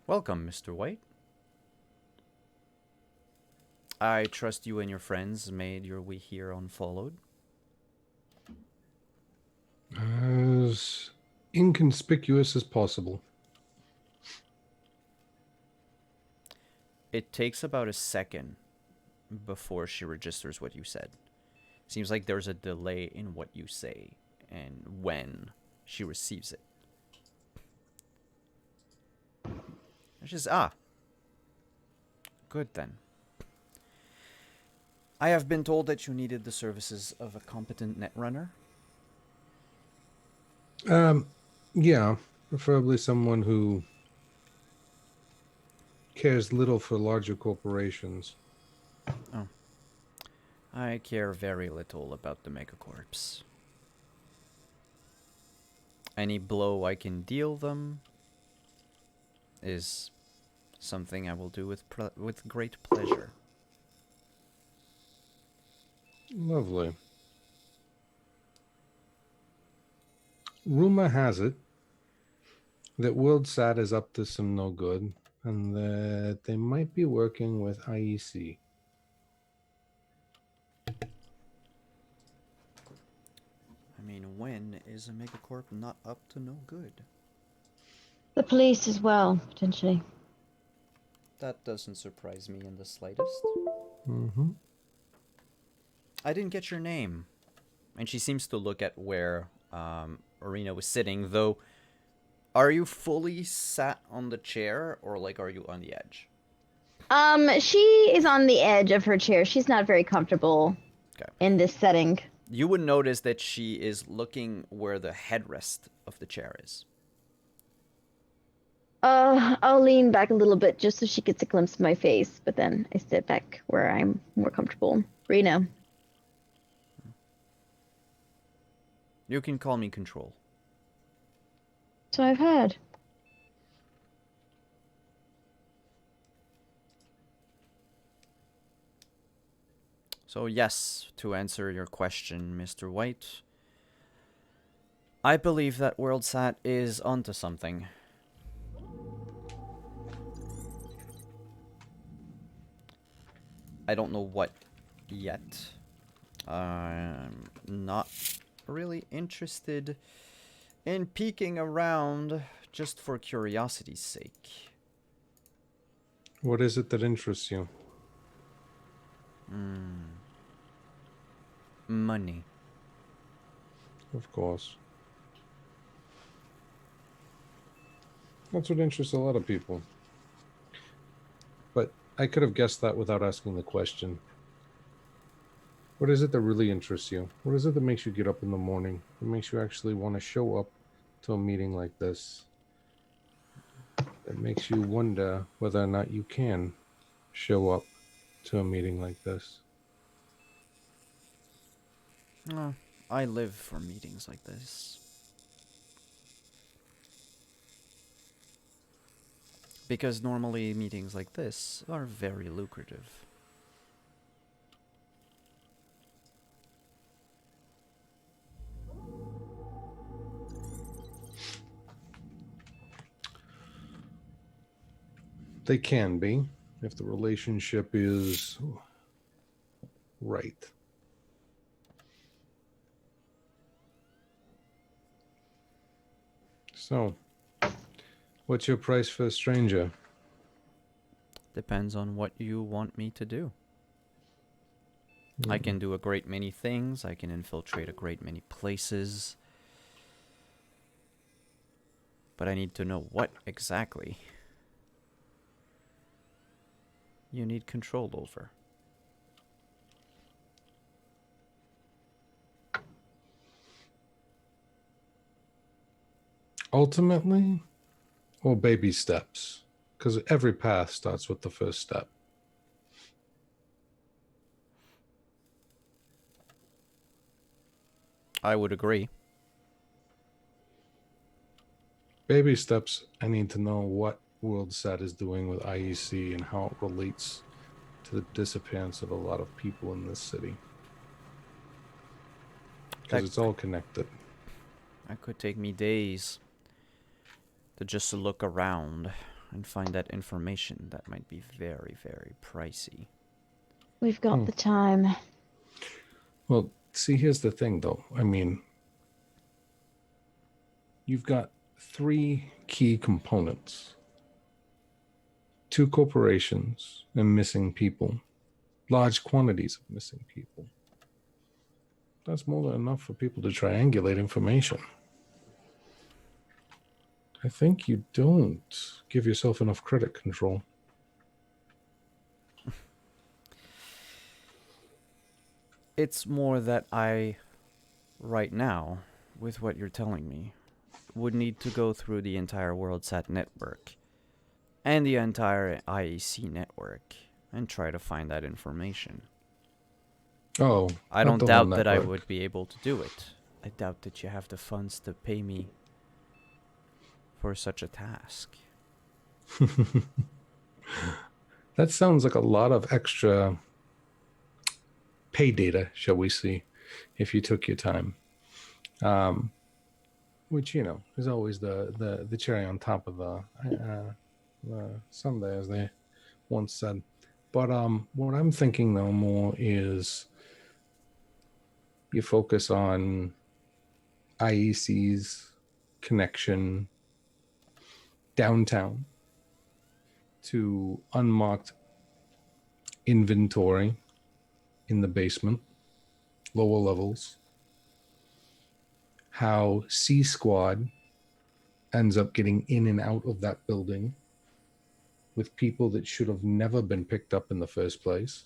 "Welcome, Mr. White. I trust you and your friends made your way here unfollowed." As inconspicuous as possible. It takes about a second before she registers what you said. Seems like there's a delay in what you say and when she receives it. She says, good then. I have been told that you needed the services of a competent netrunner. Yeah, preferably someone who cares little for larger corporations. Oh. I care very little about the megacorps. Any blow I can deal them is something I will do with great pleasure. Lovely. Rumor has it that WorldSat is up to some no good, and that they might be working with IEC. I mean, when is a megacorp not up to no good? The police as well, potentially. That doesn't surprise me in the slightest. Mm-hmm. I didn't get your name. And she seems to look at where Reno was sitting, though. Are you fully sat on the chair, or like are you on the edge? She is on the edge of her chair. She's not very comfortable in this setting. You would notice that she is looking where the headrest of the chair is. I'll lean back a little bit just so she gets a glimpse of my face, but then I sit back where I'm more comfortable. Reno. You can call me Control. So I've heard. So yes, to answer your question, Mr. White, I believe that WorldSat is onto something. I don't know what yet. I'm not really interested in peeking around just for curiosity's sake. What is it that interests you? Money. Of course. That's what interests a lot of people. But I could have guessed that without asking the question. What is it that really interests you? What is it that makes you get up in the morning? That makes you actually want to show up to a meeting like this? That makes you wonder whether or not you can show up to a meeting like this? I live for meetings like this. Because normally meetings like this are very lucrative. They can be, if the relationship is right. So, what's your price for a stranger? Depends on what you want me to do. I can do a great many things. I can infiltrate a great many places. But I need to know what exactly you need control over. Ultimately, or baby steps? Because every path starts with the first step. I would agree. Baby steps, I need to know what WorldSat is doing with IEC and how it relates to the disappearance of a lot of people in this city. Because it's all connected. That could take me days to just look around and find that information. That might be very, very pricey. We've got the time. Well, see, here's the thing, though. I mean, you've got 3 key components. 2 corporations and missing people. Large quantities of missing people. That's more than enough for people to triangulate information. I think you don't give yourself enough credit control. It's more that I, right now, with what you're telling me, would need to go through the entire WorldSat network and the entire IEC network and try to find that information. Oh, I don't doubt that I would be able to do it. I doubt that you have the funds to pay me for such a task. That sounds like a lot of extra pay data, shall we see, if you took your time. Which, you know, is always the cherry on top of the sundae, as they once said. But what I'm thinking, though, more is you focus on IEC's connection downtown to unmarked inventory in the basement, lower levels. How C Squad ends up getting in and out of that building with people that should have never been picked up in the first place.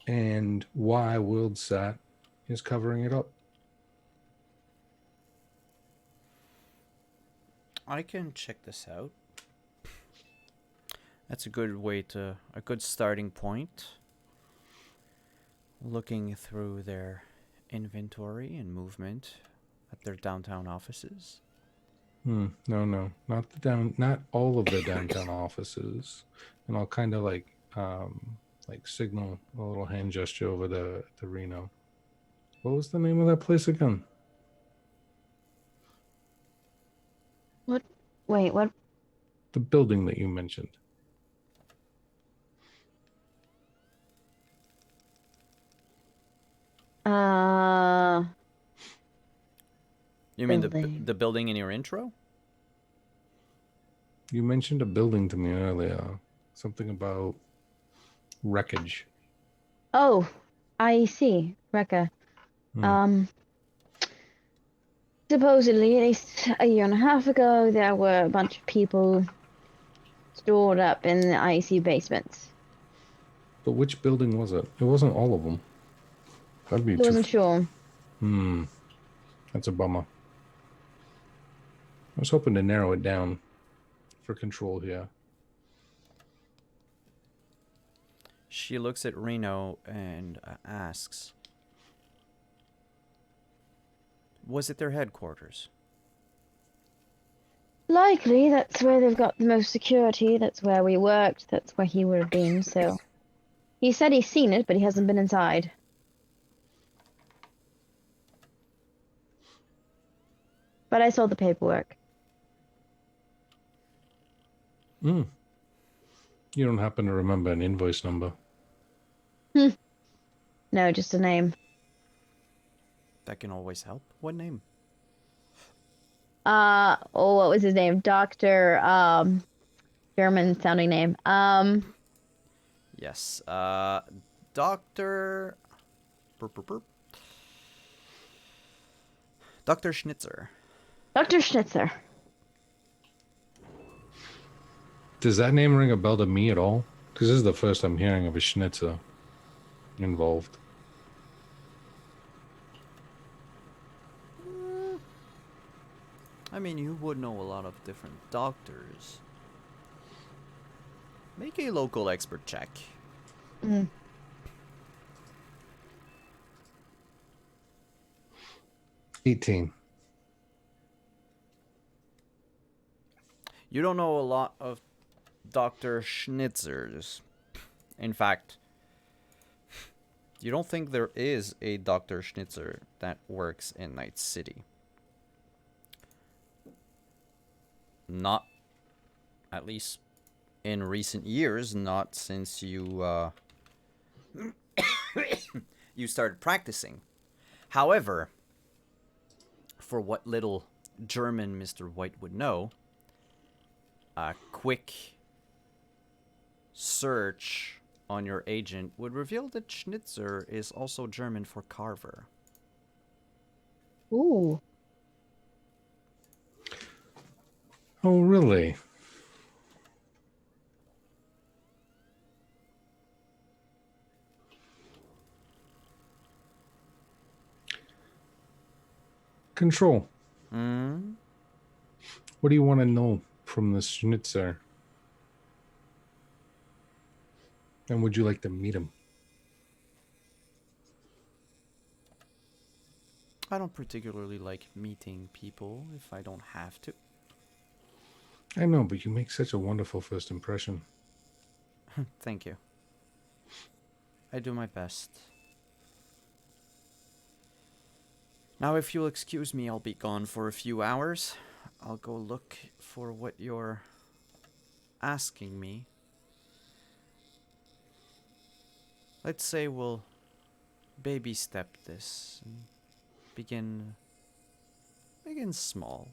And why WorldSat is covering it up. I can check this out. That's a good starting point. Looking through their inventory and movement at their downtown offices. No, not all of the downtown offices. And I'll kind of like signal a little hand gesture over to Reno. What was the name of that place again? What? Wait, what? The building that you mentioned. You mean Building. the building in your intro? You mentioned a building to me earlier. Something about wreckage. Oh, I see. Rekka. Supposedly, at least a year and a half ago, there were a bunch of people stored up in the IEC basements. But which building was it? It wasn't all of them. That'd be I wasn't sure. That's a bummer. I was hoping to narrow it down for control here. She looks at Reno and asks, was it their headquarters? Likely, that's where they've got the most security. That's where we worked. That's where he would have been, so... He said he's seen it, but he hasn't been inside. But I saw the paperwork. You don't happen to remember an invoice number? No, just a name. That can always help. What name? What was his name? Dr. German sounding name. Yes. Dr. Dr. Schnitzer. Dr. Schnitzer. Does that name ring a bell to me at all? Because this is the first I'm hearing of a Schnitzer involved. I mean, you would know a lot of different doctors. Make a local expert check. 18. You don't know a lot of Dr. Schnitzers. In fact, you don't think there is a Dr. Schnitzer that works in Night City. Not, at least in recent years, not since you, you started practicing. However, for what little German Mr. White would know, a quick search on your agent would reveal that Schnitzer is also German for carver. Ooh. Oh, really? Control. Hmm? What do you want to know from the Schnitzer? And would you like to meet him? I don't particularly like meeting people if I don't have to. I know, but you make such a wonderful first impression. Thank you. I do my best. Now, if you'll excuse me, I'll be gone for a few hours. I'll go look for what you're asking me. Let's say we'll baby step this and begin small.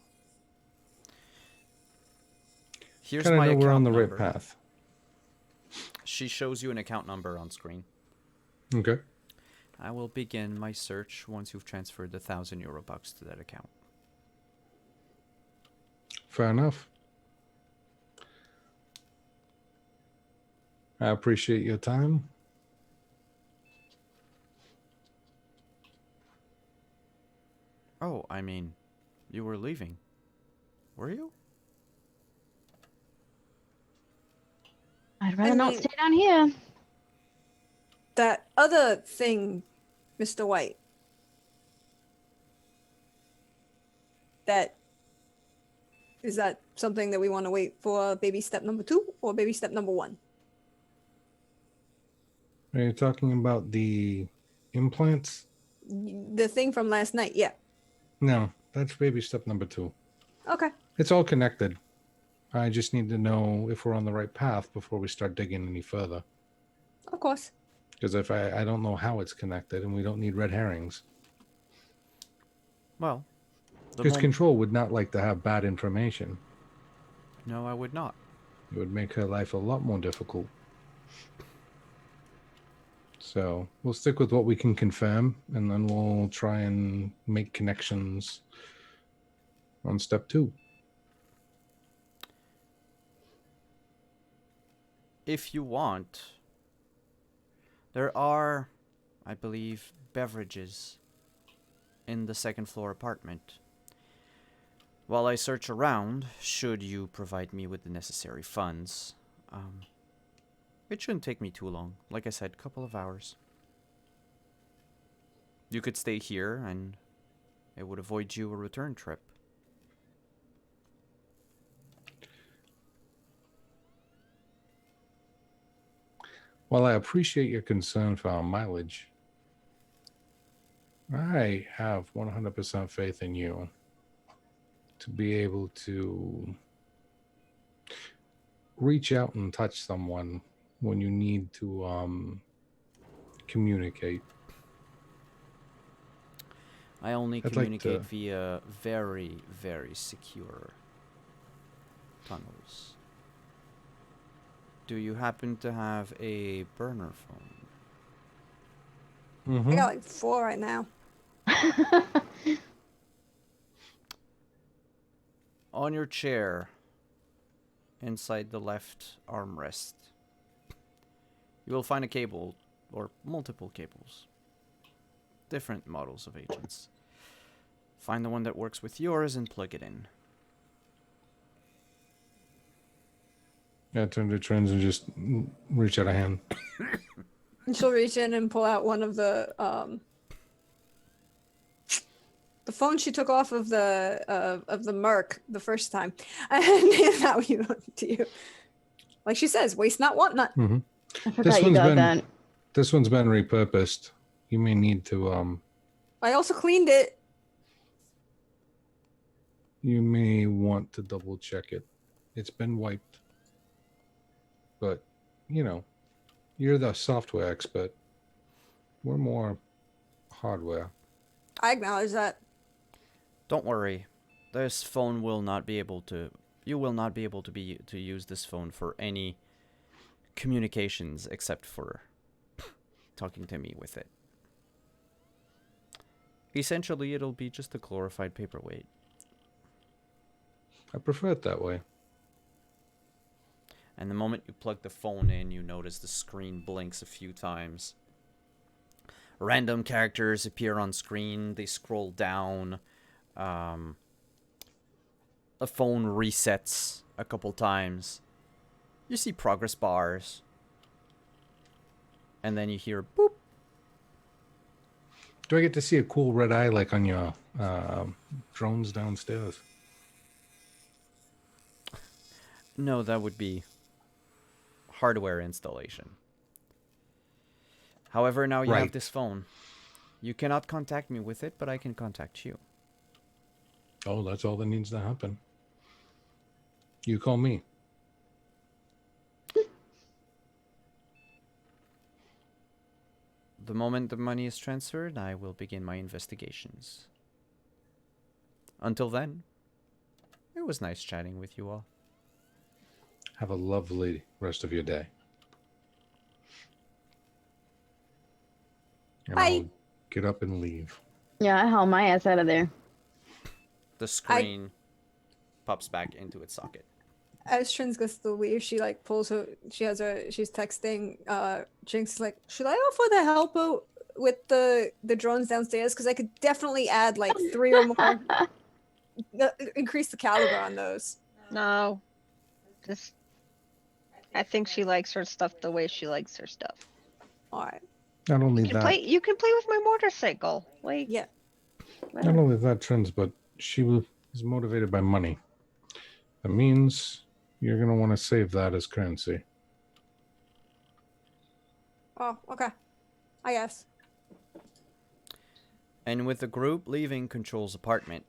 Here's Kind of my know account we're on the number. right path. She shows you an account number on screen. Okay. I will begin my search once you've transferred the €1,000 to that account. Fair enough. I appreciate your time. Oh, I mean, you were leaving. Were you? I'd rather I not mean- stay down here. That other thing, Mr. White. That is that something that we want to wait for baby step number 2 or baby step number 1? Are you talking about the implants? The thing from last night, yeah. No, that's baby step number 2. Okay. It's all connected. I just need to know if we're on the right path before we start digging any further. Of course. Because if I don't know how it's connected, and we don't need red herrings. Well, Because Control would not like to have bad information. No, I would not. It would make her life a lot more difficult. So we'll stick with what we can confirm, and then we'll try and make connections on step 2. If you want, there are, I believe, beverages in the second floor apartment. While I search around, should you provide me with the necessary funds, it shouldn't take me too long. Like I said, a couple of hours. You could stay here, and it would avoid you a return trip. While I appreciate your concern for our mileage, I have 100% faith in you to be able to reach out and touch someone when you need to communicate. I only I'd like communicate to- via very, very secure tunnels. Do you happen to have a burner phone? Mm-hmm. I got like 4 right now. On your chair, inside the left armrest, you will find a cable, or multiple cables. Different models of agents. Find the one that works with yours and plug it in. Yeah, turn to Trance and just reach out a hand. And she'll reach in and pull out one of the the phone she took off of the Merc the first time, and handed that to you. Like she says, waste not, want not. Mm-hmm. I forgot you got that. This one's been repurposed. You may need to I also cleaned it. You may want to double check it. It's been wiped. But, you know, you're the software expert. We're more hardware. I acknowledge that. Don't worry. This phone will not be able to... You will not be able to use this phone for any communications except for talking to me with it. Essentially, it'll be just a glorified paperweight. I prefer it that way. And the moment you plug the phone in, you notice the screen blinks a few times. Random characters appear on screen. They scroll down. The phone resets a couple times. You see progress bars. And then you hear boop. Do I get to see a cool red eye like on your drones downstairs? No, that would be hardware installation. However, now you have this phone. You cannot contact me with it, but I can contact you. Oh, that's all that needs to happen. You call me. The moment the money is transferred, I will begin my investigations. Until then, it was nice chatting with you all. Have a lovely rest of your day. And Bye. I'll get up and leave. Yeah, I haul my ass out of there. The screen pops back into its socket. As Trins goes to leave, she like pulls her. She's texting. Jinx is like, should I offer the help out with the drones downstairs? Because I could definitely add like 3 or more. Increase the caliber on those. No. Just, I think she likes her stuff the way she likes her stuff. All right. Not only that, You can play with my motorcycle. Like, Yeah. not only that, Trends, but she is motivated by money. That means you're going to want to save that as currency. Oh, okay. I guess. And with the group leaving Control's apartment,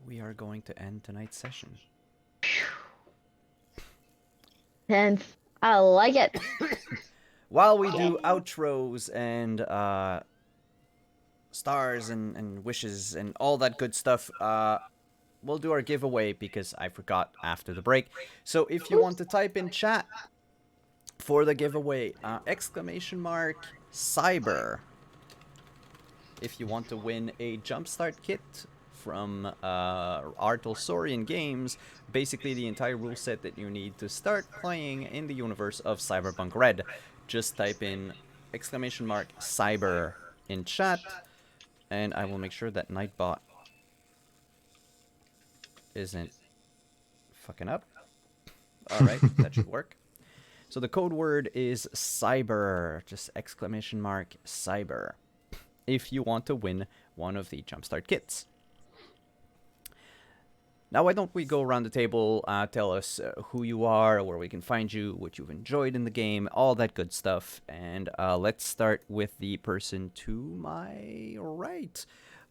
we are going to end tonight's session. Tense. I like it. While we do outros and stars and wishes and all that good stuff, we'll do our giveaway because I forgot after the break. So if you want to type in chat for the giveaway, !cyber. If you want to win a Jumpstart kit from Artelsorian Games, basically the entire rule set that you need to start playing in the universe of Cyberpunk Red. Just type in !cyber in chat, and I will make sure that Nightbot isn't fucking up. Alright, that should work. So the code word is cyber, just !cyber, if you want to win one of the Jumpstart kits. Now, why don't we go around the table, tell us who you are, where we can find you, what you've enjoyed in the game, all that good stuff. And let's start with the person to my right.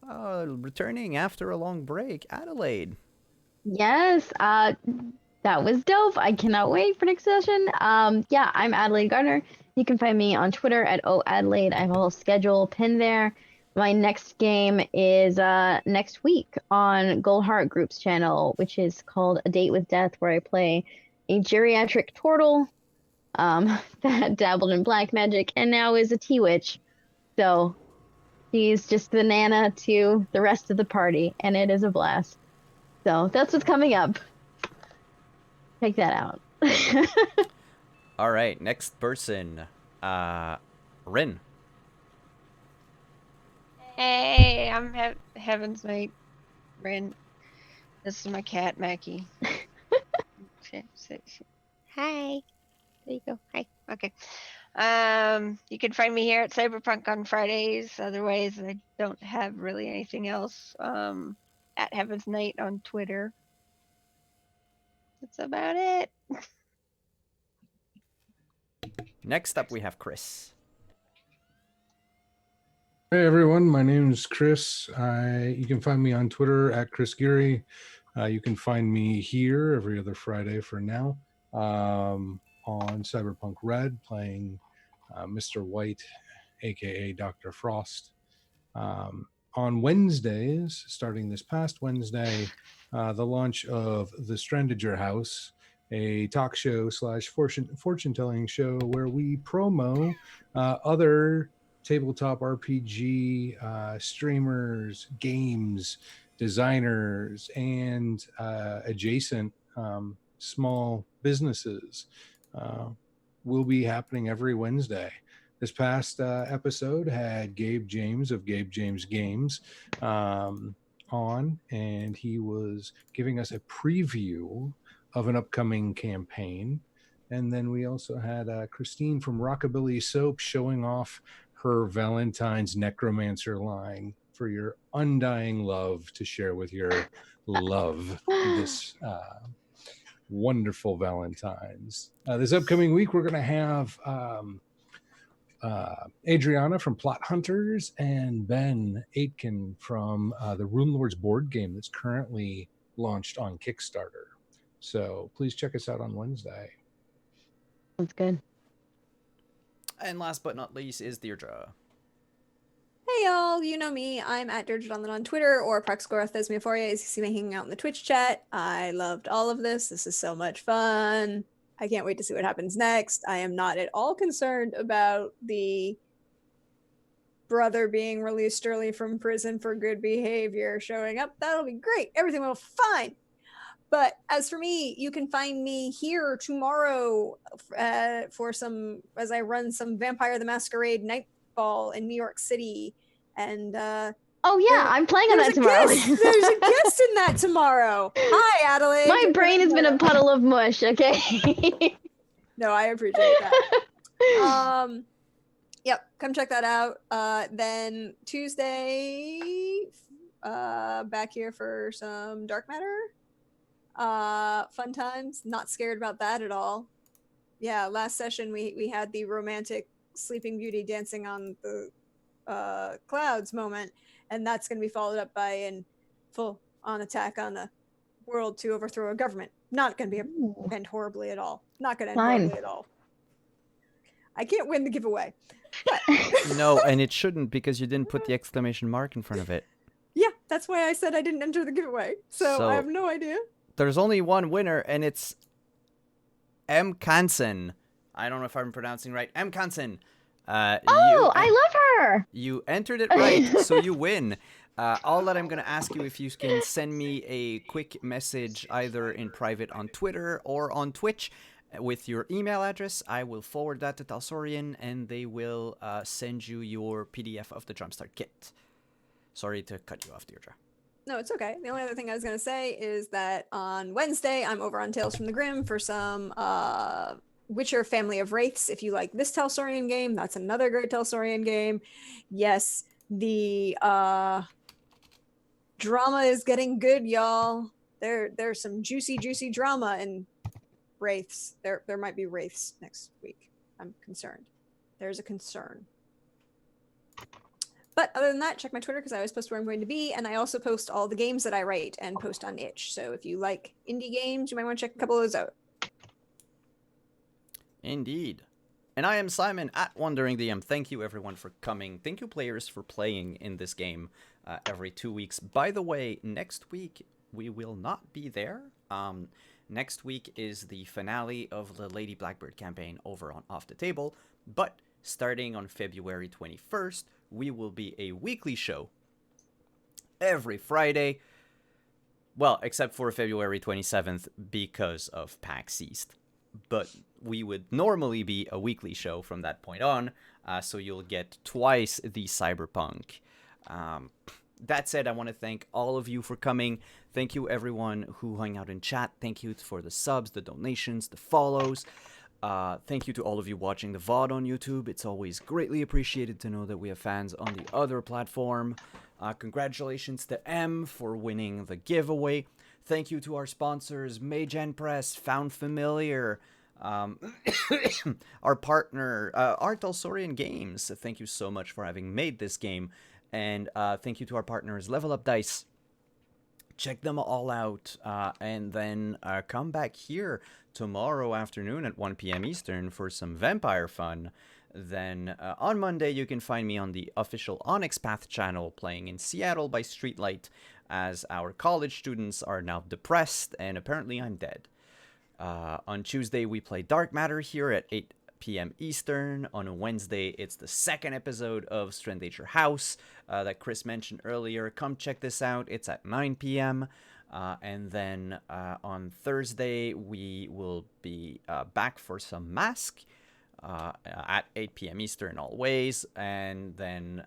Returning after a long break, Adelaide. Yes, that was dope. I cannot wait for next session. Yeah, I'm Adelaide Gardner. You can find me on Twitter at @OAdelaide. I have a whole schedule pinned there. My next game is next week on Goldheart Group's channel, which is called A Date with Death, where I play a geriatric turtle that dabbled in black magic and now is a tea witch. So she's just the nana to the rest of the party, and it is a blast. So that's what's coming up. Check that out. All right, next person, Rin. hey, I'm Heaven's Mate, Rin. This is my cat, Mackie. Hi. There you go. Hi. Okay. You can find me here at Cyberpunk on Fridays. Otherwise, I don't have really anything else. At Heaven's Night on Twitter. That's about it. Next up, we have Chris. Hey everyone, my name is Chris. You can find me on Twitter at Chris Geary. You can find me here every other Friday for now on Cyberpunk Red, playing Mr. White, aka Dr. Frost. On Wednesdays, starting this past Wednesday, the launch of The Strandager House, a talk show / fortune-telling show where we promo other tabletop RPG streamers, games, designers, and adjacent small businesses. Will be happening every Wednesday. This past episode had Gabe James of Gabe James Games on, and he was giving us a preview of an upcoming campaign. And then we also had Christine from Rockabilly Soap showing off her Valentine's Necromancer line for your undying love to share with your love this wonderful Valentine's. This upcoming week, we're going to have Adriana from Plot Hunters and Ben Aitken from the Rune Lords board game that's currently launched on Kickstarter. So please check us out on Wednesday. Sounds good. And last but not least is Deirdre. Hey y'all, you know me. I'm at Deirdre Donlin on Twitter or Praxgoroth Thesmophoria as you see me hanging out in the Twitch chat. I loved all of this. This is so much fun. I can't wait to see what happens next. I am not at all concerned about the brother being released early from prison for good behavior showing up. That'll be great. Everything will be fine. But as for me, you can find me here tomorrow for some, as I run some Vampire the Masquerade Nightfall in New York City. And Oh yeah, I'm playing on that tomorrow. there's a guest in that tomorrow. Hi, Adelaide. My brain has been a puddle of mush. Okay. No, I appreciate that. Yep, come check that out. Then Tuesday, back here for some Dark Matter. Fun times. Not scared about that at all. Yeah, last session we had the romantic Sleeping Beauty dancing on the clouds moment, and that's going to be followed up by an full-on attack on the world to overthrow a government. Not going to be end horribly at all. Not going to end horribly at all. I can't win the giveaway. No, and it shouldn't because you didn't put the exclamation mark in front of it. Yeah, that's why I said I didn't enter the giveaway. So I have no idea. There's only one winner, and it's M. Kansen. I don't know if I'm pronouncing right. M. Kansen. I love her. You entered it right, so you win. All that I'm going to ask you if you can send me a quick message either in private on Twitter or on Twitch with your email address. I will forward that to Talsorian, and they will send you your PDF of the Jumpstart Kit. Sorry to cut you off, Deirdre. No, it's okay. The only other thing I was going to say is that on Wednesday, I'm over on Tales from the Grim for some Witcher Family of Wraiths. If you like this Talsorian game, that's another great Talsorian game. Yes, the drama is getting good, y'all. There's some juicy drama in Wraiths. There might be Wraiths next week. I'm concerned. There's a concern. But other than that, check my Twitter because I always post where I'm going to be, and I also post all the games that I write and post on itch. So if you like indie games, you might want to check a couple of those out. Indeed. And I am Simon at Wandering DM. Thank you everyone for coming. Thank you players for playing in this game every 2 weeks. By the way, next week we will not be there. Next week is the finale of the Lady Blackbird campaign over on Off the Table, but starting on February 21st, we will be a weekly show every Friday. Well, except for February 27th because of PAX East. But we would normally be a weekly show from that point on, so you'll get twice the Cyberpunk. That said, I want to thank all of you for coming. Thank you everyone who hung out in chat. Thank you for the subs, the donations, the follows. Thank you to all of you watching the VOD on YouTube. It's always greatly appreciated to know that we have fans on the other platform. Congratulations to M for winning the giveaway. Thank you to our sponsors, Mage and Press, Found Familiar, our partner, Art Alsorian Games. Thank you so much for having made this game. And thank you to our partners, Level Up Dice. Check them all out, and then come back here tomorrow afternoon at 1 p.m. Eastern for some vampire fun. Then on Monday, you can find me on the official Onyx Path channel playing in Seattle by Streetlight, as our college students are now depressed and apparently I'm dead. On Tuesday, we play Dark Matter here at 8 p.m. Eastern. On Wednesday, it's the second episode of Strandanger House that Chris mentioned earlier. Come check this out. It's at 9 p.m. And then on Thursday, we will be back for some Mask at 8 p.m. Eastern always. And then,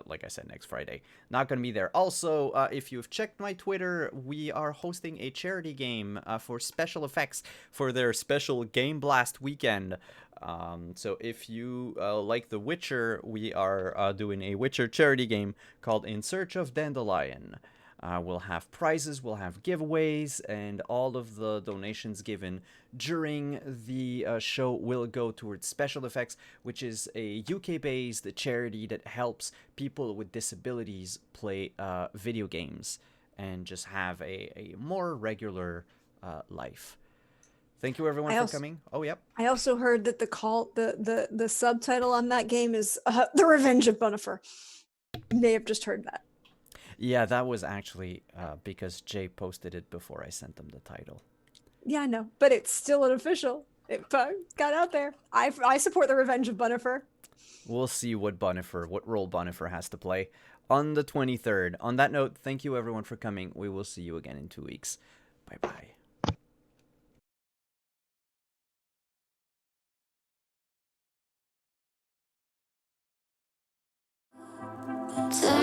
like I said, next Friday. Not going to be there. Also, if you've checked my Twitter, we are hosting a charity game for Special Effects for their special Game Blast weekend. So if you like The Witcher, we are doing a Witcher charity game called In Search of Dandelion. We'll have prizes, we'll have giveaways, and all of the donations given during the show will go towards Special Effects, which is a UK-based charity that helps people with disabilities play video games and just have a more regular life. Thank you, everyone, for coming. Oh, yep. I also heard that the subtitle on that game is The Revenge of Bunifer. You may have just heard that. Yeah, that was actually because Jay posted it before I sent them the title. Yeah, I know, but it's still an official. It got out there. I support The Revenge of Bunifer. We'll see what role Bonifer has to play on the 23rd. On that note, thank you, everyone, for coming. We will see you again in 2 weeks. Bye-bye. Turn